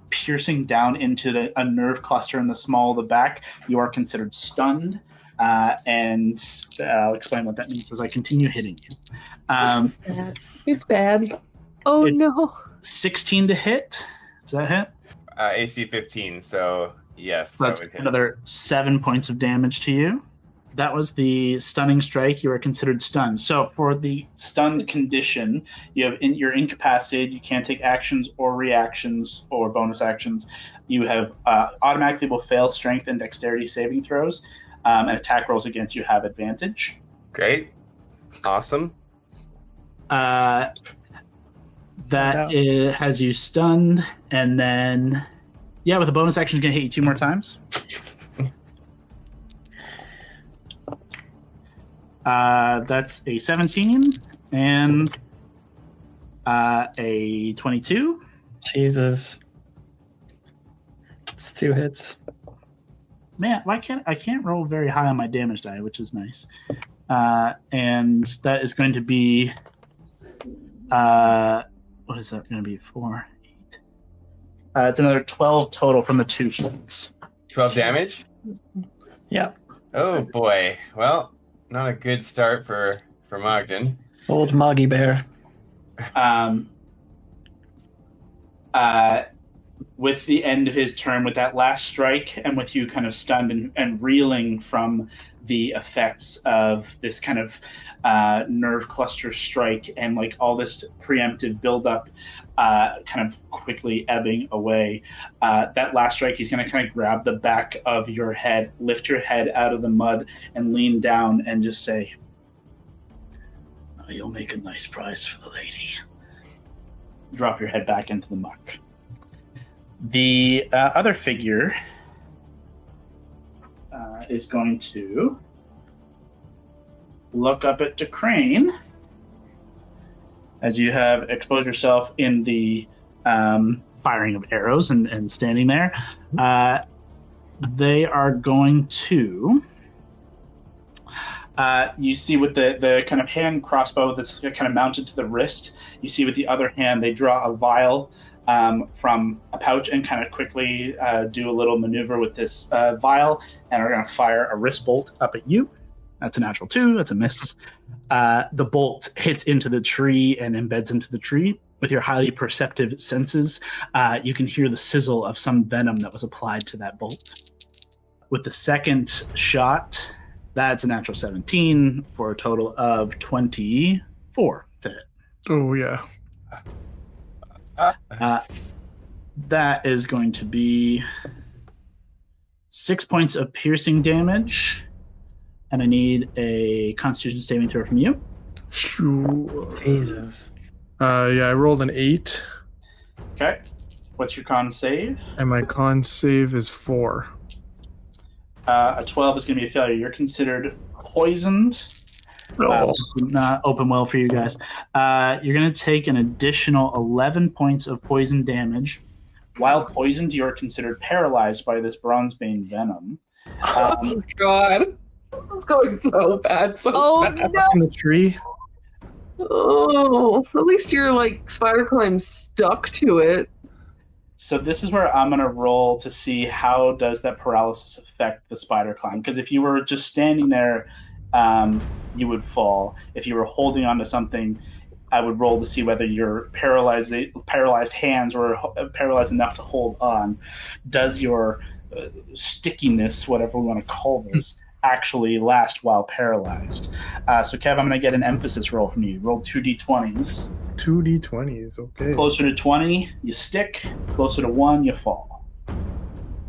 piercing down into a nerve cluster in the small of the back. You are considered stunned, and I'll explain what that means as I continue hitting you. It's bad. Oh, It's- no. 16 to hit. Does that hit? AC 15, so yes. So that's that would hit. another 7 points of damage to you. That was the stunning strike. You are considered stunned. So for the stunned condition, you're incapacitated. You can't take actions or reactions or bonus actions. You have automatically will fail strength and dexterity saving throws, and attack rolls against you have advantage. Great. Awesome. That has you stunned, and then with a bonus action, it's gonna hit you 2 more times. That's a 17 and a 22. Jesus. It's 2 hits. Man, I can't roll very high on my damage die, which is nice. And that is going to be What is that going to be? 4, 8. It's another 12 total from the 2 strikes. 12 damage? Yeah. Oh boy. Well, not a good start for Mogden. Old Moggy Bear. With the end of his turn, with that last strike, and with you kind of stunned and reeling from the effects of this kind of nerve cluster strike and like all this preemptive buildup kind of quickly ebbing away, that last strike, he's going to kind of grab the back of your head, lift your head out of the mud, and lean down and just say, "Oh, you'll make a nice prize for the lady." Drop your head back into the muck. The other figure is going to look up at DeCrane as you have exposed yourself in the firing of arrows and standing there. They are going to... you see with the kind of hand crossbow that's kind of mounted to the wrist, you see with the other hand they draw a vial from a pouch and kind of quickly do a little maneuver with this vial and are going to fire a wrist bolt up at you. That's a natural 2. That's a miss. The bolt hits into the tree and embeds into the tree. With your highly perceptive senses, you can hear the sizzle of some venom that was applied to that bolt. With the second shot, that's a natural 17 for a total of 24 to hit. Oh, yeah. That is going to be 6 points of piercing damage, and I need a Constitution saving throw from you. Sure. Jesus. Yeah, I rolled an 8. Okay. What's your con save? And my con save is 4. A 12 is going to be a failure. You're considered poisoned. This did not open well for you guys. You're going to take an additional 11 points of poison damage. While poisoned, you're considered paralyzed by this bronzebane venom. Oh, God. It's going so bad. Bad. No. In the tree? Oh, at least your spider climb stuck to it. So this is where I'm going to roll to see how does that paralysis affect the spider climb. Because if you were just standing there, you would fall. If you were holding onto something, I would roll to see whether your paralyzed hands were paralyzed enough to hold on. Does your stickiness, whatever we want to call this, actually last while paralyzed? So Kev, I'm going to get an emphasis roll from you. Roll 2d20s. 2d20s, okay. Closer to 20, you stick. Closer to 1, you fall.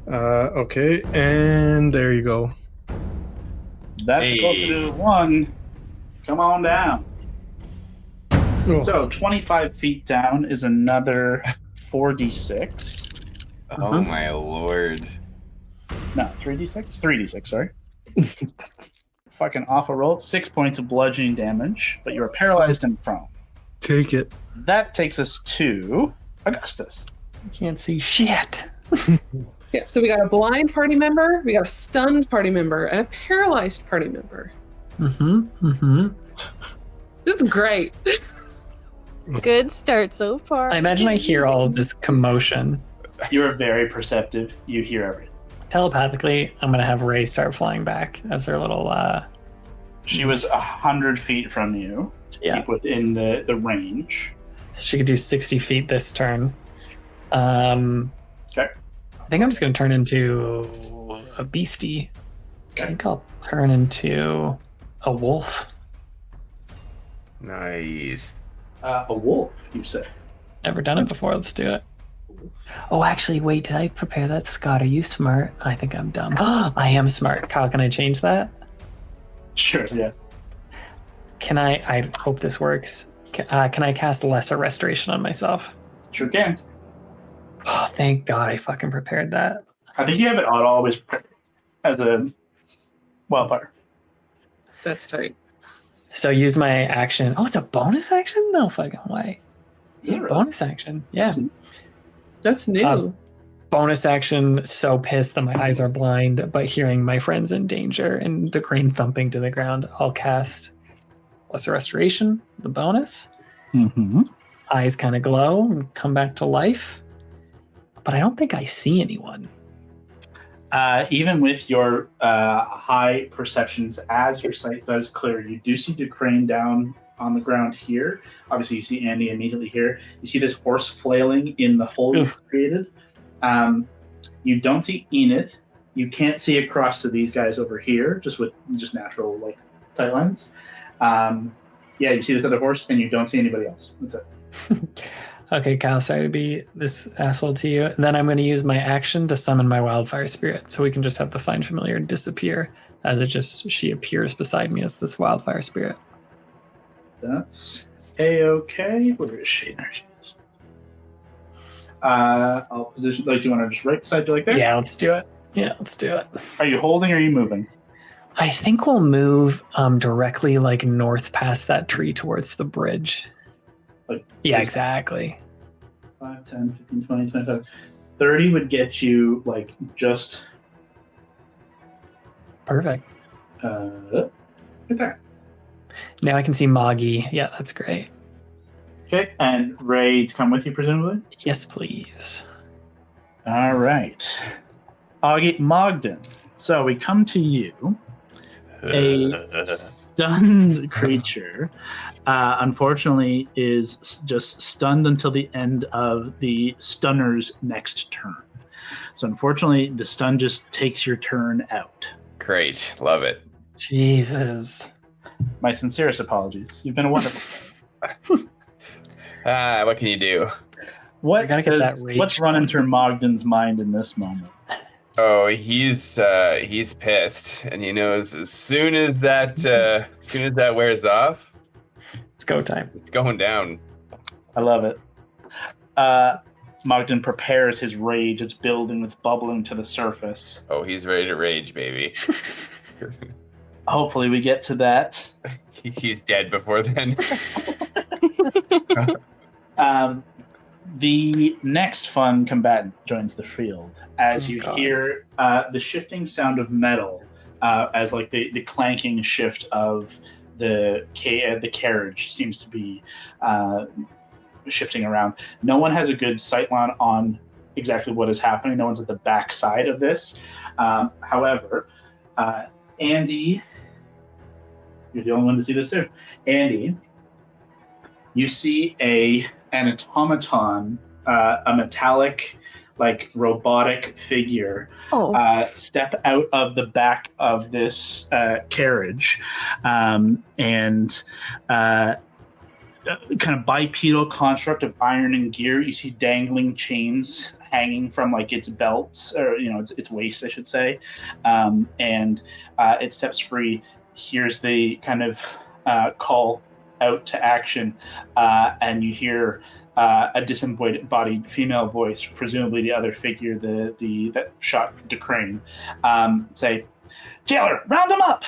Okay, and there you go. That's closer to 1. Come on down. Oh. So 25 feet down is another 4d6. Oh my lord. No, 3d6? 3d6, sorry. Fucking awful roll. 6 points of bludgeoning damage, but you are paralyzed and prone. Take it. That takes us to Augustus. I can't see shit. Yeah, so we got a blind party member, we got a stunned party member, and a paralyzed party member. This is great. Good start so far. I imagine I hear all of this commotion. You're very perceptive. You hear everything. Telepathically, I'm going to have Ray start flying back as her little... She was 100 feet from you to keep within the range. So she could do 60 feet this turn. Okay. I think I'm just going to turn into a beastie. Okay. I think I'll turn into a wolf. Nice. A wolf, you said. Never done it before. Let's do it. Oh, actually, wait. Did I prepare that? Scott, are you smart? I think I'm dumb. I am smart. Kyle, can I change that? Sure, yeah. Can I hope this works. Can I cast Lesser Restoration on myself? Sure can. Oh, thank God I fucking prepared that. I think you have it always prepared as a wildfire. That's tight. So use my action. Oh, it's a bonus action? No fucking way. Yeah, really? Bonus action. Yeah. That's new. Bonus action, so pissed that my eyes are blind, but hearing my friends in danger and the crane thumping to the ground, I'll cast Lesser Restoration, the bonus. Mm-hmm. Eyes kind of glow and come back to life. But I don't think I see anyone. Even with your high perceptions, as your sight does clear, you do see the crane down on the ground here. Obviously, you see Andy immediately here. You see this horse flailing in the hole you've created. You don't see Enid. You can't see across to these guys over here, just with natural sight lines. You see this other horse, and you don't see anybody else. That's it. Okay, Kyle, sorry to be this asshole to you. Then I'm going to use my action to summon my wildfire spirit, so we can just have the find familiar disappear as she appears beside me as this wildfire spirit. That's A-okay. Where is she? There she is. I'll position. Do you want to just right beside you like that? Yeah, let's do it. Are you holding or are you moving? I think we'll move directly north past that tree towards the bridge. Yeah, exactly. 5, 10, 15, 20, 25. 30 would get you just... Perfect. Right there. Now I can see Moggy. Yeah, that's great. Okay, and Ray to come with you, presumably? Yes, please. All right. Mogden. So we come to you. A stunned creature, unfortunately, is just stunned until the end of the stunner's next turn. So unfortunately, the stun just takes your turn out. Great. Love it. Jesus. My sincerest apologies. You've been wonderful. What can you do? What's running through Mogden's mind in this moment? Oh, he's pissed, and he knows as soon as that wears off, it's go time. It's going down. I love it. Mogden prepares his rage. It's building. It's bubbling to the surface. Oh, he's ready to rage, baby. Hopefully, we get to that. He's dead before then. The next fun combatant joins the field as you hear the shifting sound of metal as the clanking shift of the carriage seems to be shifting around. No one has a good sightline on exactly what is happening. No one's at the back side of this. However, Andy, you're the only one to see this too. Andy, you see an automaton, a metallic, robotic figure, step out of the back of this carriage, and kind of bipedal construct of iron and gear. You see dangling chains hanging from its belt, or its waist, I should say, and it steps free. Here's the kind of call out to action, and you hear a disembodied female voice, presumably the other figure, that shot DeCrane, say, "Jailer, round them up!"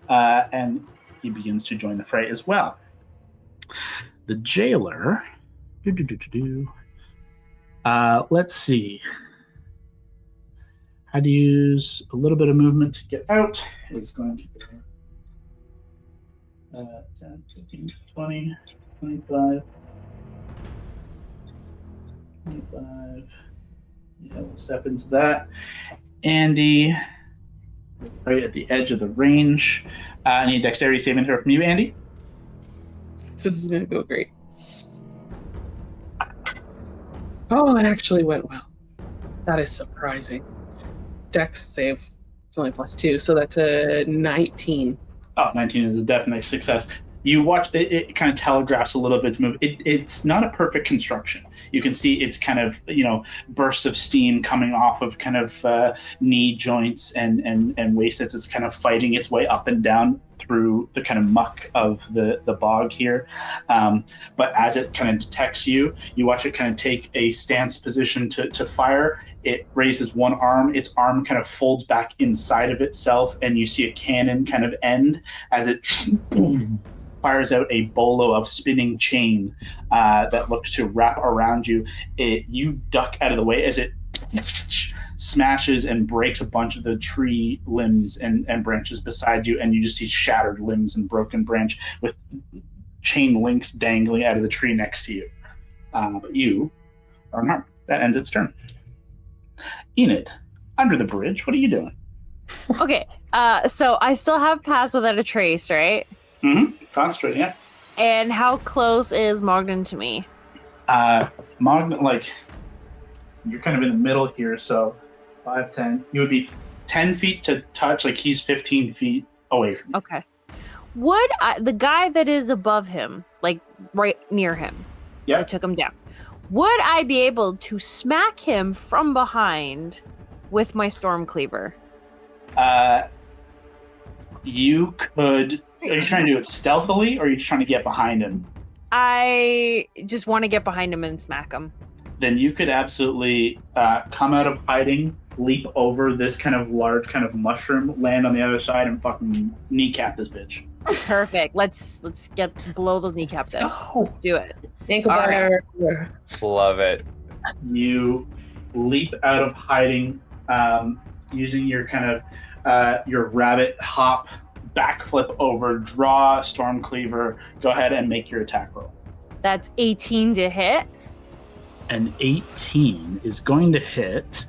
And he begins to join the fray as well. The jailer, let's see, had to use a little bit of movement to get out. Is going to 10, 15, 20, 25. 25. Yeah, we'll step into that. Andy, right at the edge of the range. I need dexterity saving throw from you, Andy. This is going to go great. Oh, it actually went well. That is surprising. Dex save is only +2, so that's a 19. Oh, 19 is a definite success. You watch it kind of telegraphs a little of its move. It's not a perfect construction. You can see it's kind of, bursts of steam coming off of kind of knee joints and waist as it's kind of fighting its way up and down through the kind of muck of the bog here. But as it kind of detects you watch it kind of take a stance position to fire. It raises one arm. Its arm kind of folds back inside of itself, and you see a cannon kind of end as it fires out a bolo of spinning chain that looks to wrap around you. You duck out of the way as it smashes and breaks a bunch of the tree limbs and branches beside you, and you just see shattered limbs and broken branch with chain links dangling out of the tree next to you. But you are unharmed. That ends its turn. Enid, under the bridge, what are you doing? Okay, so I still have Pass Without a Trace, right? Mm-hmm. Concentrate, yeah. And how close is Mogden to me? Mogden, like, you're kind of in the middle here, so 5, 10. You would be 10 feet to touch, like he's 15 feet away from you. Okay. Would the guy that is above him, like right near him, yeah, I took him down, would I be able to smack him from behind with my Storm Cleaver? You could. Are you trying to do it stealthily, or are you just trying to get behind him? I just want to get behind him and smack him. Then you could absolutely come out of hiding, leap over this kind of large kind of mushroom, land on the other side, and fucking kneecap this bitch. Perfect. Let's get below those kneecaps out. Let's do it. Ankle biter. Love it. You leap out of hiding using your kind of your rabbit hop, backflip over, draw Storm Cleaver. Go ahead and make your attack roll. That's 18 to hit. An 18 is going to hit.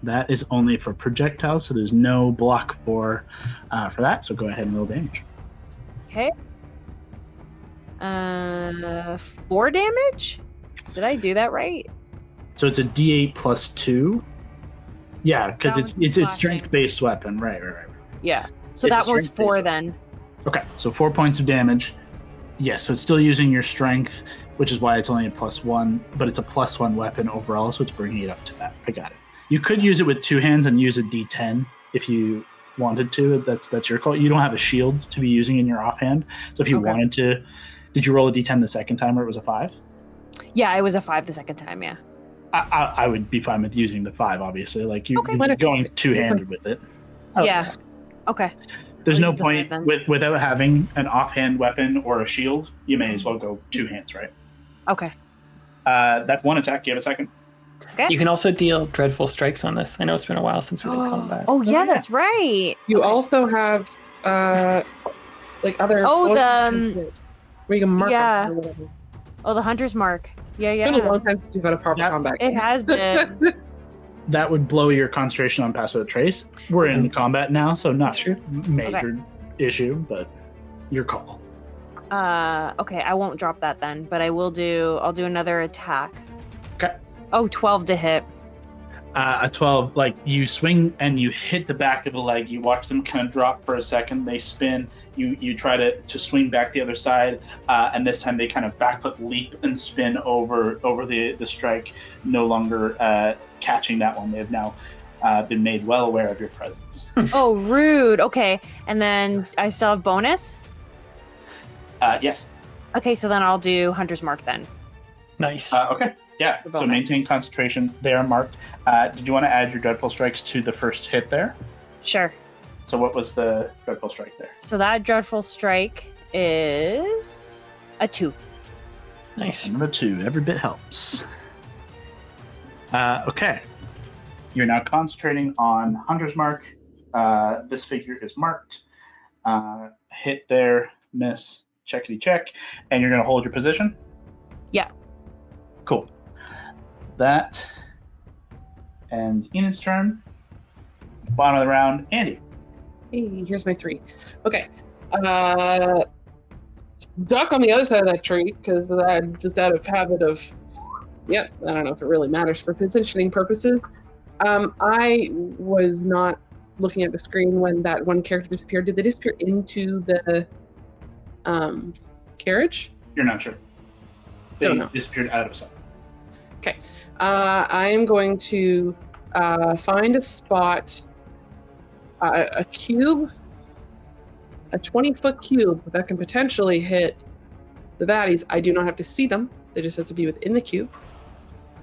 That is only for projectiles, so there's no block for that. So go ahead and roll damage. Okay. 4 damage? Did I do that right? So it's a D8 plus 2. Yeah, because it's strength-based weapon. Right. Yeah. So It's that a was 4 strength-based then. Okay, so 4 points of damage. Yeah, so it's still using your strength, which is why it's only a +1, but it's a +1 weapon overall, so it's bringing it up to that. I got it. You could use it with 2 hands and use a D10 if you wanted to. That's your call. You don't have a shield to be using in your offhand, so if you wanted to, did you roll a D10 the second time where it was a 5? Yeah, it was a 5 the second time, yeah. I would be fine with using the 5, obviously. Like you're going 2-handed with it. Yeah. Okay. There's I'll no use the point 5 then. without having an offhand weapon or a shield. You may as well go 2 hands, right? Okay. That's 1 attack. Do you have a second? Okay. You can also deal dreadful strikes on this. I know it's been a while since we did combat. Oh yeah, that's right. You also have like other where you can mark them or whatever. Oh, the Hunter's Mark. Yeah. It's been a long time since you've had a proper combat. It has been. That would blow your concentration on Pass Without a Trace. We're in combat now, so not major issue, but your call. Okay, I won't drop that then, but I'll do another attack. Okay. Oh, 12 to hit. A 12, like you swing and you hit the back of the leg. You watch them kind of drop for a second. They spin. You try to swing back the other side, and this time they kind of backflip, leap, and spin over the strike. No longer catching that one. They have now been made well aware of your presence. Oh, rude. Okay, and then I still have bonus. Yes. Okay, so then I'll do Hunter's Mark then. Nice. Okay. Yeah. So maintain concentration. They are marked. Did you want to add your dreadful strikes to the first hit there? Sure. So what was the dreadful strike there? So that dreadful strike is a 2. Nice. Number 2. Every bit helps. Okay. You're now concentrating on Hunter's Mark. This figure is marked. Hit there, miss, checkity check, and you're going to hold your position? Yeah. Cool. That ends Enid's turn. Bottom of the round, Andy. Hey, here's my 3. Okay. Duck on the other side of that tree, because I'm just out of habit of, I don't know if it really matters for positioning purposes. I was not looking at the screen when that one character disappeared. Did they disappear into the carriage? You're not sure. They disappeared out of sight. Okay. I am going to find a spot, a cube, a 20-foot cube that can potentially hit the baddies. I do not have to see them. They just have to be within the cube.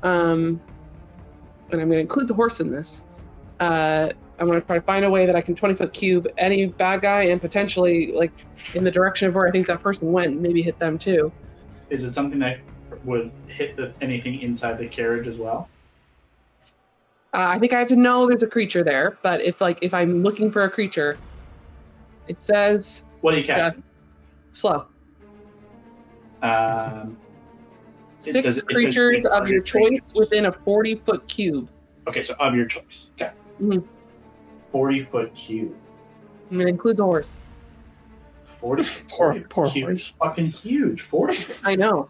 And I'm going to include the horse in this. I'm going to try to find a way that I can 20-foot cube any bad guy and potentially, like, in the direction of where I think that person went, maybe hit them too. Is it something that would hit anything inside the carriage as well? I think I have to know there's a creature there, but if I'm looking for a creature, it says... What do you cast? Slow. Six creatures of your choice within a 40-foot cube. Okay, so of your choice. Okay. 40-foot cube. I'm going to include the horse. 40 Poor cube horse. is fucking huge. 40. I know.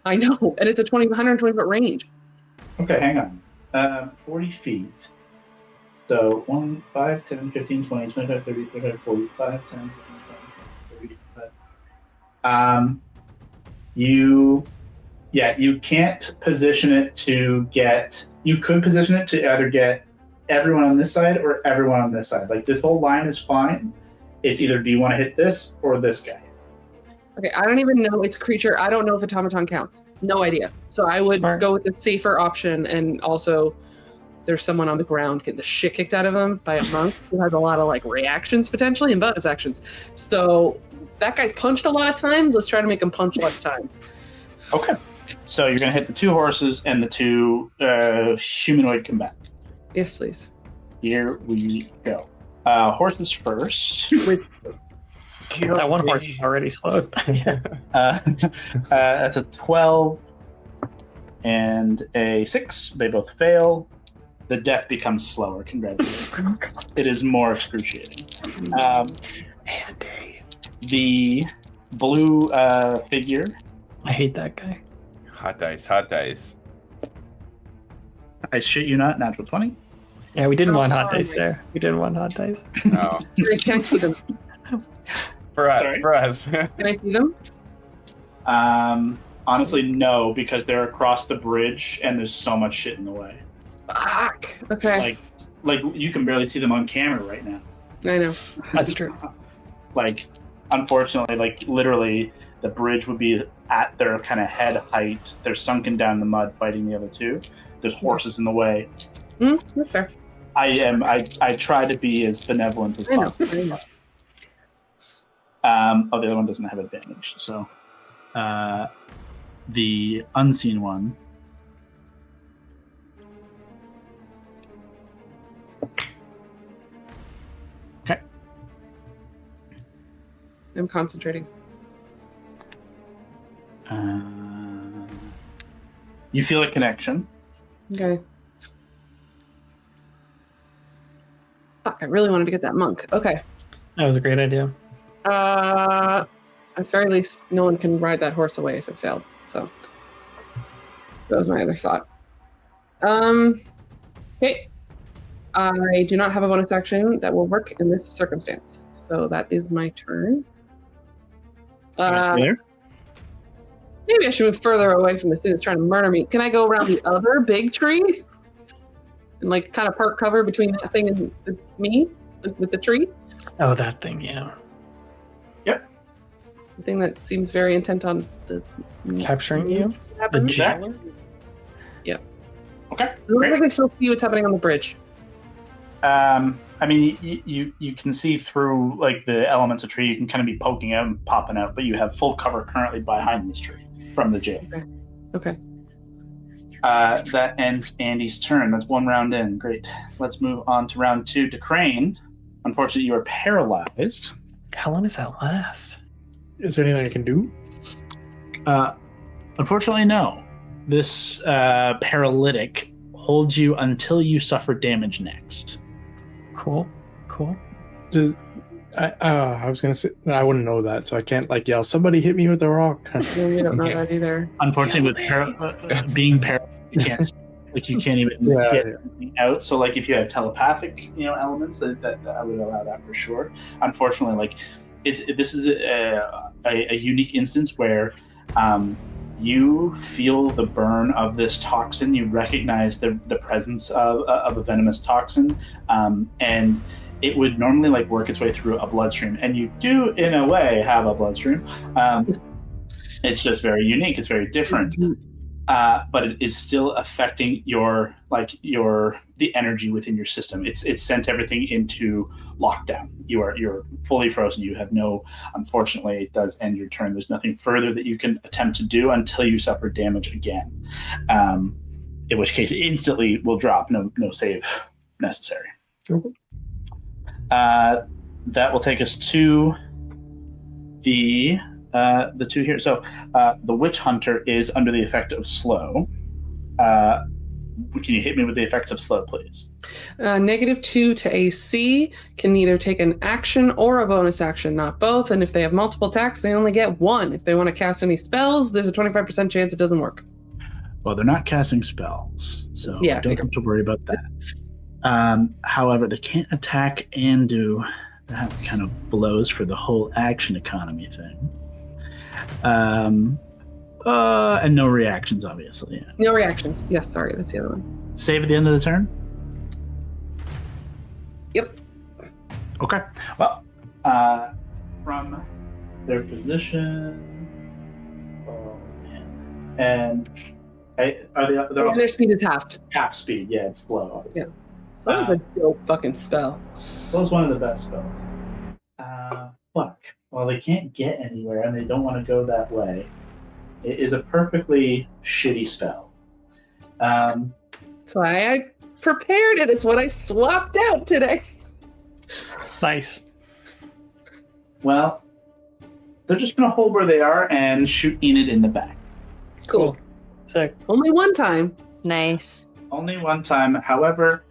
And it's a 120-foot range. Okay, hang on. 40 feet. So 1, 5, 10, 15, 20, 25, 30, 35, 45, 10, 15, 20, 35. You can't position it to get... You could position it to either get everyone on this side or everyone on this side. Like, this whole line is fine. It's either do you want to hit this or this guy. Okay, I don't even know it's a creature. I don't know if automaton counts. No idea. So I would go with the safer option, and also there's someone on the ground getting the shit kicked out of him by a monk who has a lot of like reactions potentially and bonus actions. So that guy's punched a lot of times. Let's try to make him punch less time. Okay. So you're going to hit the 2 horses and the 2 humanoid combatants. Yes, please. Here we go. Horses first. That one horse is already slowed. That's a 12 and a 6. They both fail. The death becomes slower. Congratulations. It is more excruciating. The blue figure. I hate that guy. Hot dice. I shit you not, natural 20. Yeah, we didn't want hot dice there. We didn't want hot dice. Oh. Can I see them? For us. Can I see them? Honestly, no, because they're across the bridge and there's so much shit in the way. Fuck. Okay. Like you can barely see them on camera right now. I know. That's true. Like, unfortunately, like literally, the bridge would be at their kind of head height. They're sunken down in the mud, fighting the other 2. There's horses in the way. That's fair. I try to be as benevolent as possible. The other one doesn't have advantage. So, the unseen one. Okay. I'm concentrating. You feel a connection. Okay. Fuck, I really wanted to get that monk. Okay. That was a great idea. At very least, no one can ride that horse away if it failed. So that was my other thought. Okay. I do not have a bonus action that will work in this circumstance. So that is my turn. Maybe I should move further away from the thing that's trying to murder me. Can I go around the other big tree? And like kind of park cover between that thing and me with the tree? Oh, that thing, yeah. Yep. The thing that seems very intent on the capturing you? The jailer? Yeah. Okay. I can still see what's happening on the bridge. I mean, you can see through like the elements of tree. You can kind of be poking out and popping out, but you have full cover currently behind this tree from the jail. Okay. That ends Andy's turn. That's 1 round in. Great. Let's move on to round 2. To Crane. Unfortunately, you are paralyzed. How long does that last? Is there anything I can do? Unfortunately, no. This paralytic holds you until you suffer damage next. Cool. I was gonna say I wouldn't know that, so I can't like yell. Somebody hit me with a rock. No, we don't know that either. Unfortunately, with being paralyzed, you can't like you can't even get anything out. So, like if you have telepathic, elements, that I would allow that for sure. Unfortunately, like this is a unique instance where you feel the burn of this toxin. You recognize the presence of a venomous toxin, and it would normally like work its way through a bloodstream, and you do in a way have a bloodstream. It's just very unique. It's very different, but it is still affecting the energy within your system. It's sent everything into lockdown. You're fully frozen. You have no. Unfortunately, it does end your turn. There's nothing further that you can attempt to do until you suffer damage again. In which case, it instantly will drop. No save necessary. Okay. That will take us to the the two here. So the Witch Hunter is under the effect of slow. Can you hit me with the effects of slow, please? -2 to AC, can either take an action or a bonus action, not both. And if they have multiple attacks, they only get one. If they want to cast any spells, there's a 25% chance it doesn't work. Well, they're not casting spells, so Yeah, don't have to worry about that. However, they can't attack and do that. Kind of blows for the whole action economy thing. And no reactions, obviously. Yeah. No reactions. Yes, sorry, that's the other one. Save at the end of the turn? Yep. Okay. Well, from their position... Oh, man. And... they're also Their speed is halved. half speed. Yeah, it's slow. Yeah. So that was a dope fucking spell. That was one of the best spells. Fuck. Well, they can't get anywhere, and they don't want to go that way. It is a perfectly shitty spell. That's why I prepared it. It's what I swapped out today. Nice. Well, they're just going to hold where they are and shoot Enid in the back. Cool. Sick. Only one time. Nice. Only one time. However,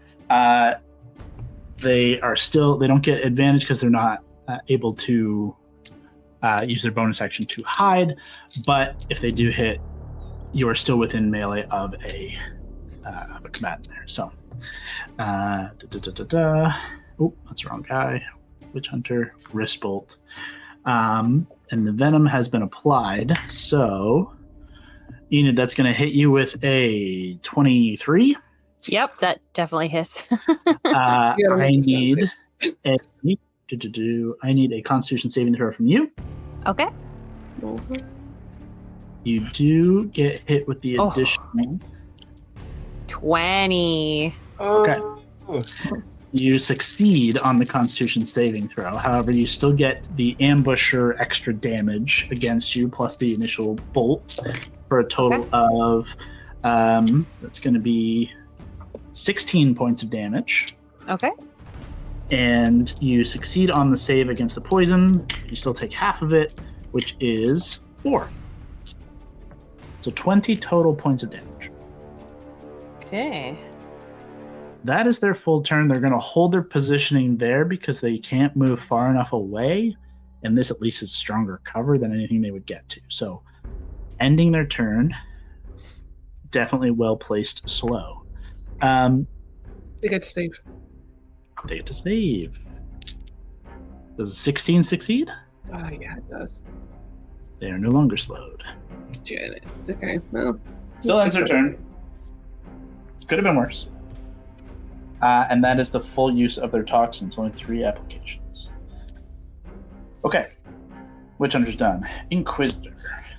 they don't get advantage because they're not able to use their bonus action to hide. But if they do hit, you are still within melee of a combatant there. So, oh, that's the wrong guy. Witch Hunter, Wrist Bolt. And the venom has been applied. So, Enid, that's going to hit you with a 23. Yep, that definitely hits. I need a Constitution saving throw from you. Okay. You do get hit with the additional 20. Okay. You succeed on the Constitution saving throw. However, you still get the ambusher extra damage against you plus the initial bolt for a total of that's going to be 16 points of damage. Okay. And you succeed on the save against the poison. You still take half of it, which is 4. So 20 total points of damage. Okay. That is their full turn. They're going to hold their positioning there because they can't move far enough away. And this at least is stronger cover than anything they would get to. So ending their turn, definitely well-placed slow. They get to save. They get to save. Does a 16 succeed? Oh, yeah, it does. They are no longer slowed. Janet. Okay, well. Still ends their turn. Could have been worse. And that is the full use of their toxins. Only 3 applications. Okay. Witch Hunter's done. Inquisitor.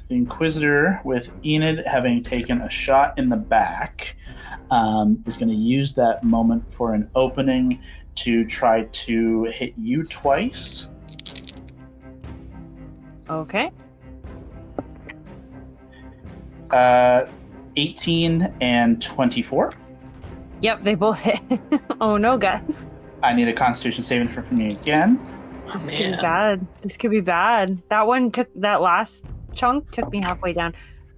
The Inquisitor, with Enid having taken a shot in the back, is going to use that moment for an opening to try to hit you twice. Okay. 18 and 24. Yep, they both hit. Oh no, guys. I need a Constitution saving throw from you again. This could be bad. This could be bad. That last chunk took me halfway down.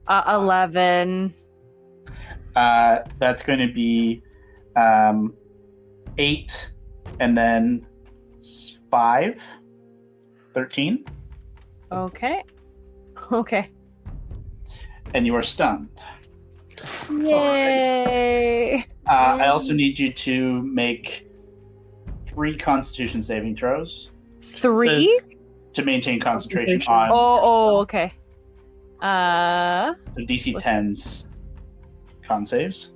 11. That's going to be 8 and then 5. 13. Okay. Okay. And you are stunned. Yay! I also need you to make 3 Constitution saving throws. 3? To maintain concentration on Okay. the DC 10s con saves.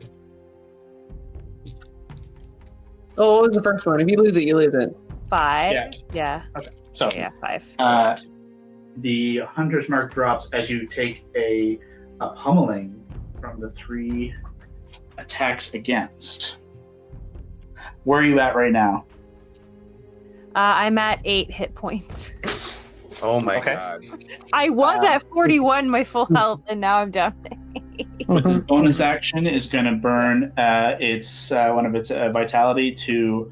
Oh, what was the first one? If you lose it, you lose it. 5. Yeah. Okay. So Yeah, 5. the Hunter's Mark drops as you take a pummeling from the 3 attacks against. Where are you at right now? I'm at 8 hit points. Oh my Okay. god. I was at 41, my full health, and now I'm down. With this bonus action is going to burn its one of its vitality to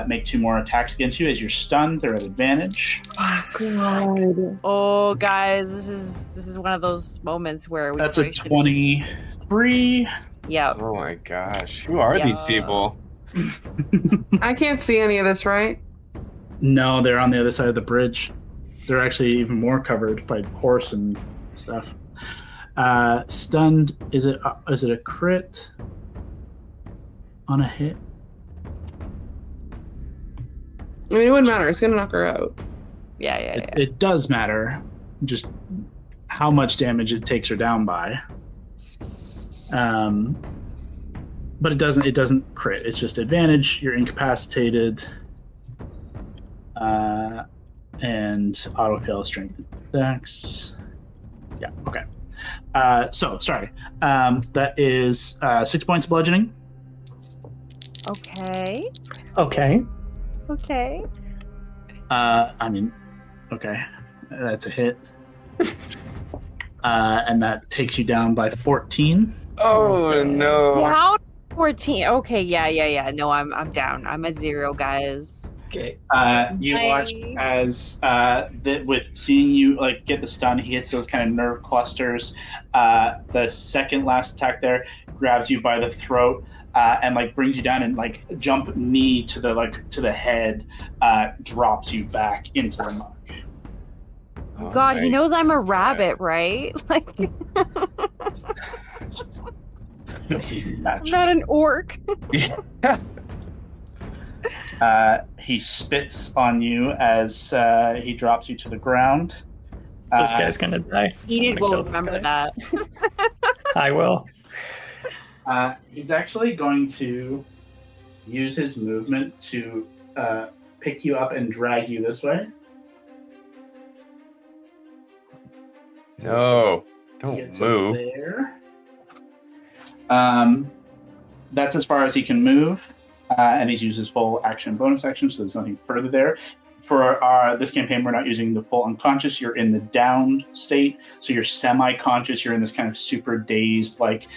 make 2 more attacks against you. As you're stunned, they're at advantage. Oh, God. Oh, guys, this is one of those moments where That's a 23. Yeah. Oh my gosh. Who are these people? I can't see any of this, right? No, they're on the other side of the bridge. They're actually even more covered by horse and stuff. Stunned. Is it a crit on a hit? I mean, it wouldn't matter. It's going to knock her out. Yeah. It does matter. Just how much damage it takes her down by. But it doesn't crit. It's just advantage. You're incapacitated. And auto fail strength attacks. Yeah, okay. Sorry. That is 6 points of bludgeoning. Okay. Okay. Okay. That's a hit. And that takes you down by 14. Oh no. Down 14. Okay, yeah. No, I'm down. I'm at 0, guys. Okay. You watch as with seeing you like get the stun, he hits those kind of nerve clusters. The second last attack there grabs you by the throat and like brings you down and like jump knee to the head, drops you back into the muck. God, he knows I'm a rabbit, right? Like, I'm not an orc. He spits on you as he drops you to the ground. This guy's gonna die. Enid will remember that. I will. He's actually going to use his movement to pick you up and drag you this way. No. To Don't get to move. there. That's as far as he can move. And he's used his full action bonus action, so there's nothing further there. For this campaign, we're not using the full unconscious. You're in the downed state, so you're semi-conscious. You're in this kind of super dazed, like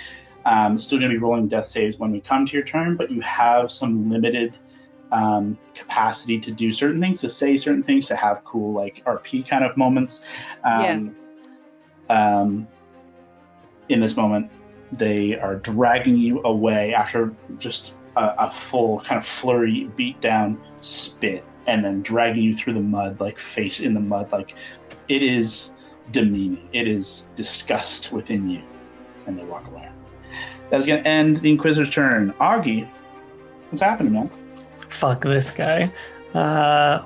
still going to be rolling death saves when we come to your turn, but you have some limited capacity to do certain things, to say certain things, to have cool like RP kind of moments. In this moment, they are dragging you away after just a full kind of flurry beat down spit, and then dragging you through the mud, like face in the mud. Like it is demeaning. It is disgust within you. And they walk away. That's going to end the Inquisitor's turn. Augie, what's happening, man? Fuck this guy.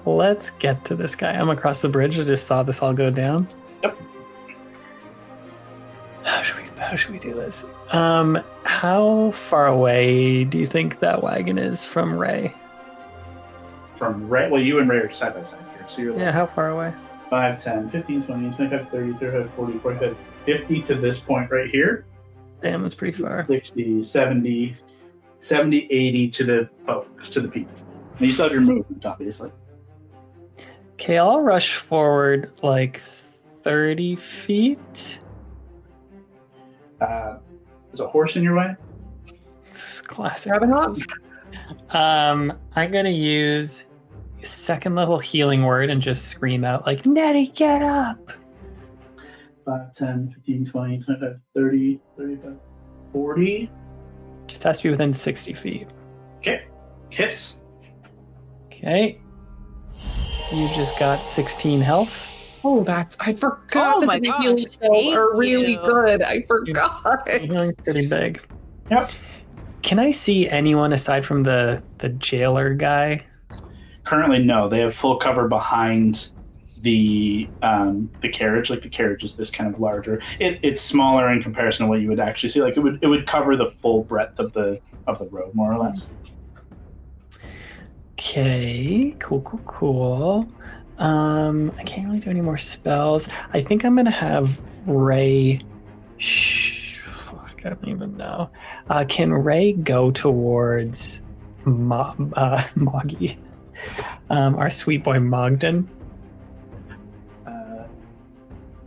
Let's get to this guy. I'm across the bridge. I just saw this all go down. Yep. How should we do this? How far away do you think that wagon is from Ray? From Ray? Well, you and Ray are side by side here. So you're like How far away? 5, 10, 15, 20, 25, 30, 35, 40, 45, 50 to this point right here. Damn, that's pretty far. 60, 70, 80 to the peak. And you still have your movement, obviously. Okay, I'll rush forward like 30 feet. There's a horse in your way? This is classic. Rabbit hops? I'm gonna use second level healing word and just scream out like, Nettie, get up! 5, 10, 15, 20, 25, 30, 35, 40. Just has to be within 60 feet. Okay. Hits. Okay. You just got 16 health. Oh, I forgot that the healing spells are really good. I forgot. Healing's pretty big. Yep. Can I see anyone aside from the jailer guy? Currently, no. They have full cover behind the carriage. Like the carriage is this kind of larger. It's smaller in comparison to what you would actually see. Like it would cover the full breadth of the road, more or less. Okay. Cool. I can't really do any more spells. I think I'm gonna have Ray. Fuck, I don't even know. Can Ray go towards Moggy? Our sweet boy Mogden.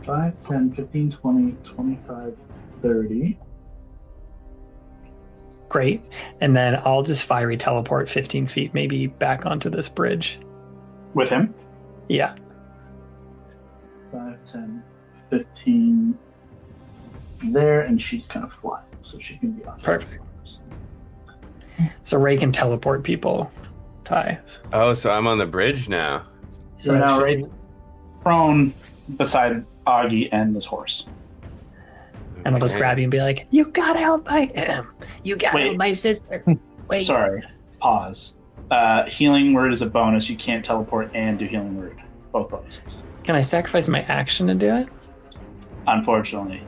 5, 10, 15, 20, 25, 30. great. And then I'll just fiery teleport 15 feet, maybe back onto this bridge. With him? Yeah. 5, 10, 15 there, and she's kind of flying, so she can be on. Perfect. So Ray can teleport people, Ty. Oh, so I'm on the bridge now. So now right prone beside Augie and this horse. And I'll just grab you and be like, "You gotta help my sister." Wait. Sorry. Pause. Healing word is a bonus. You can't teleport and do healing word. Both bonuses. Can I sacrifice my action to do it? Unfortunately.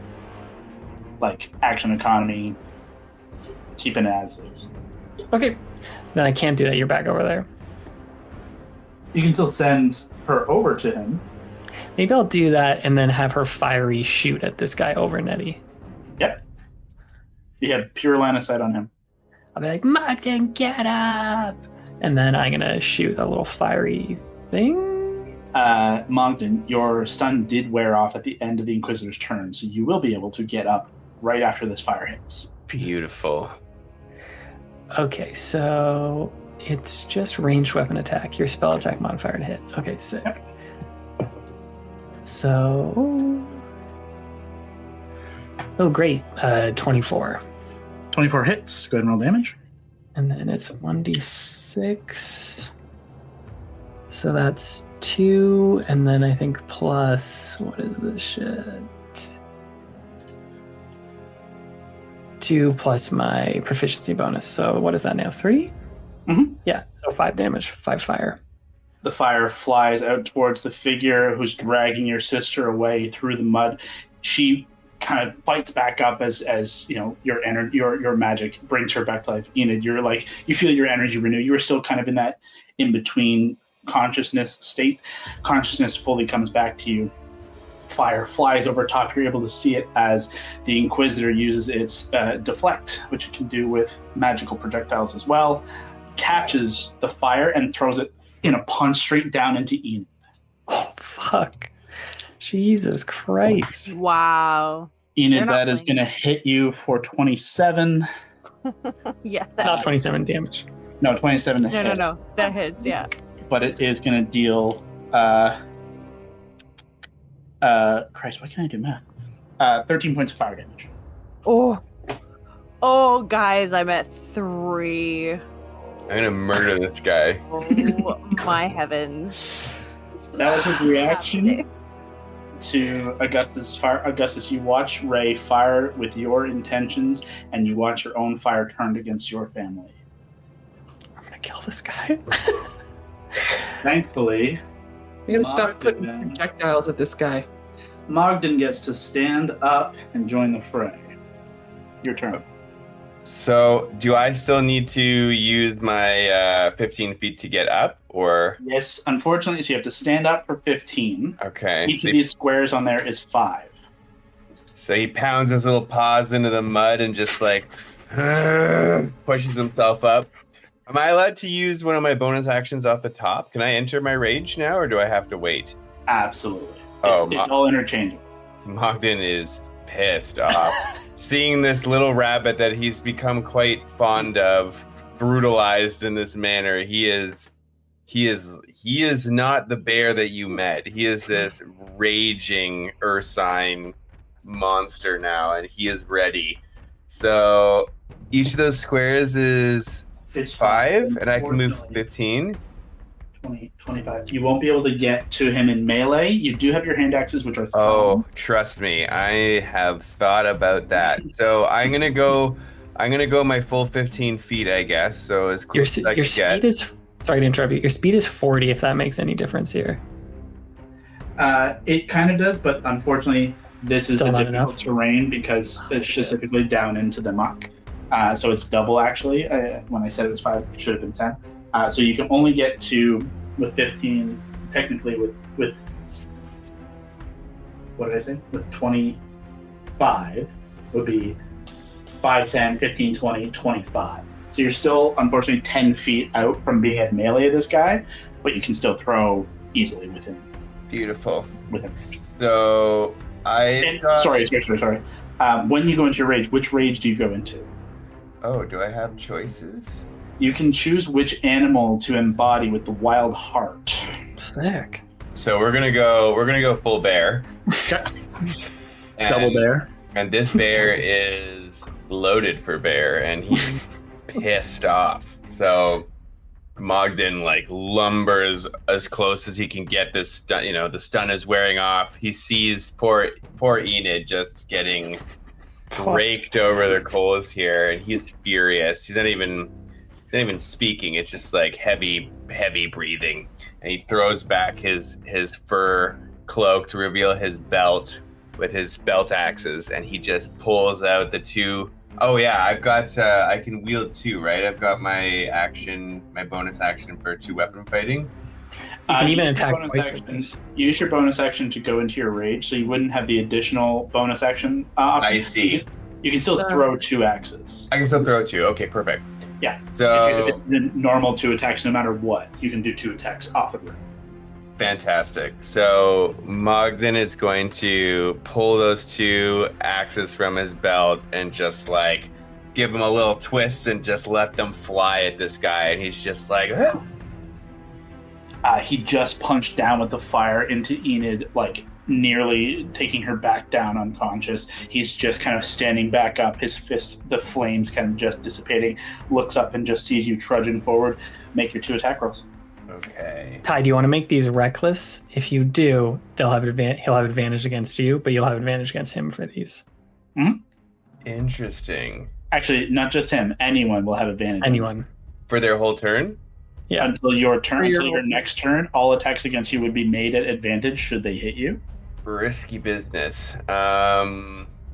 Like, action economy, keeping it as is. Okay. Then I can't do that. You're back over there. You can still send her over to him. Maybe I'll do that and then have her fiery shoot at this guy over Nettie. Yep. You have pure line of sight on him. I'll be like, "Martin, get up!" And then I'm gonna shoot a little fiery thing. Mogden, your stun did wear off at the end of the Inquisitor's turn, so you will be able to get up right after this fire hits. Beautiful. Okay, so it's just ranged weapon attack. Your spell attack modifier to hit. Okay, sick. Yep. So, oh great, 24. 24 hits. Go ahead and roll damage. And then it's 1d6. So that's 2, and then I think plus, what is this shit? 2 plus my proficiency bonus. So what is that now, 3? Mm-hmm. Yeah, so 5 damage, 5 fire. The fire flies out towards the figure who's dragging your sister away through the mud. She kind of fights back up as you know, your magic brings her back to life. Enid, you're like, you feel your energy renew. You were still kind of in that in between consciousness state. Consciousness fully comes back to you. Fire flies over top. You're able to see it as the Inquisitor uses its deflect, which it can do with magical projectiles as well. Catches the fire and throws it in a punch straight down into Enid. Oh, fuck. Jesus Christ. Wow. Enid, that is going to hit you for 27. Yeah. Not 27 damage. No, 27 to hit. No. That hits, yeah. But it is going to deal... Christ, why can't I do math? 13 points of fire damage. Oh, guys, I'm at 3. I'm gonna murder this guy. Oh, my heavens. That was his reaction to Augustus' fire. Augustus, you watch Ray fire with your intentions, and you watch your own fire turned against your family. I'm gonna kill this guy. Thankfully, You're gonna stop putting projectiles at this guy. Mogden gets to stand up and join the fray. Your turn. So, do I still need to use my 15 feet to get up, or? Yes, unfortunately, so you have to stand up for 15. Okay. Each of these squares on there is 5. So he pounds his little paws into the mud and just like pushes himself up. Am I allowed to use one of my bonus actions off the top? Can I enter my rage now, or do I have to wait? Absolutely. Oh, it's all interchangeable. Mogden is pissed off. Seeing this little rabbit that he's become quite fond of brutalized in this manner. He is not the bear that you met. He is this raging ursine monster now, and he is ready. So each of those squares is 5, and I can move 15. 20, 25. You won't be able to get to him in melee. You do have your hand axes, which are thrown. Oh, trust me, I have thought about that. So I'm gonna go my full 15 feet, I guess. So as close as I can get. Speed is, sorry to interrupt you. Your speed is 40, if that makes any difference here. It kind of does, but unfortunately, this is Still the not difficult enough? terrain because it's specifically down into the muck. So it's double, actually. When I said it was 5, it should have been 10. So you can only get to, with 15, technically with what did I say? With 25 would be 5, 10, 15, 20, 25. So you're still, unfortunately, 10 feet out from being at melee of this guy, but you can still throw easily with him. Beautiful. With him. So Sorry. When you go into your rage, which rage do you go into? Oh, do I have choices? You can choose which animal to embody with the wild heart. Sick. So we're gonna go full bear. Double bear. And this bear is loaded for bear, and he's pissed off. So Mogden like lumbers as close as he can get. This stun, the stun is wearing off. He sees poor Enid just getting raked over the coals here, and he's furious. He's not even speaking. It's just like heavy breathing, and he throws back his fur cloak to reveal his belt with his belt axes, and he just pulls out the two. Oh yeah, I've got I can wield two, right? I've got my bonus action for 2-weapon fighting. You can even attack twice with this. Use your bonus action to go into your rage, so you wouldn't have the additional bonus action option. I see. You can still throw 2 axes. I can still throw 2. Okay, perfect. Yeah. So if the normal 2 attacks, no matter what, you can do 2 attacks off the room. Fantastic. So Mogden is going to pull those 2 axes from his belt and just like give him a little twist and just let them fly at this guy. And he's just like, he just punched down with the fire into Enid, like nearly taking her back down unconscious. He's just kind of standing back up, his fist, the flames kind of just dissipating, looks up and just sees you trudging forward. Make your 2 attack rolls. Okay. Ty, do you want to make these reckless? If you do, he'll have advantage against you, but you'll have advantage against him for these. Mm-hmm. Interesting. Actually, not just him. Anyone will have advantage. Anyone. For their whole turn? Yeah. Until your next turn, all attacks against you would be made at advantage should they hit you. Risky business.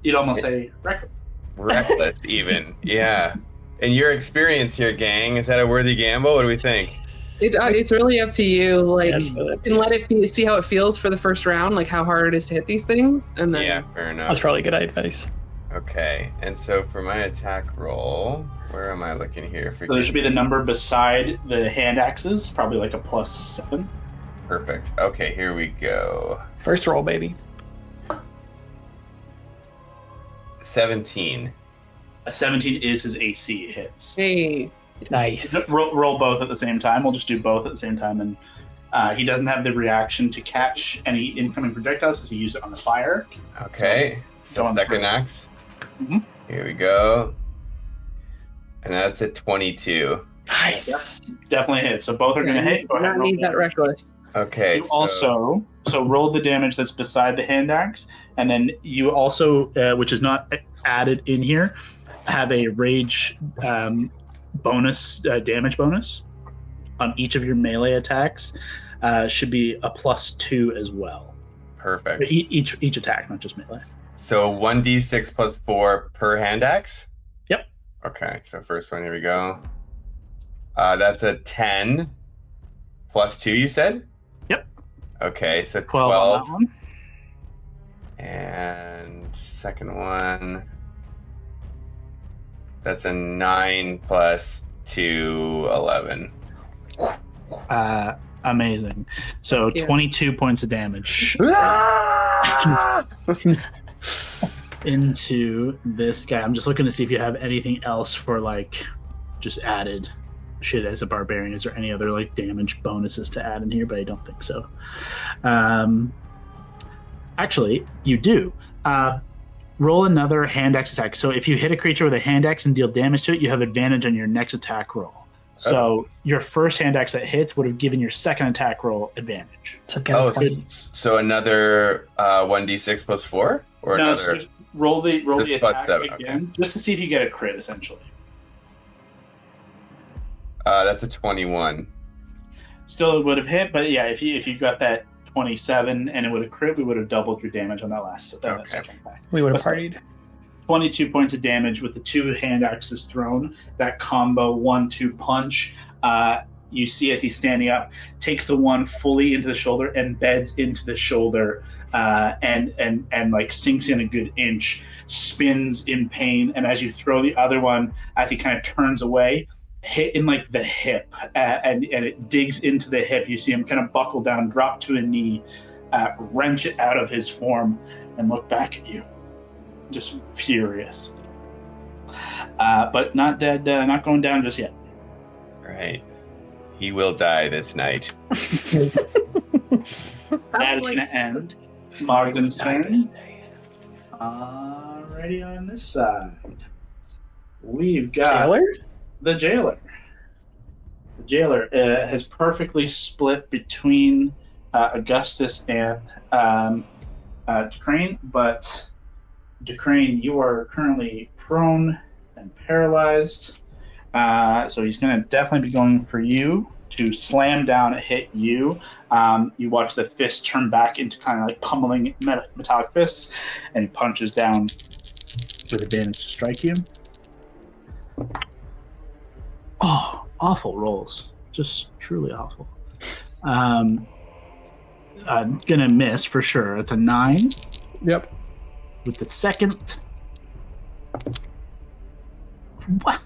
You'd almost say reckless. Reckless, even. Yeah. In your experience here, gang, is that a worthy gamble? What do we think? It's really up to you. Like, Really you can let it see how it feels for the first round, like how hard it is to hit these things, and then Yeah, fair enough. That's probably good advice. Okay, and so for my attack roll, where am I looking here? So there should be the number beside the hand axes, probably like a +7. Perfect. Okay, here we go. First roll, baby. 17. A 17 is his AC. It hits. hey, Nice. Roll both at the same time. We'll just do both at the same time, and he doesn't have the reaction to catch any incoming projectiles as he used it on the fire. Okay, so Go second on. axe. Mhm. Here we go. And that's a 22. Nice. Definitely hit. So both are going to hit. Go I ahead. don't Roll need that damage. reckless. Okay, You also roll the damage that's beside the hand axe, and then you also, which is not added in here, have a rage bonus, damage bonus on each of your melee attacks. Should be a +2 as well. perfect. Each attack, not just melee. So 1d6 plus 4 per hand axe? Yep. Okay, so first one, here we go. That's a 10 plus 2, you said? Yep. Okay, so 12 on that one. And second one, that's a 9 plus 2, 11. Amazing. So Yeah. 22 points of damage into this guy. I'm just looking to see if you have anything else for like just added shit as a barbarian. Is there any other like damage bonuses to add in here? But I don't think so. Actually, you do. Roll another hand axe attack. So if you hit a creature with a hand axe and deal damage to it, you have advantage on your next attack roll. So your first hand axe that hits would have given your second attack roll advantage. So So another 1d6 plus 4? Or No, another? so just roll the Just plus attack 7, again, just to see if you get a crit, essentially. That's a 21. Still, it would have hit, but yeah, if you got that 27 and it would have crit, we would have doubled your damage on that last Okay. second attack. we would have What's partied. 22 points of damage with the 2 hand axes thrown. That combo 1-2 punch. You see as he's standing up, takes the one fully into the shoulder, embeds into the shoulder, and like sinks in a good inch, spins in pain, and as you throw the other one, as he kind of turns away, hit in like the hip, and it digs into the hip. You see him kind of buckle down, drop to a knee, wrench it out of his form, and look back at you, just furious. but not dead. Not going down just yet. All right. He will die this night. That is going to end Marvin's turn. Alrighty, on this side, we've got the jailer. The jailer has perfectly split between Augustus and Decrane, but Decrane, you are currently prone and paralyzed, so he's going to definitely be going for you to slam down and hit you. You watch the fist turn back into kind of like pummeling metallic fists, and he punches down with advantage to strike you. Oh, awful rolls. Just truly awful. I'm going to miss for sure. It's a 9. Yep. With the second. What?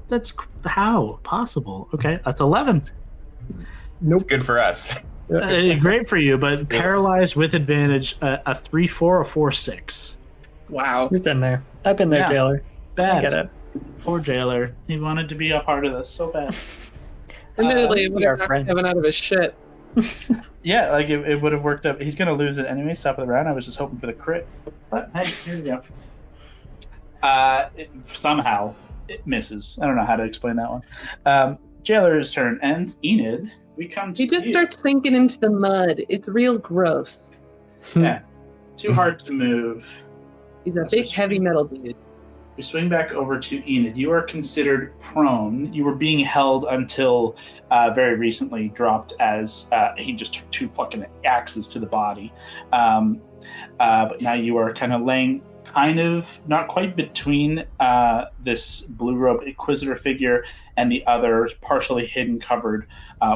That's how possible. Okay, that's 11. Nope. Good for us. Great for you, but paralyzed with advantage, a 3-4, a 4-6. Wow. We've been there. I've been there, Yeah. jailer. Bad. I get it. Poor jailer. He wanted to be a part of this so bad. Admittedly, it would we are have knocked friends. Kevin out of his shit. Yeah, like it would have worked out. He's going to lose it anyway, top of the round. I was just hoping for the crit. But hey, here we go. Somehow, it misses. I don't know how to explain that one. Jailer's turn ends. Enid, we come to He just you. starts sinking into the mud. It's real gross. Yeah. Too hard to move. He's a big heavy metal dude. We swing back over to Enid. You are considered prone. You were being held until very recently dropped as he just took 2 fucking axes to the body. But now you are kind of laying kind of not quite between this blue-robed inquisitor figure and the other partially hidden, covered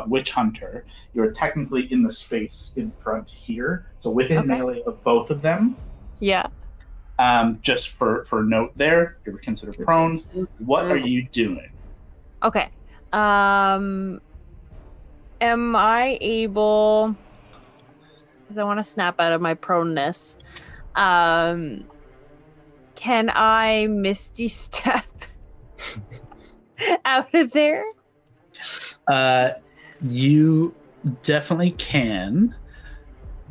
witch hunter. You're technically in the space in front here. So within melee of both of them. Yeah. Just for note there, you're considered prone. What are you doing? Okay. Am I able, because I want to snap out of my proneness, can I Misty Step out of there? You definitely can.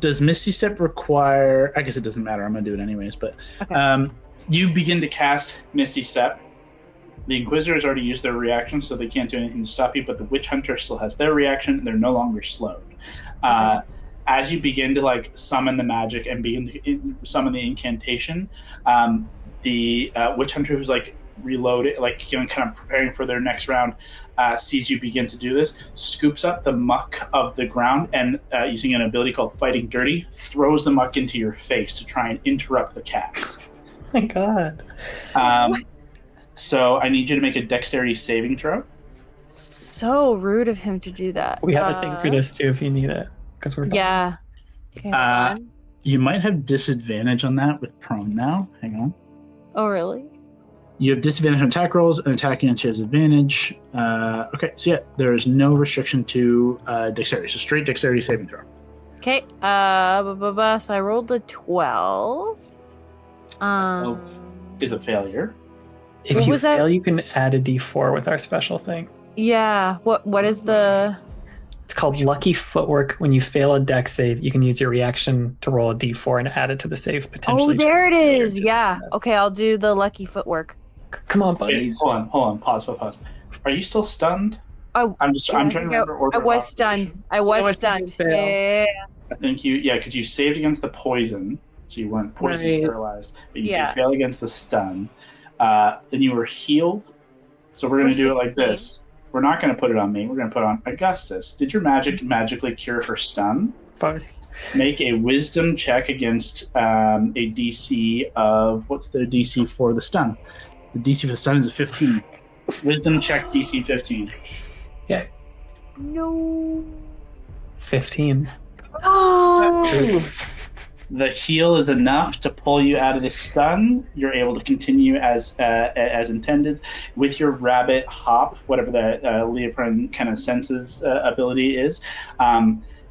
Does Misty Step require... I guess it doesn't matter. I'm going to do it anyways. But you begin to cast Misty Step. The Inquisitor has already used their reaction, so they can't do anything to stop you. But the Witch Hunter still has their reaction. And they're no longer slowed. As you begin to summon the magic and begin to summon the incantation, the Witch Hunter who's reloaded, kind of preparing for their next round, sees you begin to do this, scoops up the muck of the ground, and using an ability called Fighting Dirty, throws the muck into your face to try and interrupt the cast. Oh my god. So I need you to make a dexterity saving throw. So rude of him to do that. We have a thing for this too if you need it. Because we're Yeah. Okay, hold on. You might have disadvantage on that with prone now. Hang on. Oh, really? You have disadvantage on attack rolls, and attacking against you has advantage. Okay, so yeah, there is no restriction to dexterity. So straight dexterity saving throw. Okay. So I rolled a 12. Is a failure. If What you was that? fail, you can add a d4 with our special thing. Yeah. What is the... It's called Lucky Footwork. When you fail a dex save, you can use your reaction to roll a d4 and add it to the save potentially. Oh, there it is. to Yeah. success. Okay, I'll do the lucky footwork. Come on, Okay, buddies. hold on. Pause. Are you still stunned? Oh, I'm trying to remember order. I of was operation. stunned. I was much stunned. did you fail? Yeah. I think because you saved against the poison, so you weren't poison Right. paralyzed, but you Yeah. did fail against the stun. Then you were healed. So we're going to For do it like 16. this. We're not going to put it on me. We're going to put it on Augustus. Did your magic magically cure her stun? Fuck. Make a wisdom check against a DC of... What's the DC for the stun? The DC for the stun is a 15. Wisdom check DC 15. Yeah. No. 15. Oh. The heal is enough to pull you out of the stun. You're able to continue as intended with your rabbit hop, whatever that Leoprine kind of senses ability is.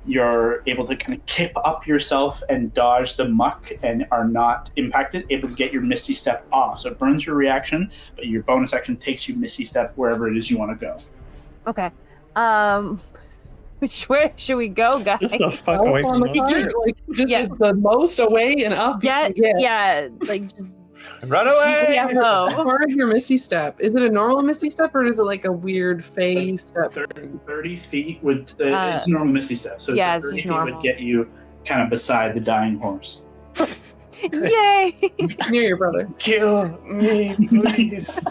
you're able to kind of kip up yourself and dodge the muck and are not impacted, able to get your Misty Step off. So it burns your reaction, but your bonus action takes you Misty Step wherever it is you want to go. Okay. Where should we go, guys? Just the fuck away from us. The most away and up. Yeah, like just Run away! yeah, no. Part of your Misty Step. Is it a normal Misty Step or is it like a weird phase step? 30 feet would it's a normal Misty Step. So yeah, 30 it's just feet normal. would get you kind of beside the dying horse. Yay! Near your brother. Kill me, please.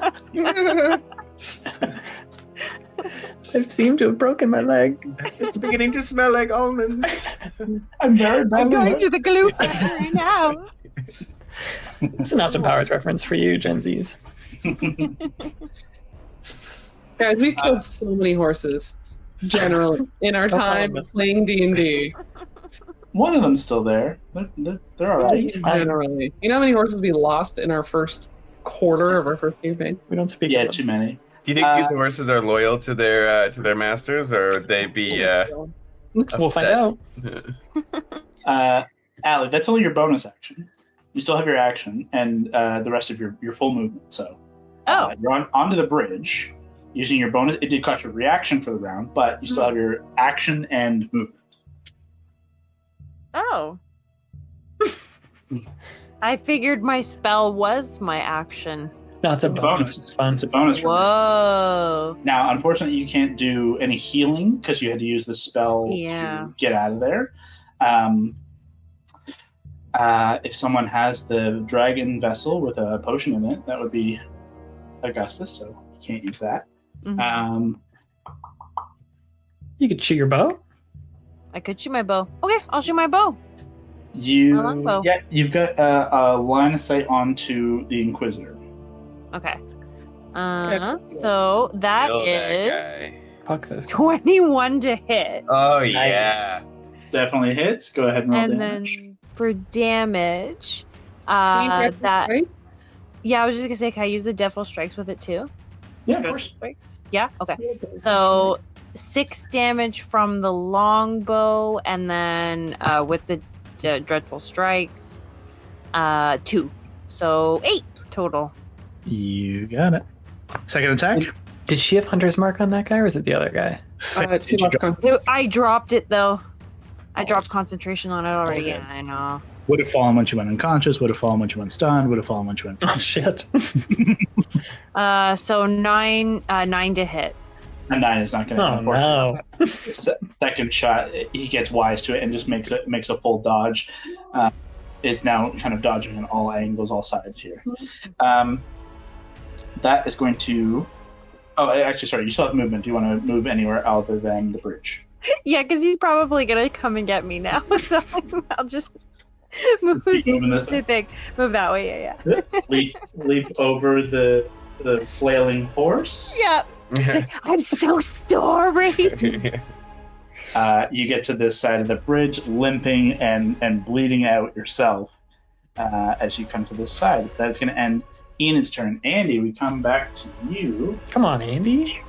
I seem to have broken my leg. It's beginning to smell like almonds. I'm very bad. I'm going to the glue factory now. It's an Austin Powers reference for you, Gen Zs. Guys, we've killed so many horses, generally, in our time playing D&D. One of them's still there. They're all right. Generally. You know how many horses we lost in our first quarter of our first campaign? We don't speak Yeah, about too many. Do you think these horses are loyal to their masters, or would they be? We'll find out. Allie, that's only your bonus action. You still have your action and the rest of your full movement. So you're onto the bridge using your bonus. It did cost your reaction for the round, but you still have your action and movement. Oh. I figured my spell was my action. No, it's a bonus. It's fun. It's a bonus. Whoa. Now, unfortunately, you can't do any healing because you had to use the spell to get out of there. If someone has the dragon vessel with a potion in it, that would be Augustus, so you can't use that. Mm-hmm. You could shoot your bow. I could shoot my bow. Okay, I'll shoot my bow. You've got a line of sight onto the Inquisitor. Okay. So that Kill is guy. Fuck this. 21 to hit. Oh yeah. Definitely hits. Go ahead and roll damage. Then for damage, Right? yeah, I was just gonna say, can I use the Devil Strikes with it too? Yeah, of course. Strikes? Yeah. Okay. So 6 damage from the longbow, and then with the Dreadful Strikes, 2. So 8 total. You got it. Second attack. Did she have Hunter's Mark on that guy, or is it the other guy? She lost I dropped it though. I dropped concentration on it already. Okay. Yeah, I know. Would have fallen when she went unconscious. Would have fallen when she went stunned. Would have fallen when she went. Oh shit. So 9 to hit. A 9 is not going to. Oh no. Second shot, he gets wise to it and just makes a full dodge. Is now kind of dodging on all angles, all sides here. That is going to. Oh, actually, sorry. You still have movement. Do you want to move anywhere other than the bridge? Yeah, because he's probably gonna come and get me now. So I'll just move that way. Yeah. leap over the flailing horse. Yep. I'm so sorry. You get to this side of the bridge, limping and bleeding out yourself as you come to this side. That's going to end Ian's turn. Andy, we come back to you. Come on, Andy.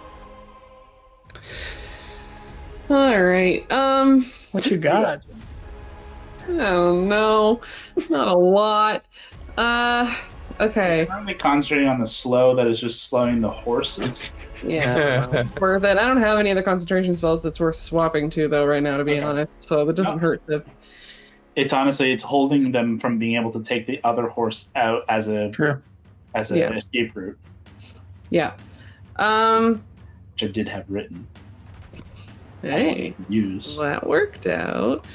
All right. What you got? I don't know. Not a lot. Okay. I'm currently concentrating on the slow that is just slowing the horses. Yeah. Worth it. I don't have any other concentration spells that's worth swapping to though right now, to be honest. So that doesn't hurt to. It's holding them from being able to take the other horse out as an escape route. Yeah. Which I did have written. Hey. Use. That worked out.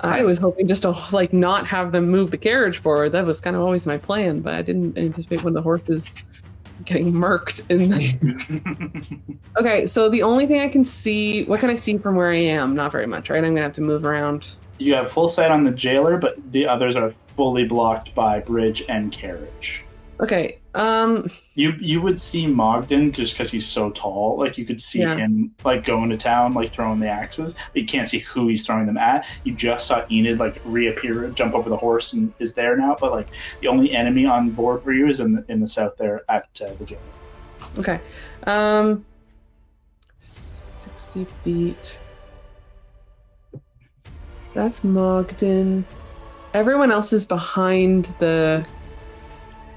I was hoping just to not have them move the carriage forward. That was kind of always my plan, but I didn't anticipate when the horse is getting murked. Okay, so the only thing I can see, what can I see from where I am? Not very much, right? I'm gonna have to move around. You have full sight on the jailer, but the others are fully blocked by bridge and carriage. Okay. You would see Mogden just because he's so tall. Like you could see him going to town, throwing the axes, but you can't see who he's throwing them at. You just saw Enid reappear, jump over the horse, and is there now. But the only enemy on board for you is in the south there at the jail. Okay. 60 feet. That's Mogden. Everyone else is behind the...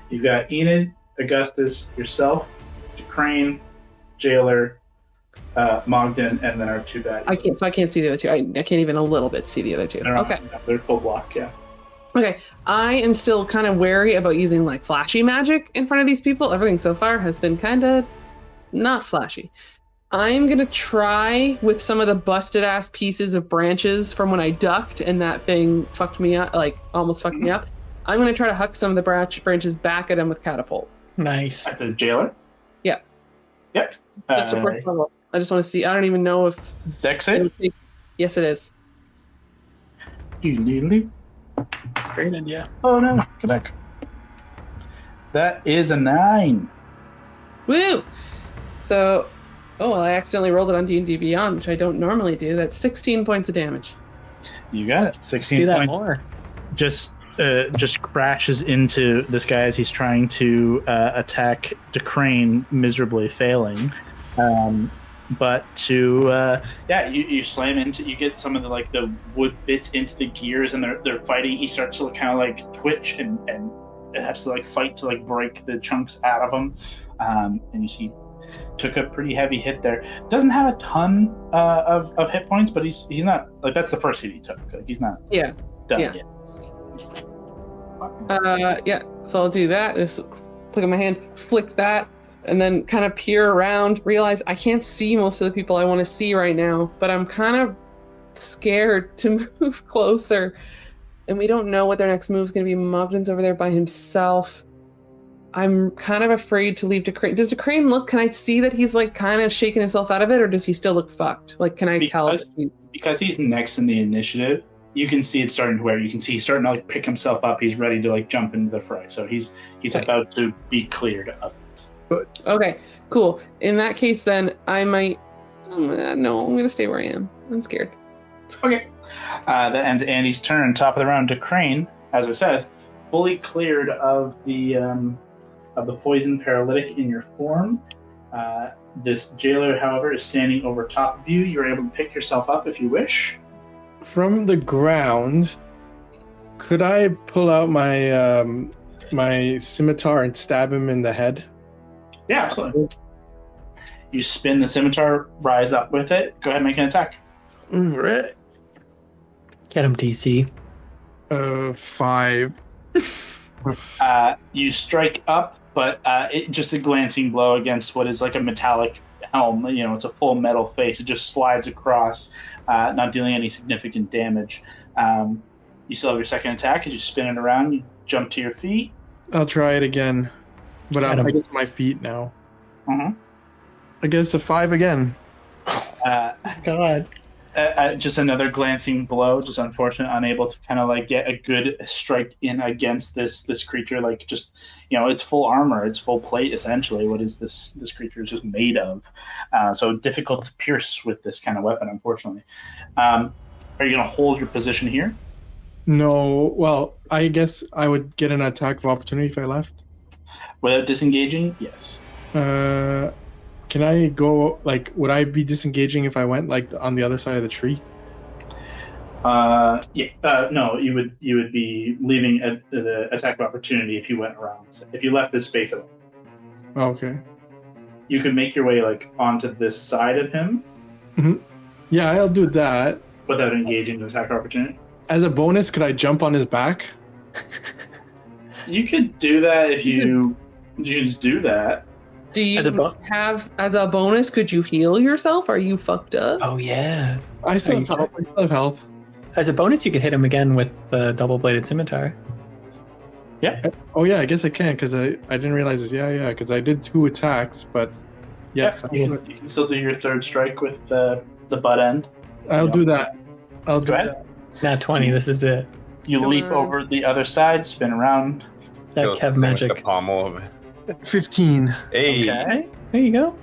You've got Enid, Augustus, yourself, Crane, Jailer, Mogden, and then our two baddies. I can't see the other two. I can't even a little bit see the other two. Okay. They're full block, yeah. Okay. I am still kind of wary about using like flashy magic in front of these people. Everything so far has been kind of not flashy. I'm going to try with some of the busted ass pieces of branches from when I ducked and that thing fucked me up, like almost fucked me up. I'm going to try to huck some of the branches back at him with catapult. Nice. At the Jailer? Yeah. Yep. Just a first level. I just want to see. I don't even know if... Dex save? Yes, it is. Great idea. Oh no. Go back. That is a 9. Woo! So... Oh, well, I accidentally rolled it on D&D Beyond, which I don't normally do. That's 16 points of damage. You got it. 16 Do that points. more. Just crashes into this guy as he's trying to attack DeCrane, miserably failing. But you slam into, you get some of the wood bits into the gears, and they're fighting. He starts to kind of like twitch and it has to fight to break the chunks out of him. And you see, took a pretty heavy hit there. Doesn't have a ton of hit points, but he's not that's the first hit he took. He's not done yet. So I'll do that. Just click on my hand, flick that, and then kind of peer around, realize I can't see most of the people I want to see right now, but I'm kind of scared to move closer. And we don't know what their next move is going to be. Mogden's over there by himself. I'm kind of afraid to leave DeCrane. Does DeCrane look, can I see that he's kind of shaking himself out of it, or does he still look fucked? Can I tell? Because he's next in the initiative, you can see it starting to wear. You can see he's starting to pick himself up. He's ready to jump into the fray. So he's about to be cleared of it. Okay, cool. In that case, then I might. No, I'm gonna stay where I am. I'm scared. Okay. That ends Andy's turn. Top of the round, DeCrane, as I said, fully cleared of the poison paralytic in your form. This Jailer, however, is standing over top of you. You're able to pick yourself up if you wish. From the ground, could I pull out my my scimitar and stab him in the head? Yeah, absolutely. You spin the scimitar, rise up with it. Go ahead and make an attack. All right. Get him, DC. 5. You strike up, but it just a glancing blow against what is a metallic helm. It's a full metal face. It just slides across, not dealing any significant damage. You still have your second attack as you spin it around. You jump to your feet. I'll try it again, but I guess my feet now. I guess a 5 again. God. Just another glancing blow. Just unfortunate, unable to kind of get a good strike in against this creature. It's full armor, it's full plate essentially. What is this creature is just made of? So difficult to pierce with this kind of weapon, unfortunately. Are you going to hold your position here? No. Well, I guess I would get an attack of opportunity if I left. Without disengaging, yes. Can I go, would I be disengaging if I went, on the other side of the tree? No, you would be leaving the attack of opportunity if you went around. So if you left this space at all. Oh, okay. You could make your way, onto this side of him. Mm-hmm. Yeah, I'll do that. Without engaging the attack of opportunity. As a bonus, could I jump on his back? You could do that if you just do that. Do you have, as a bonus, could you heal yourself? Are you fucked up? Oh, yeah. I still have health. As a bonus, you could hit him again with the double-bladed scimitar. Yeah. Oh, yeah, I guess I can, because I didn't realize this. Yeah, because I did 2 attacks, but yes. Yeah, you can still do your third strike with the butt end. I'll do that. I'll do that. Nat 20, this is it. You leap over the other side, spin around. That Kev magic. The pommel of it. 15. Hey. Okay, there you go.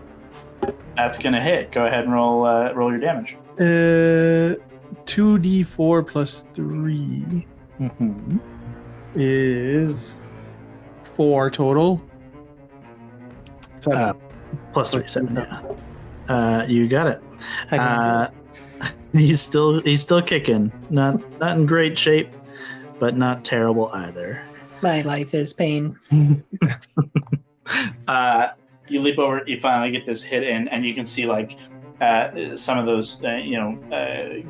That's gonna hit. Go ahead and roll your damage. 2d4 plus 3 is 4 total. 7. Plus 3, 7. Yeah. You got it. He's still kicking. Not in great shape, but not terrible either. My life is pain. You leap over. You finally get this hit in, and you can see like some of those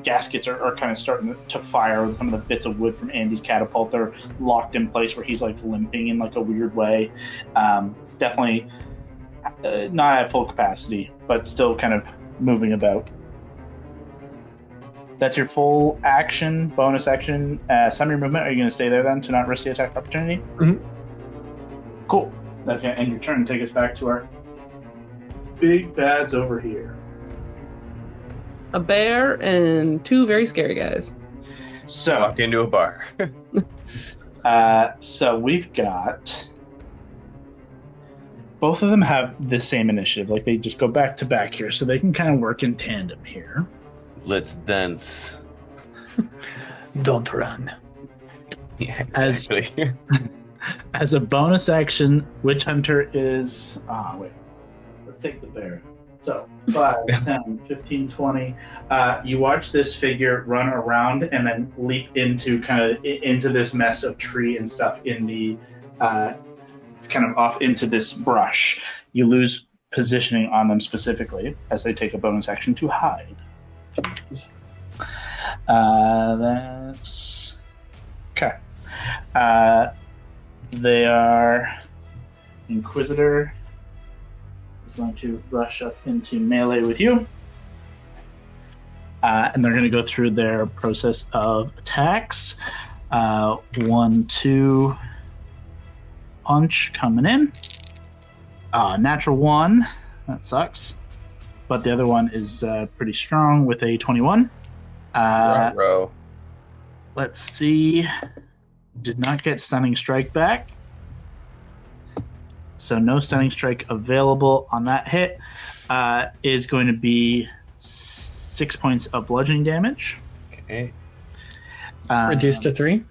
gaskets are kind of starting to fire. Some of the bits of wood from Andy's catapult, they're locked in place where he's like limping in like a weird way. Definitely not at full capacity, but still kind of moving about. That's your full action, bonus action, summary movement. Are you going to stay there then to not risk the attack opportunity? Mm-hmm. Cool. That's going to end your turn. Take us back to our big bads over here. A bear and 2 very scary guys. So Walk into a bar. So we've got... Both of them have the same initiative. Like, they just go back to back here, so they can kind of work in tandem here. Let's dance. Don't run. Yeah, exactly. As a bonus action, Witch Hunter is... wait. Let's take the bear. So, 5, 10, 15, 20. You watch this figure run around and then leap into this mess of tree and stuff in the... kind of off into this brush. You lose positioning on them specifically as they take a bonus action to hide. That's... Okay. They are... Inquisitor is going to rush up into melee with you. And they're going to go through their process of attacks. 1, 2... punch coming in. Natural 1. That sucks. But the other one is pretty strong with a 21. Row. Let's see. Did not get Stunning Strike back. So no Stunning Strike available on that hit. Is going to be 6 points of bludgeoning damage. Okay. Reduced to 3.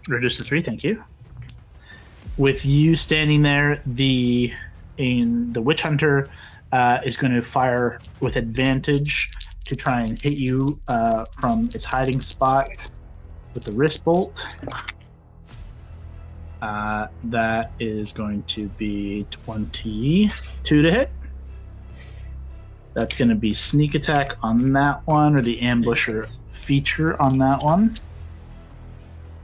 Reduced to 3, thank you. With you standing there, the Witch Hunter is going to fire with advantage to try and hit you from its hiding spot with the wrist bolt. That is going to be 22 to hit. That's going to be sneak attack on that one, or the ambusher feature on that one.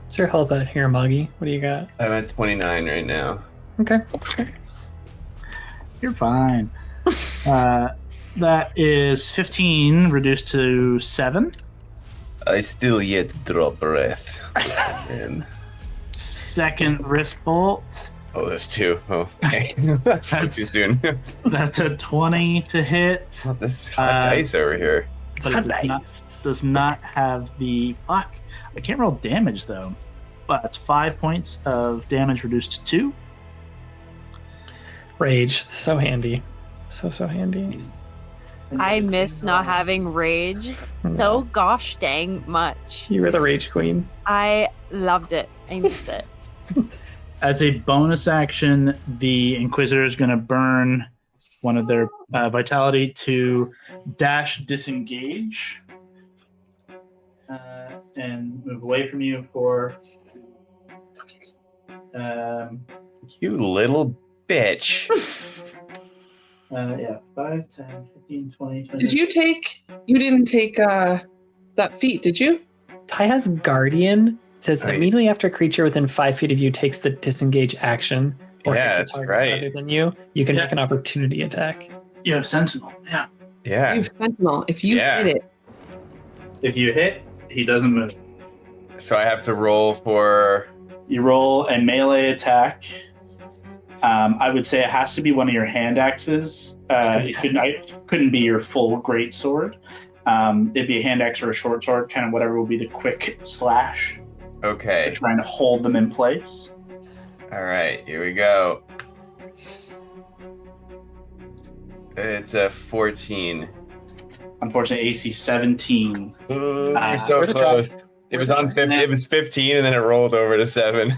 What's your health at here, Moggy? What do you got? I'm at 29 right now. Okay. You're fine. That is 15 reduced to 7. I still yet draw breath. Man. Second wrist bolt. Oh, there's 2. Oh, okay. That's too soon. That's a 20 to hit. Oh, this hot dice over here. But it does not have the... Fuck. I can't roll damage, though. But it's 5 points of damage reduced to 2. Rage. So handy. So handy. I miss not having rage so gosh dang much. You were the rage queen. I loved it. I miss it. As a bonus action, the Inquisitor is going to burn one of their vitality to dash disengage and move away from you for... You little bitch. 5, 10, 15, 20, 20. You didn't take that feat, did you? Ty has Guardian. It says Right. immediately after a creature within 5 feet of you takes the disengage action or Yeah, hits that's a target right. other than you, you can make an opportunity attack. You have Sentinel, yeah. Yeah. You have Sentinel. If you Yeah. hit it, If you hit, he doesn't move. So I have to roll for... You roll a melee attack. I would say it has to be one of your hand axes. It couldn't be your full great sword. It'd be a hand axe or a short sword, kind of whatever will be the quick slash. Okay. Trying to hold them in place. All right, here we go. It's a 14. Unfortunately, AC 17. Ooh, you're so where's the close. It was on 50. It was 15, and then it rolled over to 7.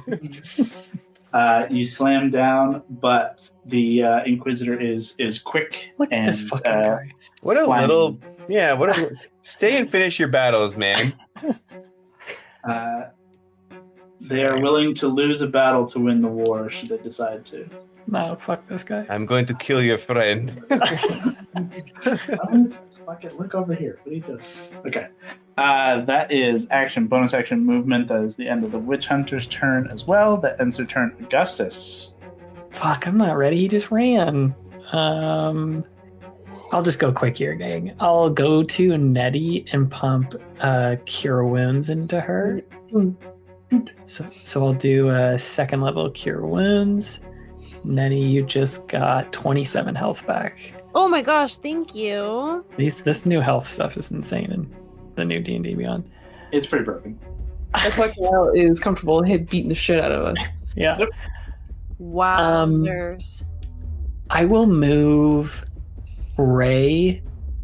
You slam down, but the Inquisitor is quick. Look at this fucking guy. What a little... Yeah, what a... Stay and finish your battles, man. They are willing to lose a battle to win the war, should they decide to. No, fuck this guy. I'm going to kill your friend. Fuck it, look over here. What are you doing? Okay. That is bonus action movement. That is the end of the Witch Hunter's turn as well. That ends their turn. Augustus. Fuck, I'm not ready. He just ran. I'll just go quick here, gang. I'll go to Nettie and pump Cure Wounds into her. So I'll do a second level Cure Wounds. Nettie, you just got 27 health back. Oh my gosh, thank you. This new health stuff is insane in the new D&D Beyond. It's pretty broken. That's why Kyle is comfortable beating the shit out of us. Yeah. Yep. Wowzers. I will move Ray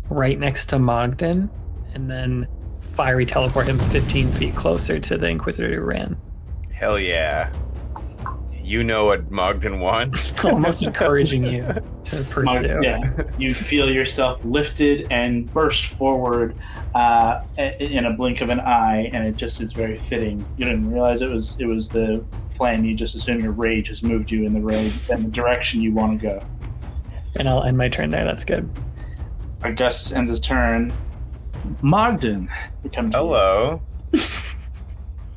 right next to Mogden and then fiery teleport him 15 feet closer to the Inquisitor who ran. Hell yeah. You know what Mogden wants. Almost encouraging you to pursue. Yeah, you feel yourself lifted and burst forward in a blink of an eye, and it just is very fitting. You didn't realize it was the flame. You just assume your rage has moved you in the direction you want to go. And I'll end my turn there. That's good. Augustus ends his turn. Mogden, we come to Hello.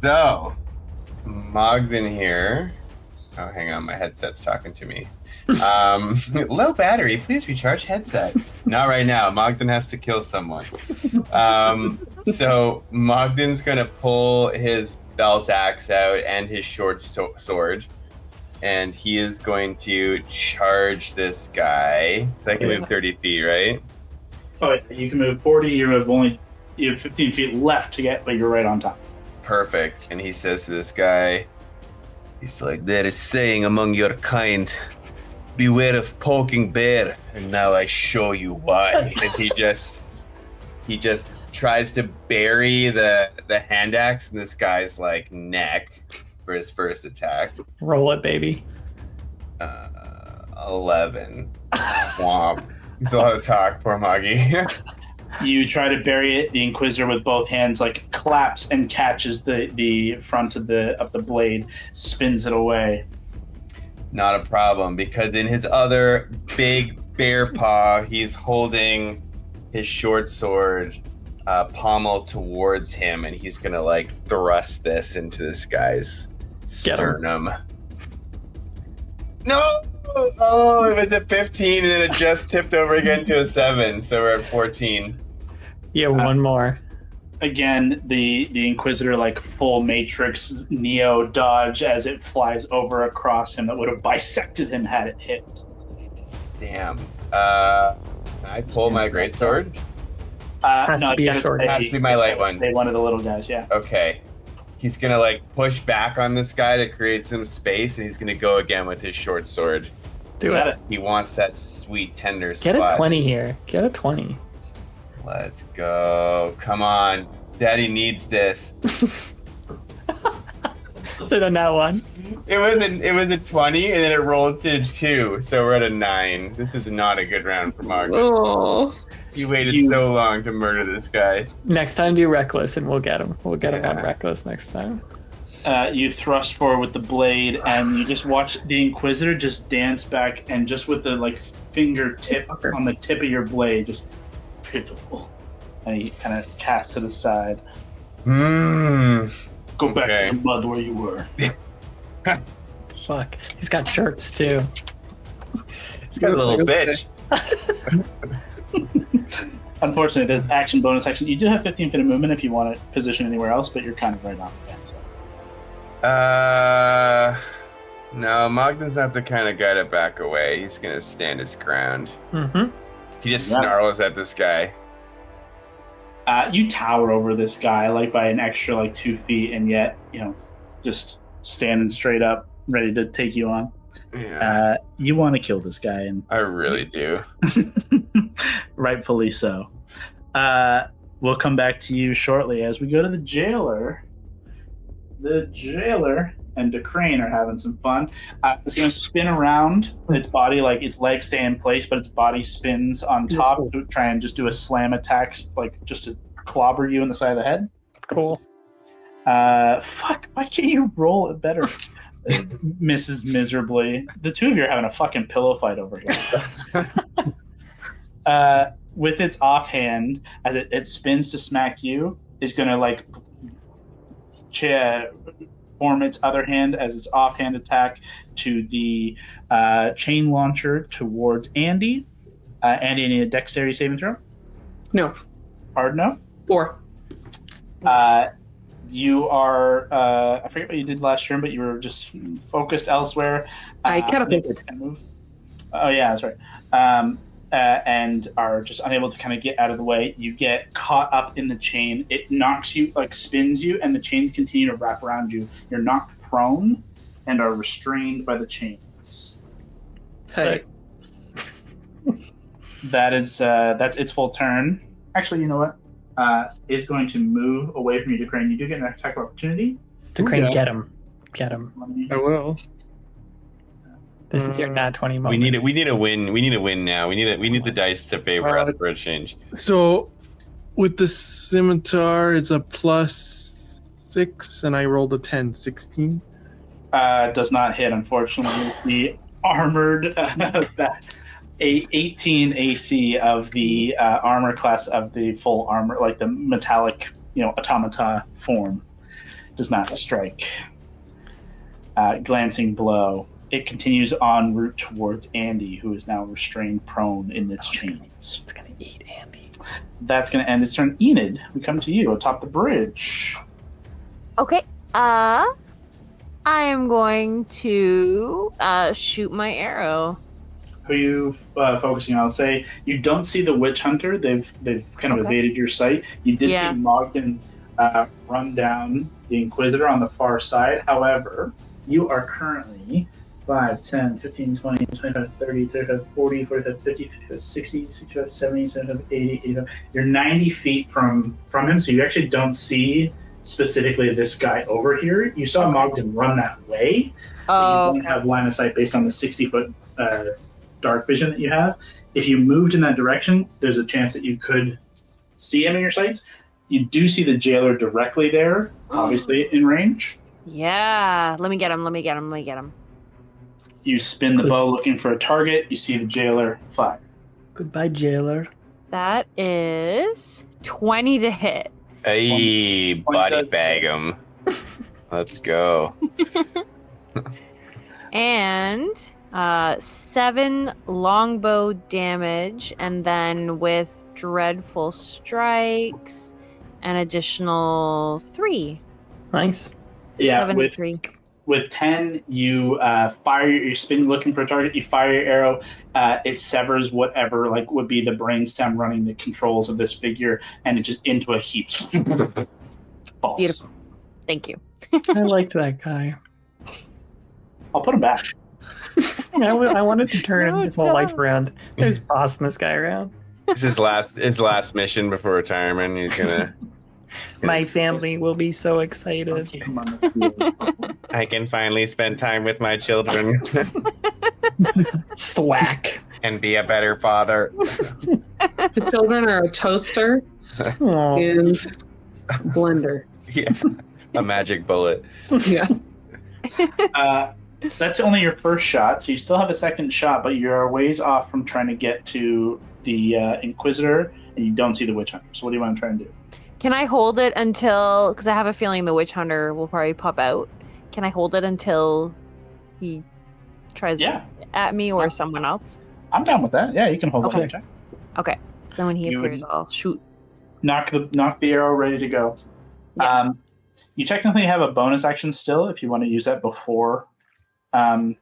So, Mogden here. Oh, hang on, my headset's talking to me. Low battery, please recharge headset. Not right now. Mogden has to kill someone. So Mogden's gonna pull his belt axe out and his short sword, and he is going to charge this guy. So I can move 30 feet, right? Oh, yeah, you can move 40. You have 15 feet left to get, but you're right on top. Perfect. And he says to this guy, he's like, there is saying among your kind, beware of poking bear, and now I show you why. And he just tries to bury the hand axe in this guy's like neck for his first attack. Roll it, baby. 11. Womp. Still have to talk, poor Moggy. You try to bury it. The Inquisitor with both hands like claps and catches the front of the blade, spins it away. Not a problem, because in his other big bear paw, he's holding his short sword pommel towards him, and he's gonna like thrust this into this guy's sternum. No! Oh, it was at 15, and then it just tipped over again to a 7, so we're at 14. Yeah, one more. Again, the Inquisitor, like full Matrix Neo dodge as it flies over across him that would have bisected him had it hit. Damn. Can I pull my greatsword? Has to be a sword. Has to be my light one. One of the little guys, yeah. Okay. He's gonna like push back on this guy to create some space, and he's gonna go again with his short sword. Do it. He wants that sweet tender Get spot. a 20 here. Get a 20. Let's go. Come on. Daddy needs this. So then that one. It was a 20, and then it rolled to 2, so we're at a 9. This is not a good round for Margaret. Oh. You waited so long to murder this guy. Next time, do reckless, and we'll get him. We'll get him on reckless next time. You thrust forward with the blade, and you just watch the Inquisitor just dance back, and just with the like fingertip on the tip of your blade, just pitiful. And he kind of casts it aside. Go back to the mud where you were. Fuck. He's got chirps too. He's got a little bitch. Unfortunately, there's bonus action. You do have 15 feet of movement if you want to position anywhere else, but you're kind of right on again. So. No, Mogden's not the kind of guy to back away. He's gonna stand his ground. Mm-hmm. He just snarls at this guy. You tower over this guy like by an extra like 2 feet, and yet just standing straight up, ready to take you on. Yeah. You want to kill this guy, and I really do. Rightfully so. We'll come back to you shortly as we go to the jailer. The jailer and DeCrane are having some fun. It's going to spin around its body, like its legs stay in place, but its body spins on top to try and just do a slam attack, like just to clobber you in the side of the head. Cool. Fuck, why can't you roll it better? Misses miserably. The two of you are having a fucking pillow fight over here. With its offhand, as it spins to smack you, is going to like form its other hand as its offhand attack to the chain launcher towards Andy. Andy, need a dexterity saving throw? No. Hard no? 4. You are, I forget what you did last turn, but you were just focused elsewhere. I catapulted. Move. Oh, yeah, that's right. And are just unable to kind of get out of the way. You get caught up in the chain. It knocks you, like spins you, and the chains continue to wrap around you. You're knocked prone and are restrained by the chains. Hey. That's its full turn. Actually, you know what? Is going to move away from you, DeCrane. You do get an attack of opportunity. DeCrane, get him. Get him. I will. This is your nat 20 moment. We need a win. We need a win now. We need the dice to favor us for a change. So, with the scimitar, it's a +6, and I rolled a 10, 16. Does not hit, unfortunately. The armored 18 AC of the armor class of the full armor, like the metallic, automata form, does not strike. Glancing blow. It continues en route towards Andy, who is now restrained prone in its chains. It's going to eat Andy. That's going to end its turn. Enid, we come to you atop the bridge. Okay. I am going to shoot my arrow. Who are you focusing on? I'll say you don't see the witch hunter. They've kind of evaded your sight. You did see Mogden run down the Inquisitor on the far side. However, you are currently 5, 10, 15, 20, 25, 30, 35, 40, 45, 50, 55, 60, 65, 70, 75, 80, 85. You're 90 feet from him, so you actually don't see specifically this guy over here. You saw Mogden run that way, but you don't have line of sight based on the 60-foot dark vision that you have. If you moved in that direction, there's a chance that you could see him in your sights. You do see the jailer directly there, obviously in range. Yeah, let me get him. You spin the bow looking for a target. You see the jailer fire. Goodbye, jailer. That is 20 to hit. Hey, body bag him. Let's go. And 7 longbow damage, and then with dreadful strikes, an additional 3. Nice. Yeah, 7 and 3. With 10, you fire. You spin looking for a target. You fire your arrow. It severs whatever would be the brainstem running the controls of this figure, and it just into a heap. Falls. Beautiful. Thank you. I liked that guy. I'll put him back. I wanted to turn his whole life around. There's bossing this guy around. This is his last mission before retirement. He's gonna. My family will be so excited. I can finally spend time with my children. Thwack. And be a better father. The children are a toaster and blender. Yeah. A magic bullet. Yeah. That's only your first shot, so you still have a second shot, but you're a ways off from trying to get to the Inquisitor, and you don't see the Witch Hunter. So what do you want to try and do? Can I hold it until, because I have a feeling the witch hunter will probably pop out. Can I hold it until he tries at me or someone else? I'm down with that. Yeah, you can hold it. Okay. Okay. So then when he appears, I'll shoot. Knock the arrow ready to go. Yeah. You technically have a bonus action still if you want to use that before. Is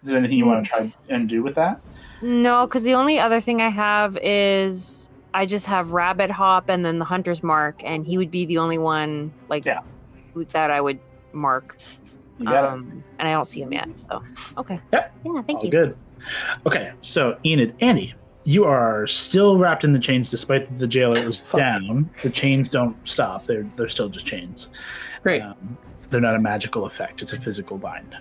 there anything you want to try and do with that? No, because the only other thing I have is I just have Rabbit Hop and then the Hunter's Mark, and he would be the only one that I would mark. You got it. And I don't see him yet, so okay. Yeah, thank you. Good. Okay, so Enid, Andy, you are still wrapped in the chains despite the jailer is down. The chains don't stop; they're still just chains. Great. They're not a magical effect. It's a physical bind.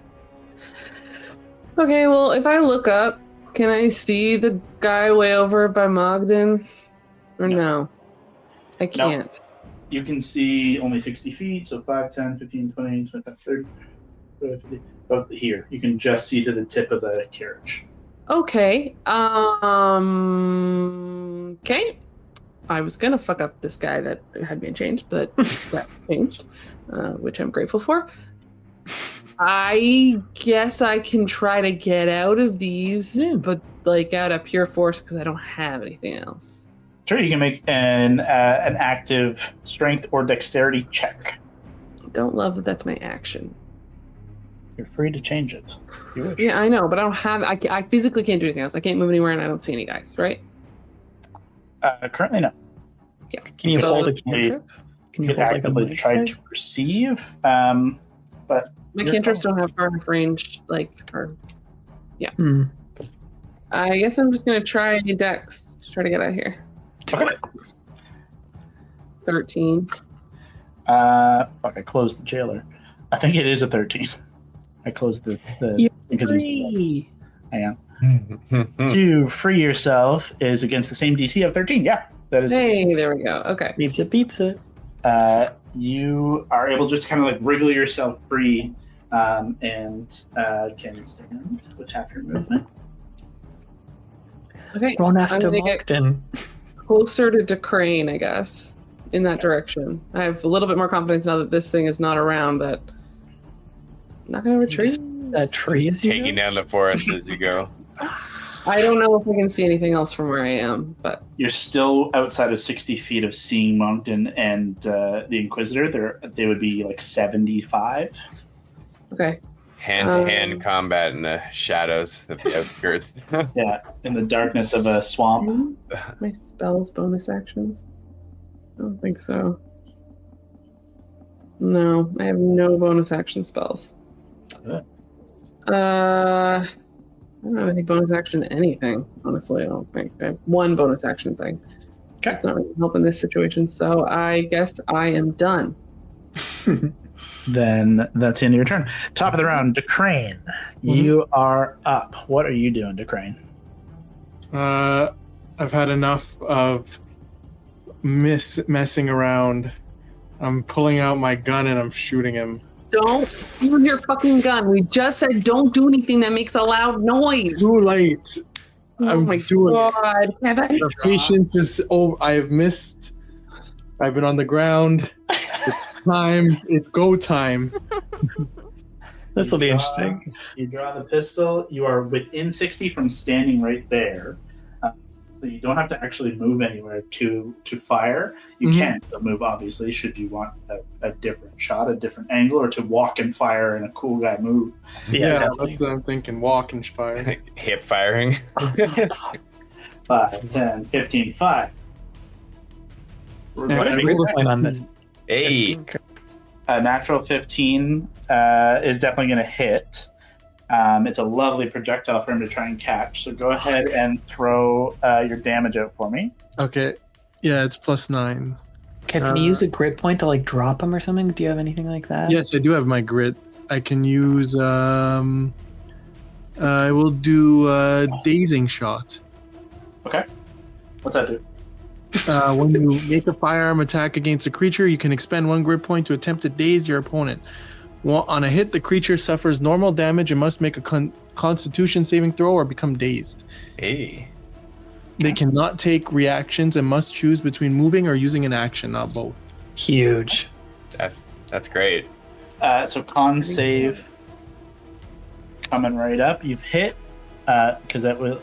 Okay, well, if I look up, can I see the guy way over by Mogden? Or no? I can't. You can see only 60 feet, so 5, 10, 15, 20, 25, 30, 50. But here, you can just see to the tip of the carriage. Okay. Okay. I was gonna fuck up this guy that had been changed, but that changed, which I'm grateful for. I guess I can try to get out of these, but like out of pure force because I don't have anything else. Sure, you can make an active strength or dexterity check. Don't love that that's my action. You're free to change it if you wish. Yeah, I know, but I don't have. I physically can't do anything else. I can't move anywhere, and I don't see any guys. Right? Currently, no. Yeah. Can you hold a You cantrip? Can you could hold like a actively mice try guard? to perceive, but My cantrips don't have far enough range. Hmm. I guess I'm just gonna try Dex to try to get out of here. okay. 13. Fuck, I closed the jailer. I think it is a 13. I closed the because he's hang on. To free yourself is against the same DC of 13. Yeah, that is. Hey, there we go. Okay. Pizza. You are able just to kind of like wriggle yourself free, and can stand with half your movement. Okay. Run after gonna get- Mogden. Closer to Decrane, I guess, in that direction. I have a little bit more confidence now that this thing is not around. That I'm not gonna retreat. That tree is Taking down the forest as you go. I don't know if I can see anything else from where I am, but You're still outside of 60 feet of seeing Moncton and the Inquisitor. They would be like 75. okay. Hand-to-hand combat in the shadows of the outskirts. Yeah, in the darkness of a swamp. My spells bonus actions? I don't think so. No, I have no bonus action spells. Good. I don't have any bonus action anything, honestly. I don't think. I have one bonus action thing. Okay. That's not really helping this situation, so I guess I am done. Then that's the end of your turn. Top of the round, Decrane. You are up. What are you doing, Decrane? I've had enough of messing around. I'm pulling out my gun and I'm shooting him. Don't use your fucking gun. We just said don't do anything that makes a loud noise. Too late. Oh my doing it. god. Kevin. The patience is over. I've missed. I've been on the ground. It's time. It's go time. This will be interesting. You draw the pistol. You are within 60 from standing right there. So you don't have to actually move anywhere to fire. You can still move, obviously, should you want a different shot, a different angle, or to walk and fire in a cool guy move. Yeah, definitely. that's what I'm thinking. Walk and fire. Hip firing. 5, 10, 15, 5. What did we plan on this? Hey. A natural 15 is definitely going to hit. It's a lovely projectile for him to try and catch. So go ahead and throw your damage out for me. Okay. Yeah, it's +9. Kev, can you use a grit point to like drop him or something? Do you have anything like that? Yes, I do have my grit. I can use. I will do a dazing shot. Okay. What's that do? When you make a firearm attack against a creature, you can expend 1 grit point to attempt to daze your opponent. On a hit, the creature suffers normal damage and must make a Constitution saving throw or become dazed. Hey. They cannot take reactions and must choose between moving or using an action, not both. Huge. That's great. So con save coming right up. You've hit because that will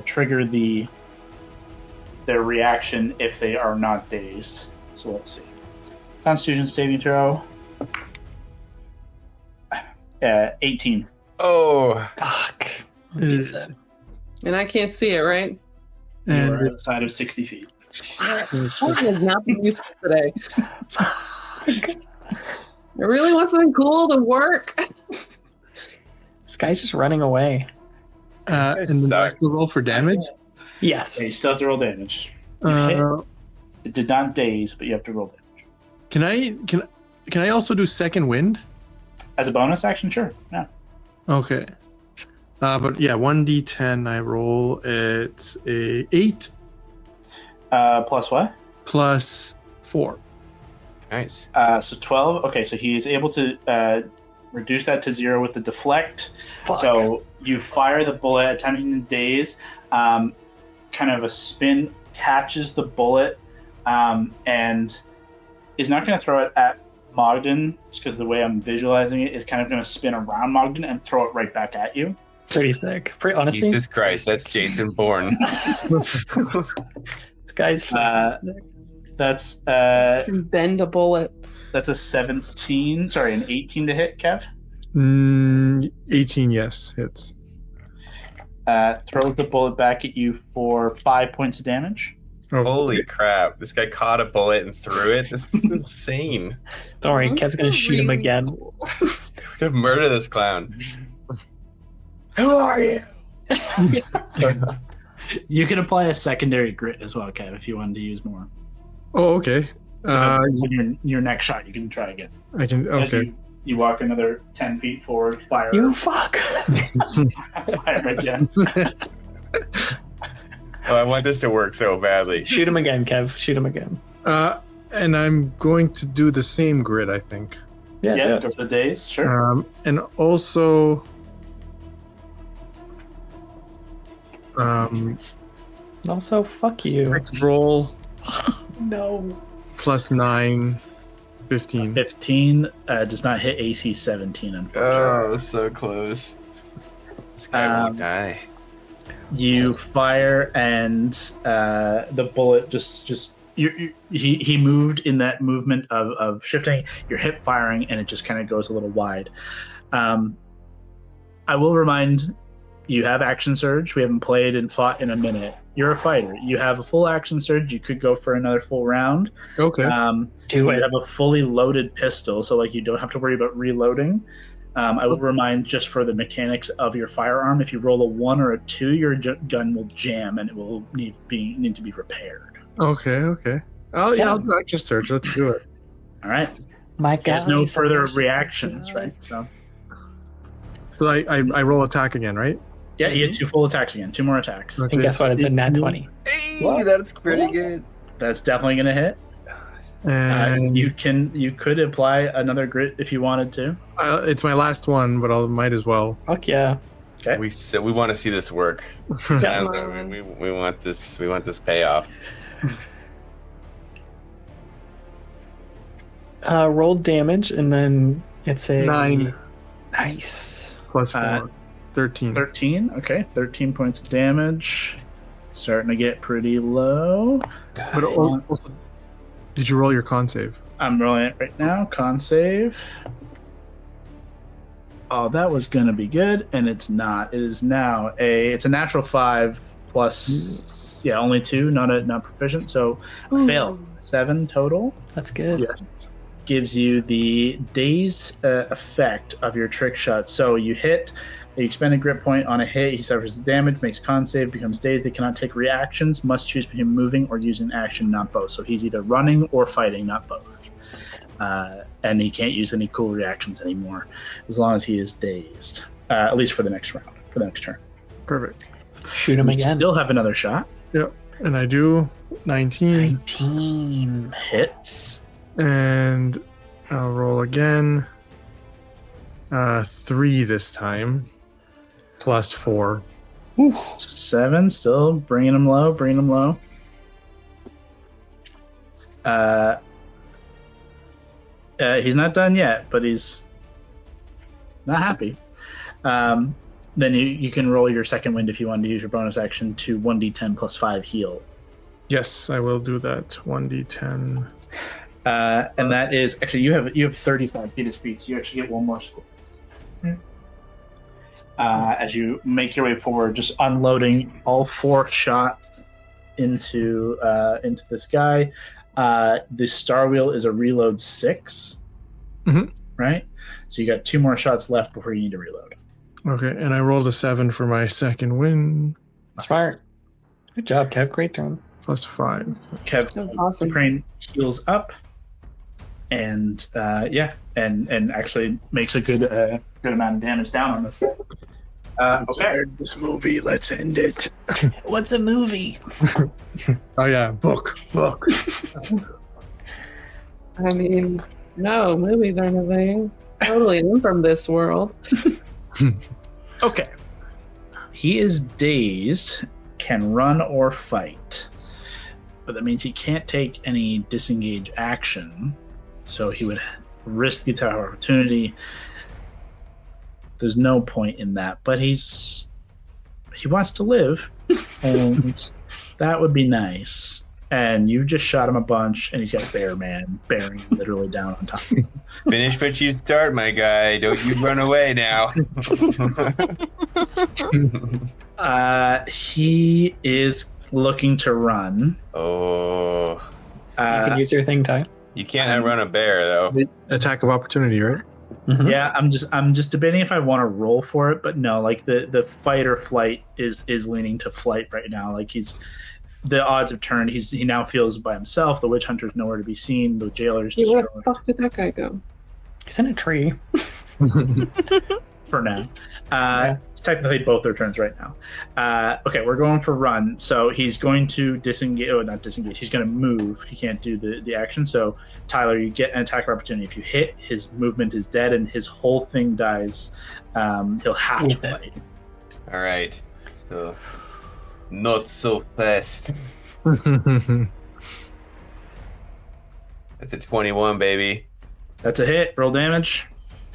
trigger their reaction if they are not dazed. So let's see. Constitution saving throw. 18. Oh. Fuck. And I can't see it, right? You are And outside of 60 feet. That has not been useful today. I really want something cool to work. This guy's just running away. and then suck. back to roll for damage. Yes. Okay, you still have to roll damage. Uh, It did not daze, but you have to roll damage. can I also do second wind? As a bonus action, sure. Yeah. Okay. But yeah, 1d10 I roll. It's a 8 Plus what? plus 4. Nice. So 12. Okay, so he is able to reduce that to 0 with the deflect. Fuck. So you fire the bullet, attempting to daze. Kind of a spin catches the bullet, and is not going to throw it at Mogden, just because the way I'm visualizing it is kind of going to spin around Mogden and throw it right back at you. Pretty sick. Honestly, Jesus Christ, that's Jason Bourne. this guy's That's Bend a bullet. that's a 17. Sorry, an 18 to hit, Kev. 18, yes, hits. Throws the bullet back at you for 5 points of damage. Oh, Holy crap. This guy caught a bullet and threw it. This is insane. Don't worry, Kev's gonna shoot him again. We're going to murder this clown. Who are you? You can apply a secondary grit as well, Kev, if you wanted to use more. Oh, okay. Your next shot, you can try again. I can. As Okay. You walk another 10 feet forward, fire. You fuck. Fire again. Oh, I want this to work so badly. Shoot him again, Kev. Shoot him again. And I'm going to do the same grid, I think. Yeah, go for the days, sure. And also, Also, fuck you. 6 roll No. plus 9, 15. 15 does not hit AC 17, unfortunately. Oh, so close. This guy won't die. You fire, and the bullet he moved in that movement of shifting. You're hip firing, and it just kind of goes a little wide. I will remind you have action surge. We haven't played and fought in a minute. You're a fighter. You have a full action surge. You could go for another full round. Okay. You have a fully loaded pistol, so like you don't have to worry about reloading. I will remind, just for the mechanics of your firearm, if you roll a 1 or a 2, your gun will jam and it will need to be repaired. Okay. I'll do action search. Let's do it. All right. My God. There's no further reactions, right? So I roll attack again, right? yeah, you get 2 full attacks again. 2 more attacks. And guess what? It's a nat 20. Hey, that's pretty good. That's definitely going to hit. And You could apply another grit if you wanted to. it's my last one, but I might as well. Fuck yeah. Okay. We want to see this work. We want this payoff. Roll damage, and then it's a 9 Nice. plus 4, 13. 13. Okay. 13 points of damage. Starting to get pretty low. But also, did you roll your con save? I'm rolling it right now. Con save. Oh, that was gonna be good, and it's not. It is now it's a natural 5 plus only 2, not proficient. So failed. 7 total. That's good. Yes. Gives you the daze effect of your trick shot. So you hit, you expend a grit point on a hit, he suffers the damage, makes con save, becomes dazed. They cannot take reactions, must choose between moving or using action, not both. So he's either running or fighting, not both. And he can't use any cool reactions anymore as long as he is dazed, at least for the next round, for the next turn. Perfect. Shoot him You again. still have another shot. Yep. And I do 19. 19. Hits. And I'll roll again. 3 this time. Plus 4. 7, still bringing him low. He's not done yet, but he's not happy. Then you can roll your second wind if you want to use your bonus action to 1d10 plus 5 heal. Yes, I will do that. 1d10. And that is actually you have 35 feet of speed, so you actually get 1 more score. As you make your way forward, just unloading all 4 shots into this guy. The star wheel is a reload 6, right? So you got 2 more shots left before you need to reload. Okay, and I rolled a 7 for my second win. Smart. Good job, Kev. Great turn. Plus 5. Kev, Awesome. the crane heals up. and and actually makes a good amount of damage down on this. I'm Okay. tired of this movie. Let's end it. What's a movie? Oh yeah, book. I mean, no, movies aren't a thing. Totally I'm from this world. Okay. He is dazed, can run or fight, but that means he can't take any disengage action. So he would risk the attack of opportunity. There's no point in that, but he wants to live, and that would be nice. And you just shot him a bunch, and he's got Bear Man bearing him literally down on top of him. Finish what you start, my guy. Don't you run away now. He is looking to run. Oh. You can use your thing, Ty. You can't outrun a bear, though. The attack of opportunity, right? Mhm. Yeah, I'm just debating if I want to roll for it, but no, like the fight or flight is leaning to flight right now. Like the odds have turned. He now feels by himself. The witch hunter's nowhere to be seen. The jailer's Where destroyed the fuck did that guy go? He's in a tree. for now. It's technically both their turns right now. Okay, we're going for run. So he's going to disengage. Oh, not disengage. He's going to move. He can't do the action. So Tyler, you get an attack of opportunity. If you hit, his movement is dead, and his whole thing dies. He'll have to fight. All right. So, not so fast. That's a 21, baby. That's a hit. Roll damage.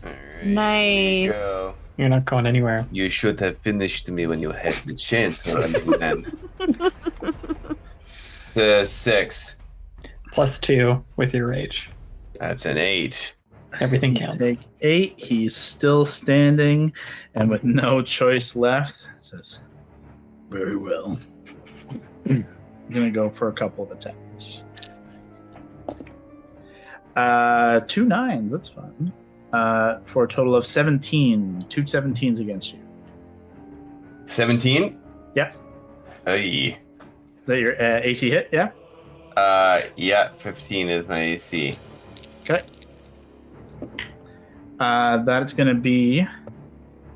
All right, Nice. go. You're not going anywhere. You should have finished me when you had the chance. Man. The 6. +2 with your rage. That's an 8. Everything counts. Take 8. He's still standing, and with no choice left, says, "Very well." I'm gonna go for a couple of attacks. 2 9s. That's fine. For a total of 17. 2 17s against you. 17? Yep. Hey. Is that your AC hit? Yeah. Yeah, 15 is my AC. Okay. That's going to be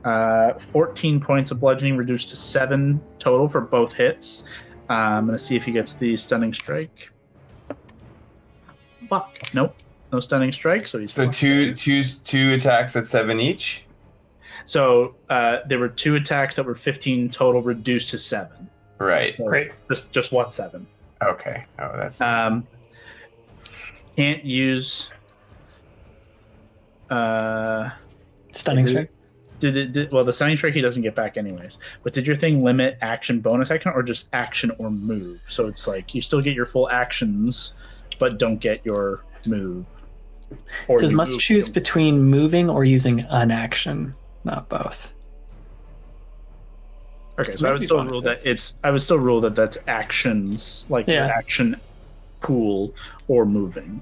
14 points of bludgeoning reduced to 7 total for both hits. I'm going to see if he gets the stunning strike. Fuck. Nope. No stunning strike. So he's So two attacks at 7 each? So there were 2 attacks that were 15 total reduced to 7. Right. So Great. Just 1 7. Okay. Oh, that's... Can't use... Stunning strike. Well, the stunning strike he doesn't get back anyways. But did your thing limit action bonus action or just action or move? So it's like you still get your full actions, but don't get your move. It says you must move, choose don't- between moving or using an action, not both. Okay, So so I would maybe still bonuses. rule that that's actions, like your Yeah. action pool or moving.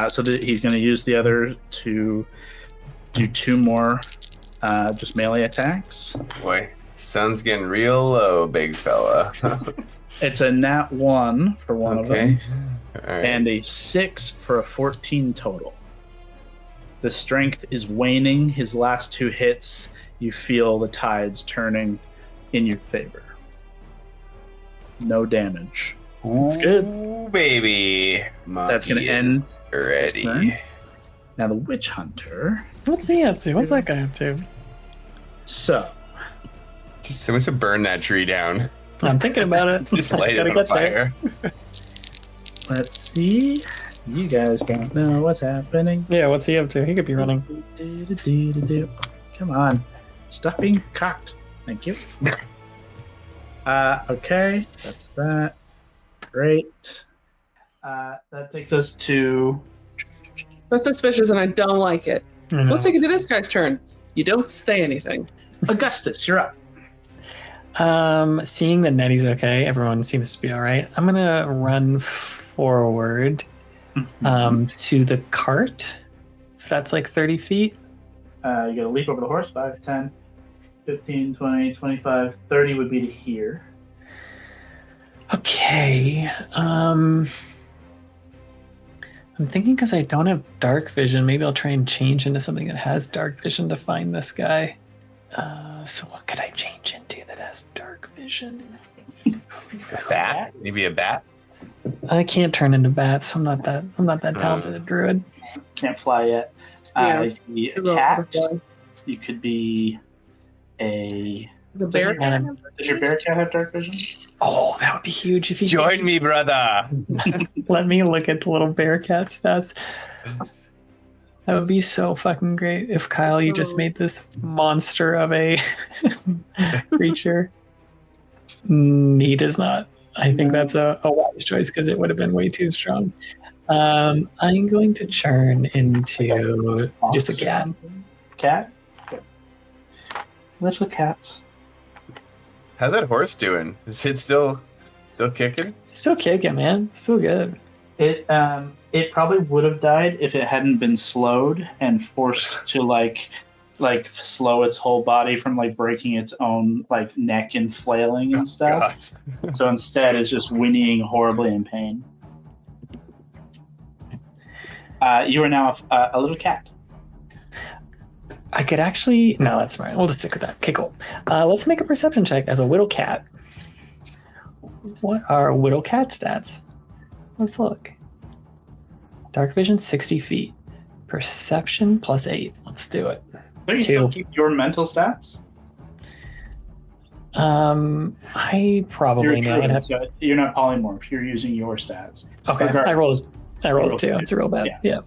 So he's going to use the other to do 2 more just melee attacks. Boy, sun's getting real low, big fella. It's a nat 1 for one of them. All right. And a 6 for a 14 total. The strength is waning. His last 2 hits, you feel the tides turning in your favor. No damage. That's good. Ooh, baby. That's going to Monkey end. is ready. turn. Now the witch hunter. What's he up to? What's that guy up to? So Just someone to burn that tree down. I'm thinking about it. Just light it Gotta on get there. fire. let's see. You guys don't know what's happening. Yeah, what's he up to? He could be running. Come on. Stop being cocked. Thank you. Okay, that's that. Great. That takes us to That's suspicious and I don't like it. I know. Let's take it to this guy's turn. You don't say anything. Augustus. You're up. Seeing that Nettie's okay, everyone seems to be all right. I'm gonna run forward to the cart. If that's like 30 feet. You gotta leap over the horse. 5, 10, 15, 20, 25, 30 would be to here. Okay. I'm thinking because I don't have dark vision, maybe I'll try and change into something that has dark vision to find this guy. So what could I change into that has dark vision? A bat? Maybe a bat? I can't turn into bats. I'm not that talented a druid. Can't fly yet. Yeah. You could be a cat. You could be a... The bear cat. Does your bear cat have dark vision? Oh, that would be huge if you Join me, brother. Let me look at the little bear cat stats. That would be so fucking great if Kyle, you just made this monster of a creature. He does not. I think that's a wise choice because it would have been way too strong. I'm going to turn into just a cat. Cat? Okay. Let's look cats. How's that horse doing? Is it still kicking? Still kicking, man. Still good. It probably would have died if it hadn't been slowed and forced to like slow its whole body from like breaking its own like neck and flailing and stuff. So instead it's just whinnying horribly in pain. You are now a little cat. I could actually... No, that's smart. We'll just stick with that. Okay, cool. Let's make a perception check as a widow cat. What are widow cat stats? Let's look. Dark vision, 60 feet. Perception, +8. Let's do it. So you still keep your mental stats? I probably know. So you're not polymorph. You're using your stats. Okay, I rolled it too. It's a real bad. Yeah.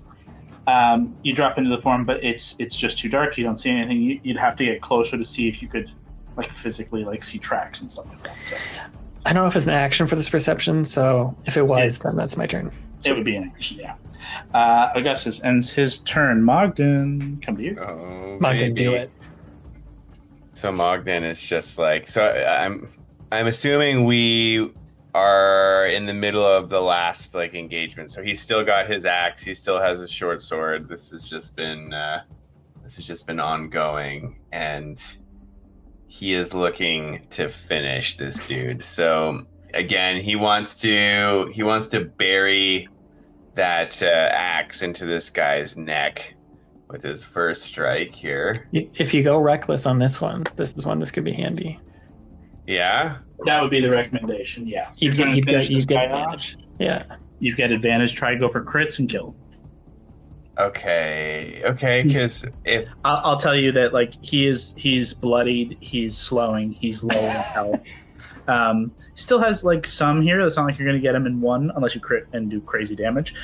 You drop into the form, but it's just too dark. You don't see anything. You'd have to get closer to see if you could, like, physically like see tracks and stuff like that. So. I don't know if it's an action for this perception, so if it was, then that's my turn. It would be an action, yeah. Augustus ends his turn. Mogden, come to you. Oh, Mogden, do it. So Mogden is just like, so I'm assuming we are in the middle of the last like engagement. So he's still got his axe. He still has a short sword. This has just been ongoing, and he is looking to finish this dude. So again, he wants to bury that axe into this guy's neck with his first strike here. If you go reckless on this one, this is when this could be handy. Yeah? That would be the recommendation, yeah. You get advantage. Yeah. You've got advantage. Try to go for crits and kill. Okay, because if... I'll tell you that, like, he's bloodied, he's slowing, he's low in health. Still has, like, some here. It's not like you're going to get him in one unless you crit and do crazy damage.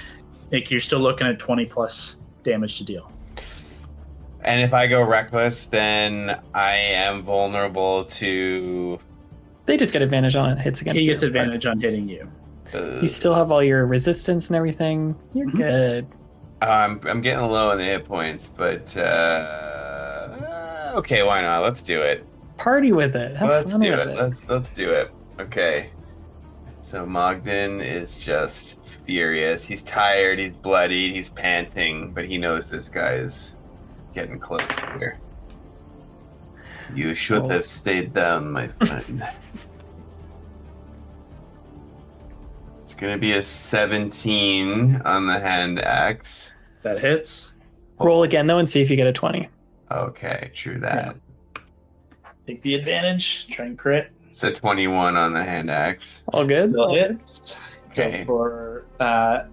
Like, you're still looking at 20 plus damage to deal. And if I go reckless, then I am vulnerable to... They just get advantage on hits against you. He gets advantage on hitting you. You still have all your resistance and everything. You're good. I'm getting low on the hit points, but... okay, why not? Let's do it. Party with it. Have fun with it. Let's do it. Okay. So Mogden is just furious. He's tired, he's bloodied, he's panting, but he knows this guy is getting close here. You should have stayed down, my friend. It's gonna be a 17 on the hand axe. That hits. Roll again though and see if you get a 20. Okay, true that. Yeah. Take the advantage. Try and crit. It's a 21 on the hand axe. All good. Still hits. Okay. Go for,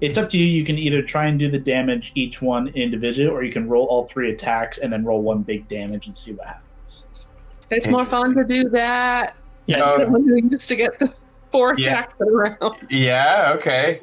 it's up to you. You can either try and do the damage each one individually, or you can roll all three attacks and then roll one big damage and see what happens. It's more fun to do that. Yeah. As someone who used to get the 4 attacks in a round. Yeah, okay.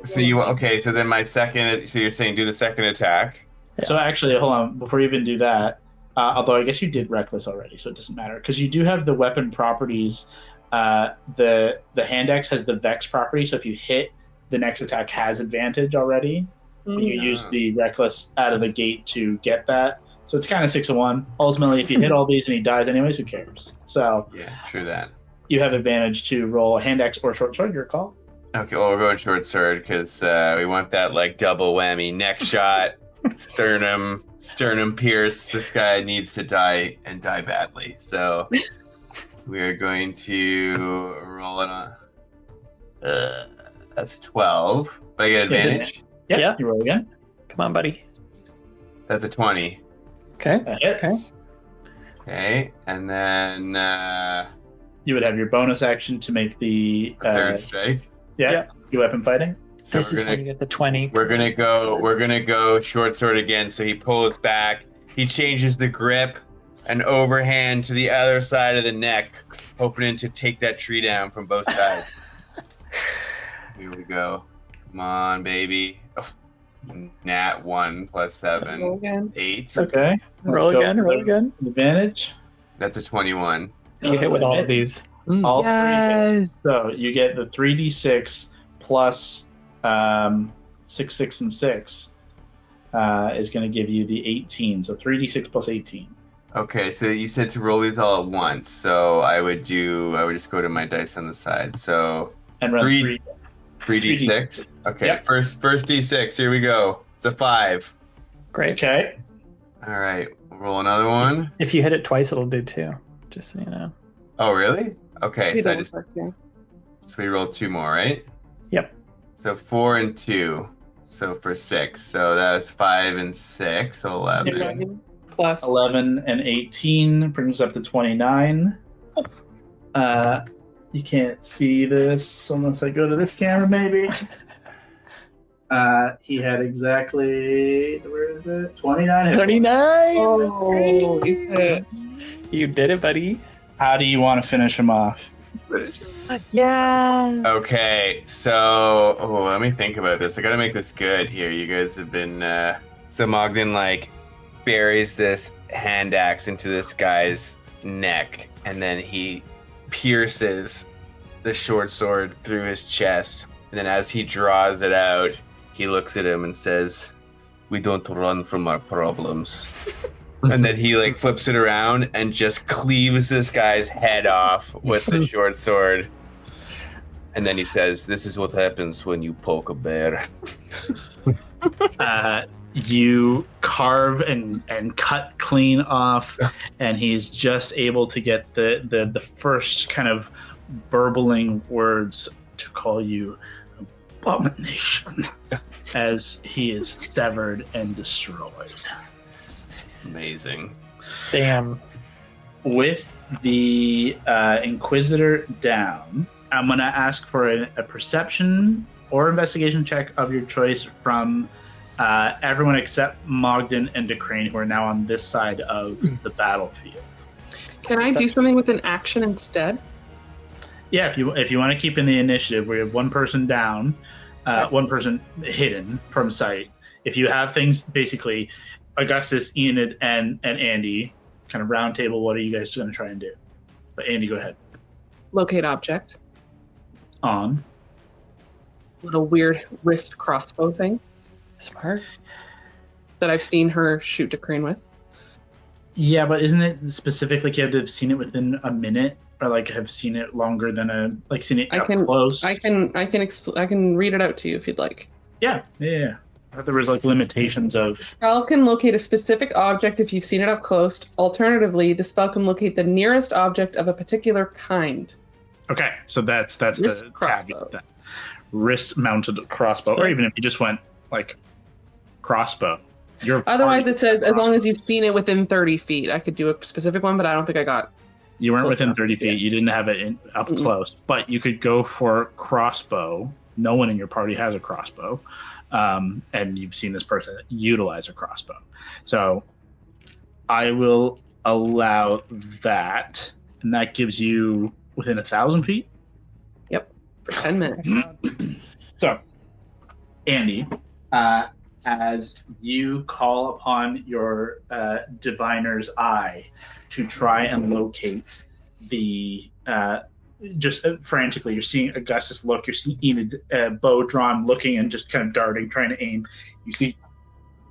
So then my second, so you're saying do the second attack. Yeah. So actually, hold on, before you even do that, although I guess you did reckless already, so it doesn't matter, because you do have the weapon properties. The hand axe has the vex property, so if you hit, the next attack has advantage already. You use the reckless out of the gate to get that. So it's kind of 6-1. Ultimately, if you hit all these and he dies anyways, who cares? So yeah, true that. You have advantage to roll a hand axe or short sword, your call. Okay, well, we're going short sword because we want that like double whammy neck shot, sternum pierce. This guy needs to die and die badly. So we are going to roll it on. That's 12. But I get advantage? Yeah. You roll again. Come on, buddy. That's a 20. Okay. That hits. Okay. And then You would have your bonus action to make the third strike. your weapon fighting. So This is where you get the 20. We're gonna go short sword again. So he pulls back. He changes the grip and overhand to the other side of the neck, hoping to take that tree down from both sides. Here we go. Come on, baby. Oh, nat 1 plus 7. Roll again. 8. Okay. Roll again. Advantage. That's a 21. You hit with all of these. All 3 hits. So you get the 3d6 plus 6, 6, and 6 is going to give you the 18. So 3d6 plus 18. Okay, so you said to roll these all at once. So I would just go to my dice on the side. So And run 3d6. Okay, Yep. first d6. Here we go. It's a 5. Great. Okay. All right, roll another one. If you hit it twice, it'll do 2. Just so you know. Oh, really? Okay, You so don't we rolled 2 more, right? Yep. So 4 and 2. So for 6. So that's 5 and 6. So 11. Plus 11 and 18 brings up to 29. You can't see this unless I go to this camera, maybe. He had exactly, where is it? 29 hit points. 29! Oh, You did it, buddy. How do you want to finish him off? Yes. Okay, so let me think about this. I gotta make this good here. You guys have been so Mogden buries this hand axe into this guy's neck, and then he pierces the short sword through his chest. And then as he draws it out, he looks at him and says, "We don't run from our problems." And then he flips it around and just cleaves this guy's head off with the short sword. And then he says, "This is what happens when you poke a bear." You carve and cut clean off, and he's just able to get the first kind of burbling words to call you abomination as he is severed and destroyed. Amazing. Damn. With the Inquisitor down, I'm going to ask for a perception or investigation check of your choice from everyone except Mogden and DeCrane, who are now on this side of the battlefield. Can I do something with an action instead? Yeah, if you want to keep in the initiative, we have one person down, one person hidden from sight. If you have things, basically, Augustus, Enid, and Andy, kind of round table, what are you guys going to try and do? But Andy, go ahead. Locate object. On. Little weird wrist crossbow thing Smart. that I've seen her shoot to Crane with. Yeah, but isn't it specific? Like you have to have seen it within a minute, or have seen it longer than seen it up close. I can read it out to you if you'd like. Yeah. I thought there was limitations of. Spell can locate a specific object if you've seen it up close. Alternatively, the spell can locate the nearest object of a particular kind. Okay, so that's Wrist the crossbow. caveat. That wrist-mounted crossbow, or even if you just went crossbow. Otherwise, it says as long as you've seen it within 30 feet. I could do a specific one, but I don't think I got. You weren't close within enough 30 to see feet. it. You didn't have it up close, but you could go for crossbow. No one in your party has a crossbow, and you've seen this person utilize a crossbow. So I will allow that, and that gives you within 1,000 feet. Yep, for 10 minutes. So, Andy, as you call upon your diviner's eye to try and locate the just frantically, you're seeing Augustus look, you're seeing Enid bow drawn, looking and just kind of darting, trying to aim. You see,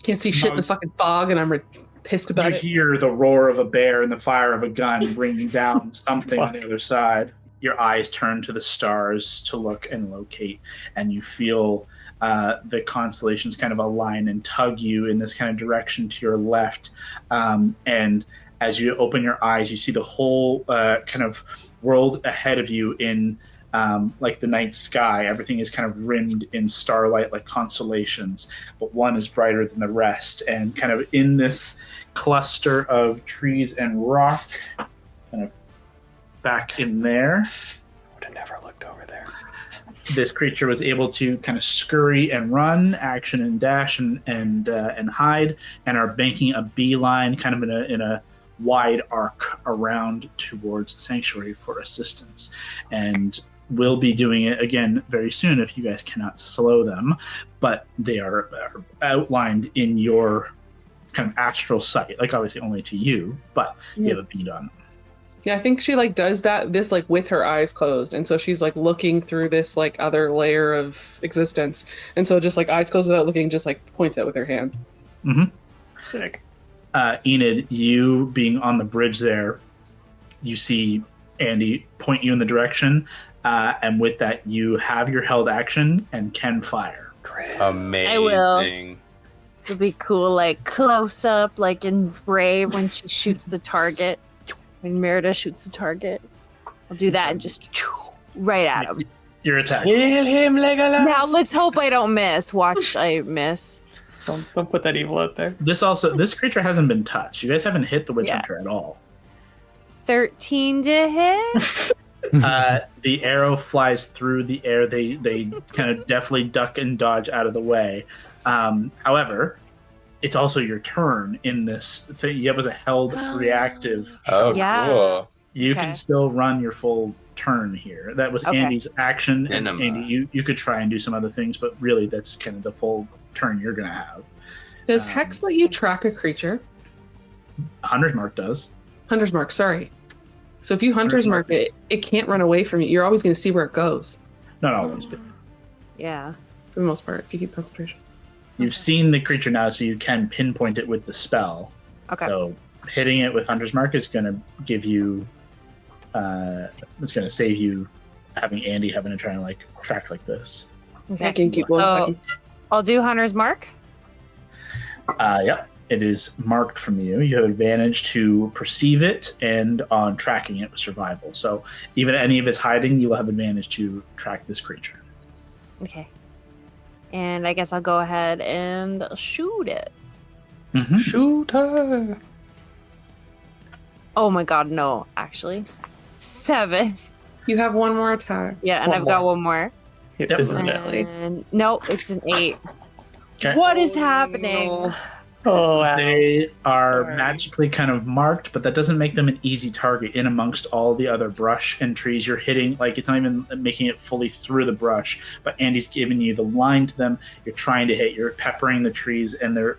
Can't see shit in the fucking fog, and I'm pissed about you it. hear the roar of a bear and the fire of a gun bringing down something on the other side. Your eyes turn to the stars to look and locate, and you feel the constellations kind of align and tug you in this kind of direction to your left. And as you open your eyes, you see the whole kind of world ahead of you in like the night sky. Everything is kind of rimmed in starlight like constellations, but one is brighter than the rest. And kind of in this cluster of trees and rock, kind of back in there, Would have never looked over there. this creature was able to kind of scurry and run, action and dash and hide, and are making a beeline kind of in a wide arc around towards Sanctuary for assistance. And will be doing it again very soon if you guys cannot slow them, but they are outlined in your kind of astral sight, like obviously only to you, but you have a bead on them. Yeah, I think she like does this like with her eyes closed, and so she's like looking through this like other layer of existence, and so just like eyes closed without looking, just like points out with her hand. Mm-hmm. Sick. Enid, you being on the bridge there, you see Andy point you in the direction, and with that, you have your held action and can fire. Amazing. I will. It'll be cool, like close up, like in Brave when she shoots the target. When Merida shoots the target, I'll do that and just right at him. Your attack. Kill him, Legolas! Now let's hope I don't miss. Watch, I miss. Don't put that evil out there. This creature hasn't been touched. You guys haven't hit the Witch Hunter at all. 13 to hit. The arrow flies through the air. They kind of definitely duck and dodge out of the way. However, it's also your turn in this thing. You have a held reactive. Oh, Yeah. cool. You Okay. can still run your full turn here. That was Okay. Andy's action. And Cinema. Andy, you could try and do some other things, but really that's kind of the full turn you're going to have. Does Hex let you track a creature? Hunter's Mark does. Hunter's Mark, sorry. So if you Hunter's Mark it, it can't run away from you. You're always going to see where it goes, Not always, but Yeah. for the most part, if you keep concentration. you've seen the creature now, so you can pinpoint it with the spell. Okay. So hitting it with Hunter's Mark is going to give you, it's going to save you having Andy having to try and like track like this. I can keep going. So I'll do Hunter's Mark. Yep, it is marked from you. You have advantage to perceive it and on tracking it with survival. So even any of its hiding, you will have advantage to track this creature. Okay. And I guess I'll go ahead and shoot it. Mm-hmm. Shoot her! Oh my god, no, actually. 7. You have one more attack. Yeah, and One I've got more. one more. Yep, this is it. And no, it's an 8. Okay. What is happening? Oh, wow. They are Sorry. magically kind of marked, but that doesn't make them an easy target in amongst all the other brush and trees you're hitting. Like, it's not even making it fully through the brush, but Andy's giving you the line to them. You're trying to hit. You're peppering the trees, and they're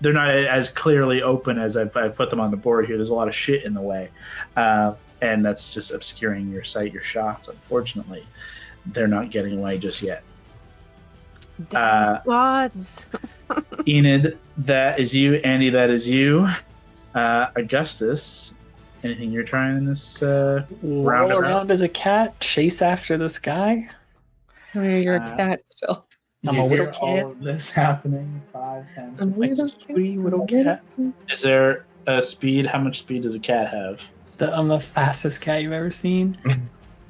not as clearly open as I've put them on the board here. There's a lot of shit in the way, and that's just obscuring your sight, your shots. Unfortunately, they're not getting away just yet. Gods. Enid, that is you. Andy, that is you. Augustus, anything you're trying in this round? Roll around as a cat, chase after this guy. Oh, yeah, you're a cat still. I'm You a hear little all cat. of this happening. 5, 10. A little Wee little cat. Is there a speed? How much speed does a cat have? I'm the fastest cat you've ever seen.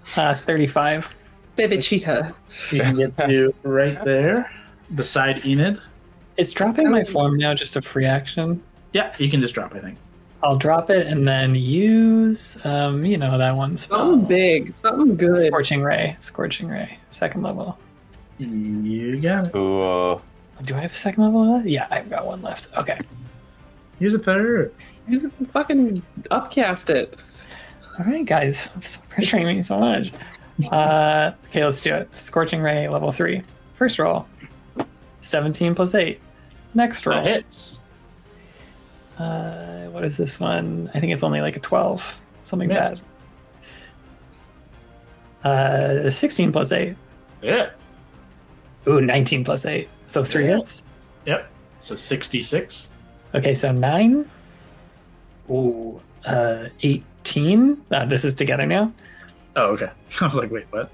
35. Baby cheetah. You can get to right there, beside Enid. Is dropping my form now just a free action? Yeah, you can just drop, I think. I'll drop it and then use, that one spell. Something big. Something good. Scorching Ray. Scorching Ray. 2nd level. You got it. Cool. Do I have a 2nd level of that? Yeah, I've got one left. Okay. Use a third. You fucking upcast it. All right, guys. It's pressuring me so much. Okay, let's do it. Scorching Ray, level 3. First roll. 17 plus 8. Next roll. That hits. What is this one? I think it's only like a 12. Something Missed. bad. 16 plus 8. Yeah. Ooh, 19 plus 8. So 3 Yeah. hits. Yep. So 66. Okay, so 9. Ooh, 18. This is together now. Oh, okay. I was like, wait, what?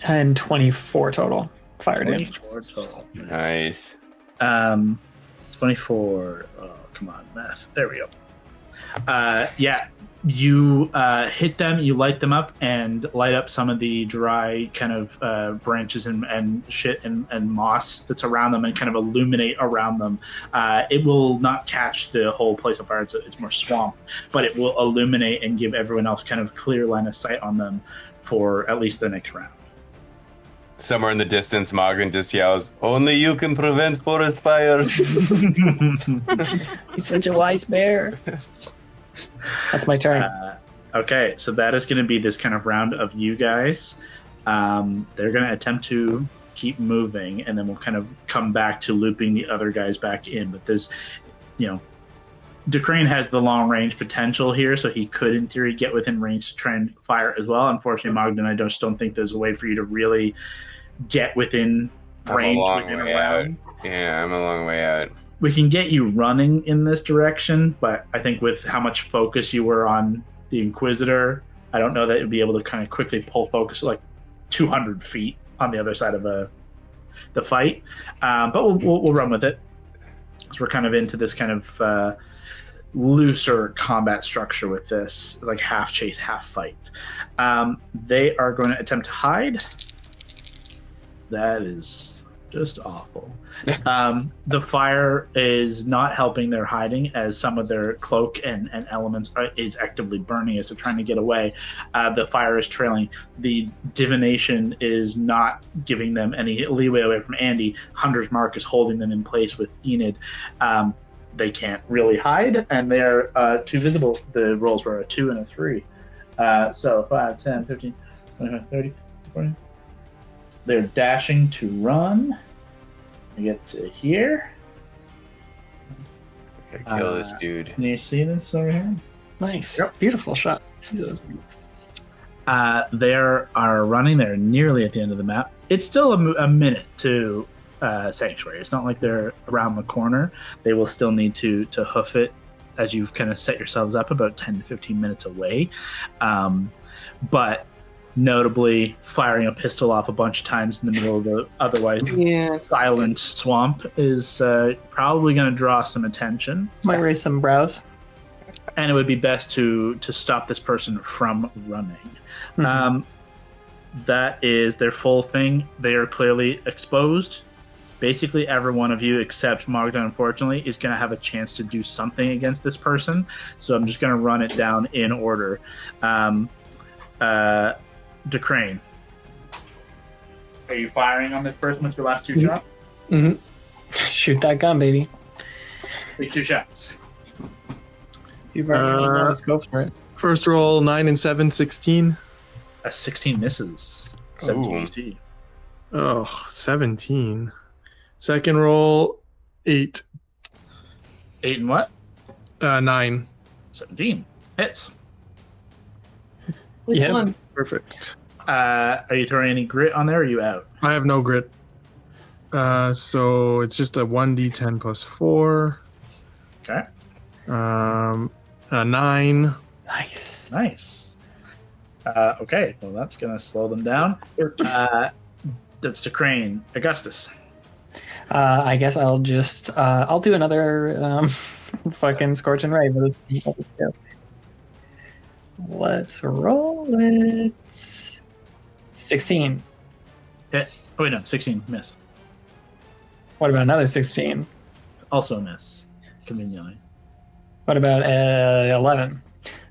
And 24 total. Fire damage. 24 total. Nice. 24. Oh, come on, math. There we go. Yeah, You hit them, you light them up, and light up some of the dry kind of branches and shit and moss that's around them and kind of illuminate around them. It will not catch the whole place on fire. It's more swamp, but it will illuminate and give everyone else kind of clear line of sight on them for at least the next round. Somewhere in the distance, Morgan just yells, "Only you can prevent forest fires." He's such a wise bear. That's my turn. Okay, so that is going to be this kind of round of you guys. They're going to attempt to keep moving, and then we'll kind of come back to looping the other guys back in. But there's, DeCrane has the long range potential here, so he could, in theory, get within range to try and fire as well. Unfortunately, Mogden, I just don't think there's a way for you to really get within range within a round. Yeah, I'm a long way out. We can get you running in this direction, but I think with how much focus you were on the Inquisitor, I don't know that you'd be able to kind of quickly pull focus like 200 feet on the other side of the fight. But we'll run with it. So we're kind of into this kind of looser combat structure with this, like half chase, half fight. They are going to attempt to hide. That is just awful. The fire is not helping their hiding, as some of their cloak and elements is actively burning as they're trying to get away. The fire is trailing. The divination is not giving them any leeway away from Andy. Hunter's Mark is holding them in place with Enid. They can't really hide, and they're too visible. The rolls were a 2 and a 3. So 5, 10, 15, 25, 30, 40. They're dashing to run. We get to here. Kill this dude. Can you see this over here? Nice. Yep. Beautiful shot. Jesus. They are running. They're nearly at the end of the map. It's still a minute to Sanctuary. It's not like they're around the corner. They will still need to hoof it as you've kind of set yourselves up about 10 to 15 minutes away. But notably, firing a pistol off a bunch of times in the middle of the otherwise silent swamp is probably going to draw some attention. Might raise some brows. And it would be best to stop this person from running. Mm-hmm. That is their full thing. They are clearly exposed. Basically, every one of you, except Mogden, unfortunately, is going to have a chance to do something against this person. So I'm just going to run it down in order. DeCrane, are you firing on this person with your last 2 shots? Mm-hmm. Shoot that gun, baby. Take 2 shots. You've already let's go for it. First roll, 9 and 7, 16. A 16 misses. 17 AC. Oh, 17. Second roll, 8. 8 and what? 9. 17. Hits. Which one? Perfect. Are you throwing any grit on there, or are you out? I have no grit. So it's just a 1d10 plus 4. Okay. A 9. Nice. Okay, well, that's going to slow them down. That's DeCrane. Augustus. I guess I'll just I'll do another fucking Scorching Ray. Let's roll it. 16. Hit. Oh, wait, no. 16. Miss. What about another 16? Also a miss. Conveniently. What about 11?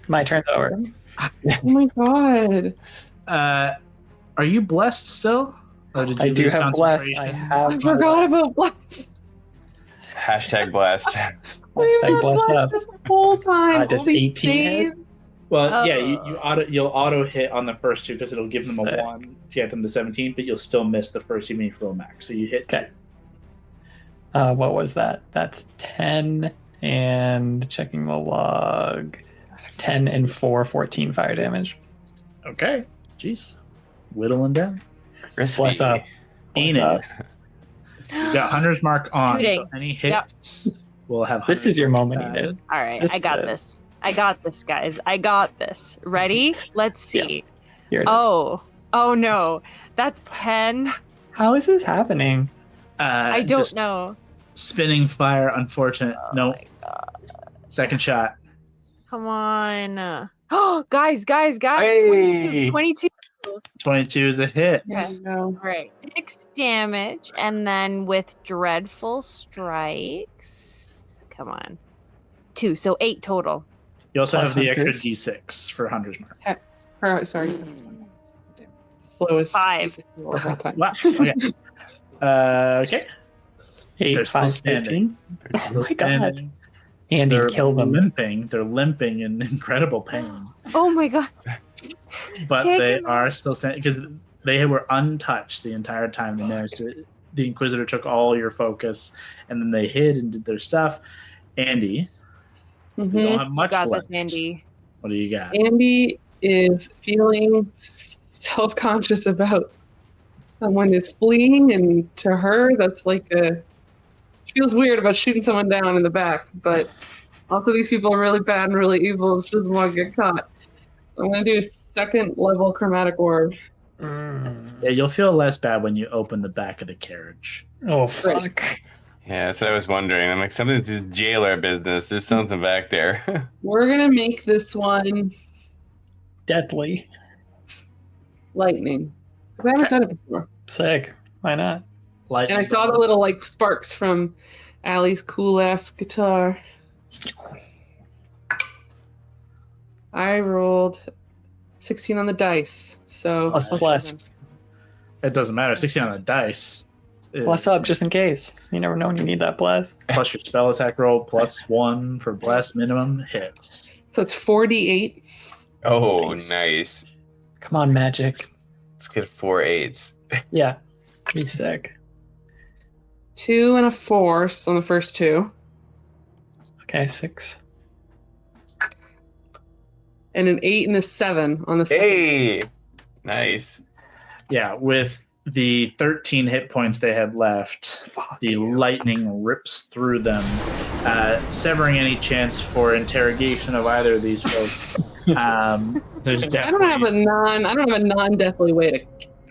My turn's over. Oh my god. Are you blessed still? Or did you I do lose have blessed. I have. I forgot about bless. Hashtag blessed. Hashtag bless up. This whole time. Does All these 18 hit? saves. Well, yeah, you'll auto hit on the first 2 because it'll give them Sick. a 1 to get them to 17, but you'll still miss the first even if you roll max. So you hit. Okay. What was that? That's 10 and checking the log. 10 and 4, 14 fire damage. Okay. Jeez. Whittling down. Bless up. Enid. Up. You got Hunter's Mark on. Shooting. So any hits will have. This is your moment, Hunter's Enid. All right, This I got is it. this. I got this, guys. I got this. Ready? Let's see. Here it is. Oh no. That's 10. How is this happening? I don't just know. Spinning fire, unfortunate. Oh No. my God. Second shot. Come on. Oh, guys. Hey! 22. 22 is a hit. Yeah, no. All right. 6 damage. And then with Dreadful Strikes. Come on. 2. So 8 total. You also Plus have the extra hunters. D6 for Hunter's Mark. Hex. Sorry. Slowest 5. roll of all time. Wow. Okay. Okay. 8, They're still 5, standing. 13. They're still Oh my God. standing. Andy, They're kill them. limping. They're limping in incredible pain. Oh my god. But Take they him out. are still standing because they were untouched the entire time. They managed to, the Inquisitor took all your focus, and then they hid and did their stuff. Andy, you don't have much Got left. this, Andy. What do you got? Andy is feeling self-conscious about someone is fleeing, and to her, that's like she feels weird about shooting someone down in the back, but also these people are really bad and really evil. She doesn't want to get caught. So I'm going to do a 2nd level chromatic orb. Yeah, you'll feel less bad when you open the back of the carriage. Oh, fuck. Yeah, that's what I was wondering. I'm like, something's jailer business. There's something back there. We're going to make this one Deathly. lightning. I haven't done it before. Sick. Why not? Lightning And I saw the bolt. little like sparks from Allie's cool ass guitar. I rolled 16 on the dice. So Plus. It doesn't matter. 16 on the dice. Plus up just in case. You never know when you need that bless. Plus your spell attack roll, +1 for bless minimum hits. So it's 48. Oh, Nice. nice. Come on, magic. Let's get 4 8s. Yeah. Be sick. 2 and a 4 on the first 2. Okay, 6. And an 8 and a 7 on the second. Hey! Nice. Yeah, with the 13 hit points they had left, the lightning rips through them, severing any chance for interrogation of either of these folks. There's I don't definitely have a non-deathly way to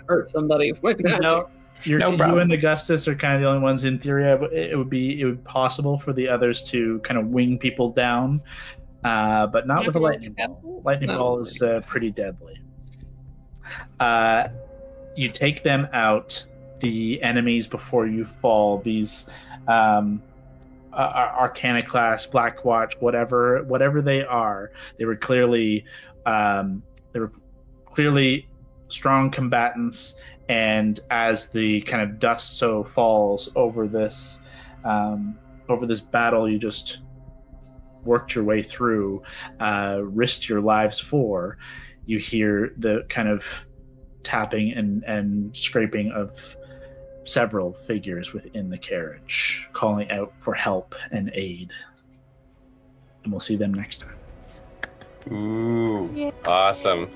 hurt somebody with my magic. No. you no problem. and Augustus are kind of the only ones in theory. It would be possible for the others to kind of wing people down, but not with a lightning ball. Lightning No. ball is pretty deadly. You take them out, the enemies, before you fall. These Arcanoclast, Black Watch, whatever they are, they were clearly strong combatants. And as the kind of dust so falls over this battle, you just worked your way through, risked your lives for. You hear the kind of tapping and scraping of several figures within the carriage, calling out for help and aid. And we'll see them next time. Ooh. Awesome.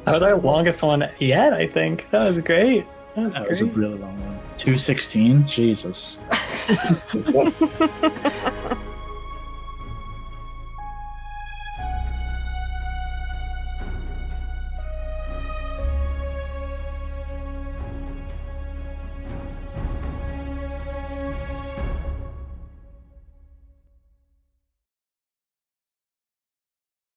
That was our longest one yet, I think. That was great. That was a really long one. 2:16. Jesus.